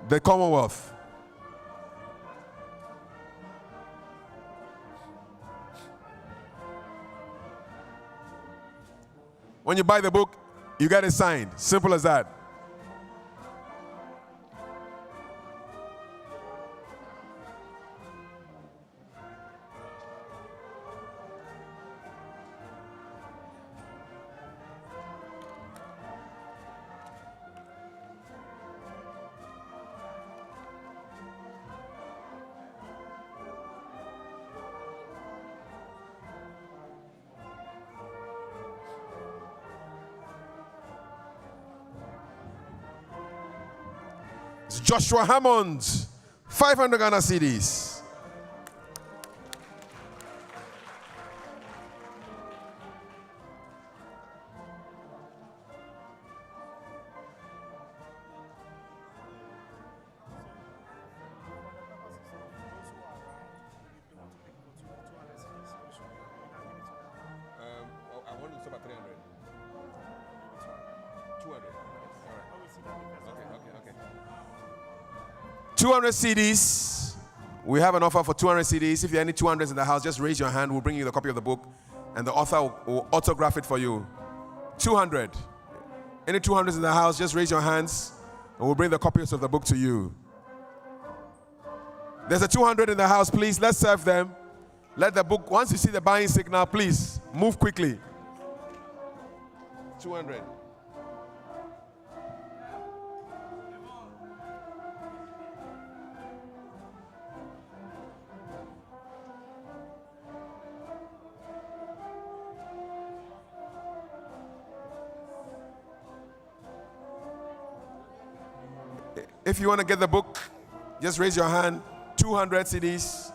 the Commonwealth. When you buy the book, you get it signed. Simple as that. It's Joshua Hammond, 500 Ghana cedis. I want to stop at 300. 200. All right. Okay. 200 CDs. We have an offer for 200 CDs. If there are any 200s in the house, just raise your hand. We'll bring you the copy of the book, and the author will autograph it for you. 200. Any 200s in the house, just raise your hands, and we'll bring the copies of the book to you. There's a 200 in the house. Please, let's serve them. Let the book, once you see the buying signal, please move quickly. 200. If you want to get the book, just raise your hand. 200 CDs.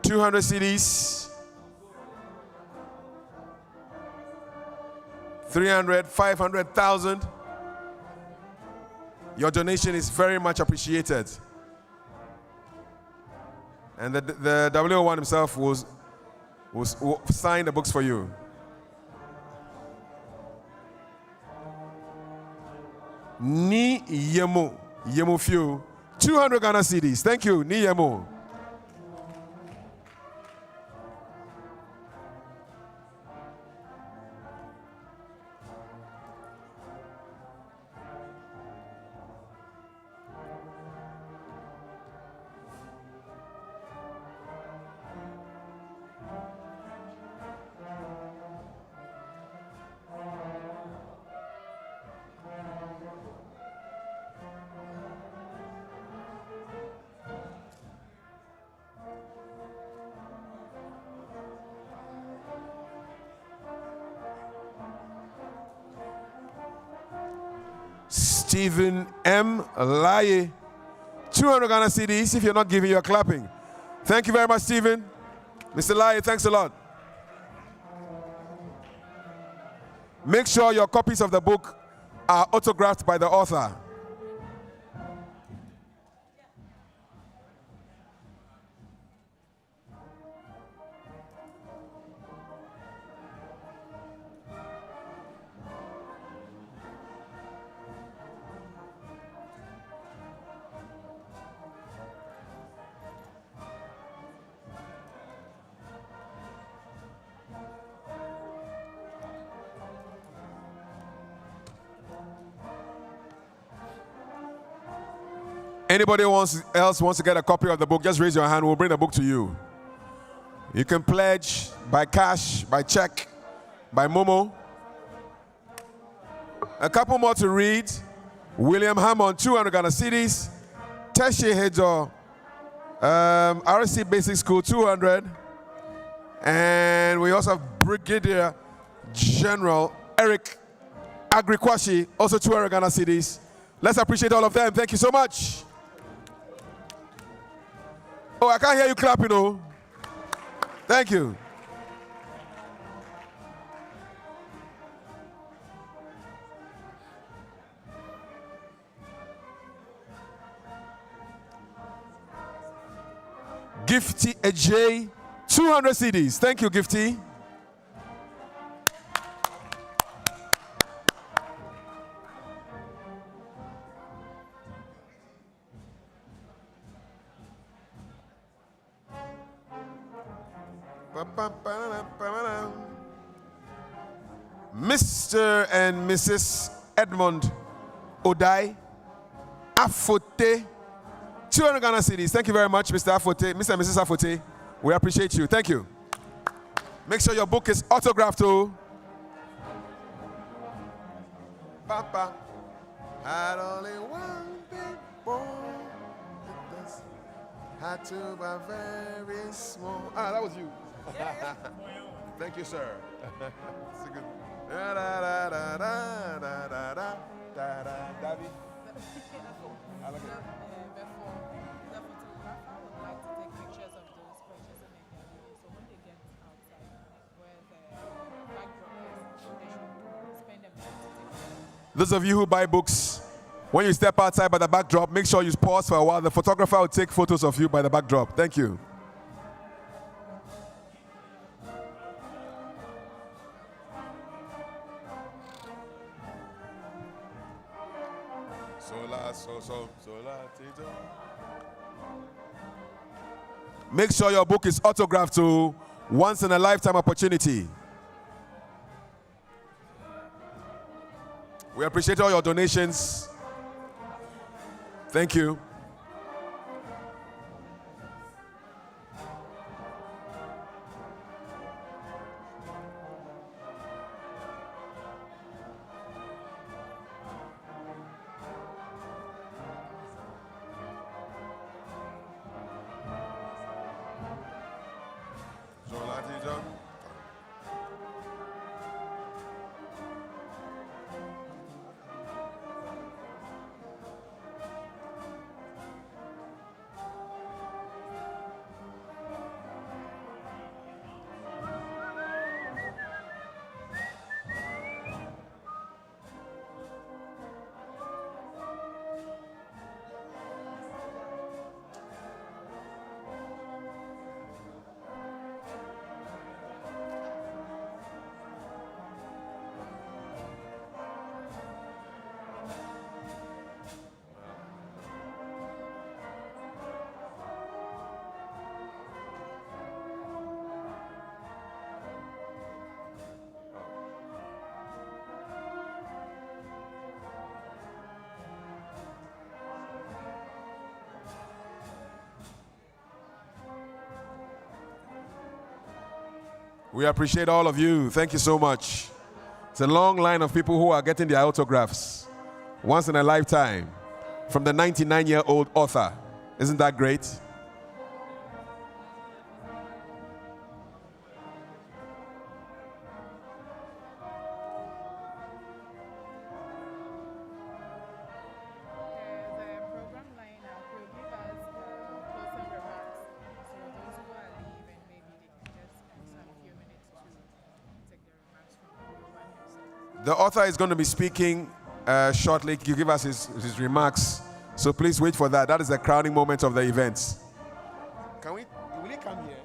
$200 CDs, 300, 500,000. Your donation is very much appreciated. And the W1 himself will sign the books for you. Ni Yemu Few, 200 Ghana CDs. Thank you, Ni Yemu. Stephen M. Laye, 200 Ghana CDs. If you're not giving, you're clapping. Thank you very much, Stephen. Mr. Laye, thanks a lot. Make sure your copies of the book are autographed by the author. Anybody else wants to get a copy of the book, just raise your hand. We'll bring the book to you. You can pledge by cash, by check, by Momo. A couple more to read. William Hammond, 200 Ghana CDs. Teshe Hejo, RC Basic School, 200. And we also have Brigadier General Eric Agrikwashi, also 200 Ghana CDs. Let's appreciate all of them. Thank you so much. Oh, I can't hear you clapping, oh. Thank you. Gifty AJ, 200 CDs. Thank you, Gifty. Mr. and Mrs. Edmond Odai Afote, 200 Ghana CDs. Thank you very much, Mr. Afote. Mr. and Mrs. Afote, we appreciate you. Thank you. Make sure your book is autographed too. Papa had only one big boy. Had to be very small. Ah, that was you. Thank you, sir. It's a good. Da da da da da da da da da. Davi. I like it. The photographer would like to take pictures of those precious and so when they get outside where the backdrop is, they should spend a minute to take pictures. Those of you who buy books, when you step outside by the backdrop, make sure you pause for a while. The photographer will take photos of you by the backdrop. Thank you. Sola, sola, tito. Make sure your book is autographed to once in a lifetime opportunity. We appreciate all your donations. Thank you. We appreciate all of you. Thank you so much. It's a long line of people who are getting their autographs once in a lifetime from the 99-year-old author. Isn't that great? The author is going to be speaking shortly. He'll give us his remarks. So please wait for that. That is the crowning moment of the event. Will he come here?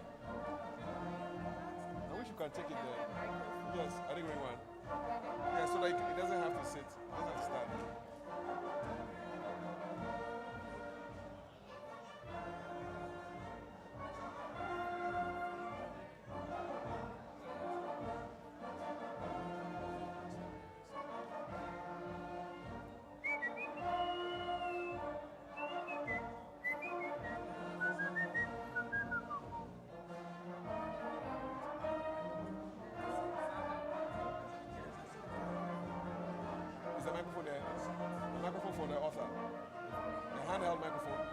I wish you could take it there. Yes, I think we want. Yeah, so like it doesn't have to sit. It doesn't have to stand. Is the microphone there? The microphone for the author. The handheld microphone.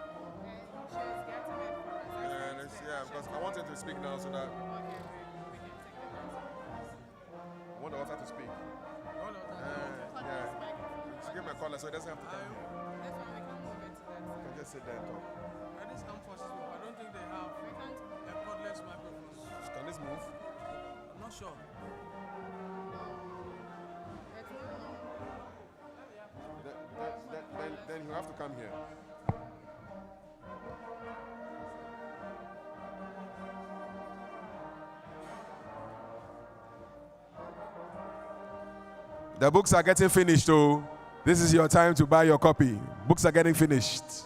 Yeah, because I wanted to speak now so that. I want the author to speak. Yeah. She gave me a caller so it doesn't have to come here. You can just sit there and talk. These armed forces, I don't think they have a cordless microphone. Can this move? I'm not sure. Then you have to come here. The books are getting finished, so this is your time to buy your copy. Books are getting finished. Good.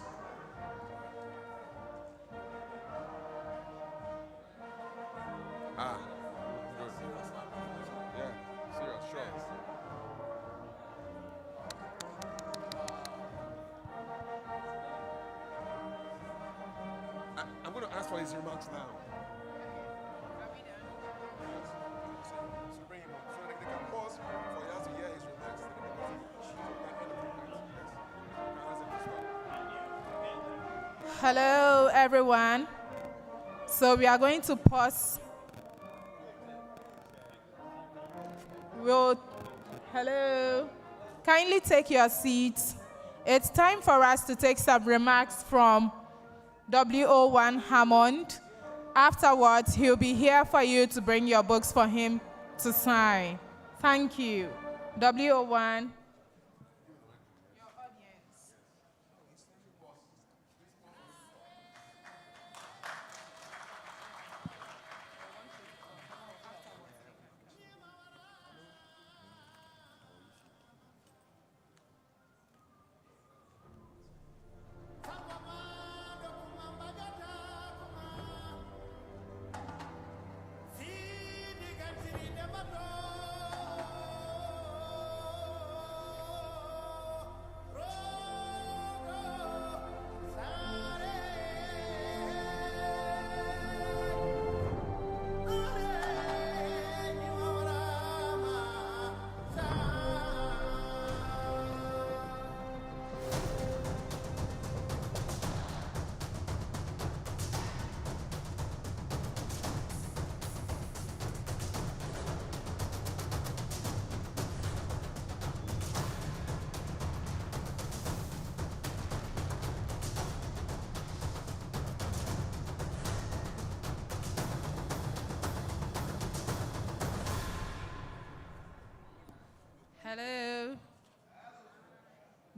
Yeah, serious, sure. I'm going to ask for his remarks now. So bring him up. So they can pause for you to hear his remarks. Hello, everyone. So we are going to pause. Hello. Kindly take your seats. It's time for us to take some remarks from W01 Hammond. Afterwards, he'll be here for you to bring your books for him to sign. Thank you. W01.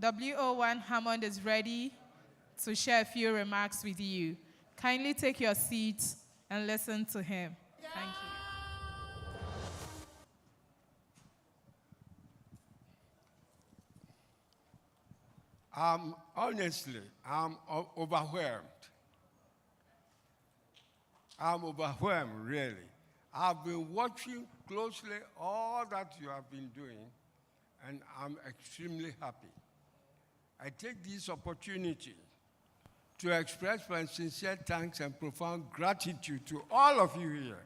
WO1 Hammond is ready to share a few remarks with you. Kindly take your seats and listen to him. Thank you. Honestly, I'm overwhelmed. I'm overwhelmed, really. I've been watching closely all that you have been doing, and I'm extremely happy. I take this opportunity to express my sincere thanks and profound gratitude to all of you here.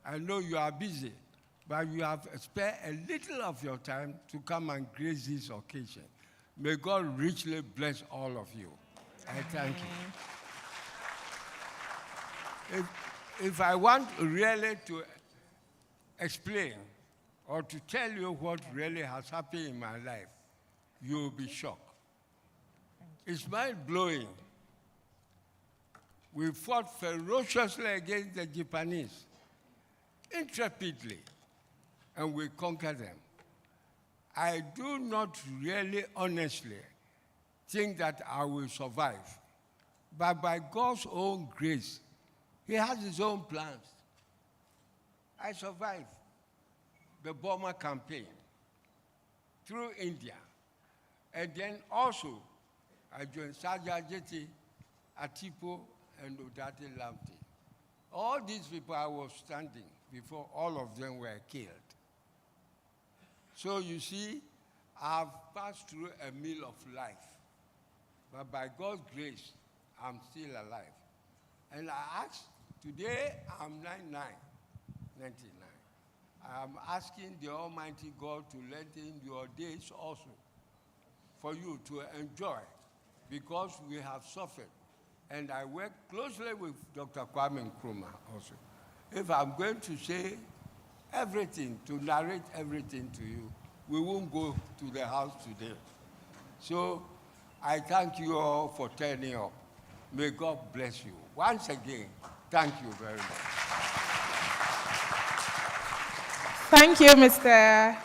I know you are busy, but you have spared a little of your time to come and grace this occasion. May God richly bless all of you. I thank you. If I want really to explain or to tell you what really has happened in my life, you will be shocked. It's mind-blowing. We fought ferociously against the Japanese, intrepidly, and we conquered them. I do not really honestly think that I will survive, but by God's own grace, He has His own plans. I survived the Burma campaign through India, and then also I joined Sajajeti, Atipo, and Odate Lamte. All these people I was standing before all of them were killed. So you see, I've passed through a meal of life, but by God's grace, I'm still alive. And I ask, today I'm 99. I'm asking the Almighty God to lengthen your days also for you to enjoy, because we have suffered. And I work closely with Dr. Kwame Nkrumah also. If I'm going to say everything, to narrate everything to you, we won't go to the house today. So I thank you all for turning up. May God bless you. Once again, thank you very much. Thank you, Mr.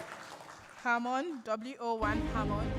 Hammond, WO1 Hammond.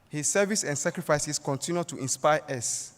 His service and sacrifices continue to inspire us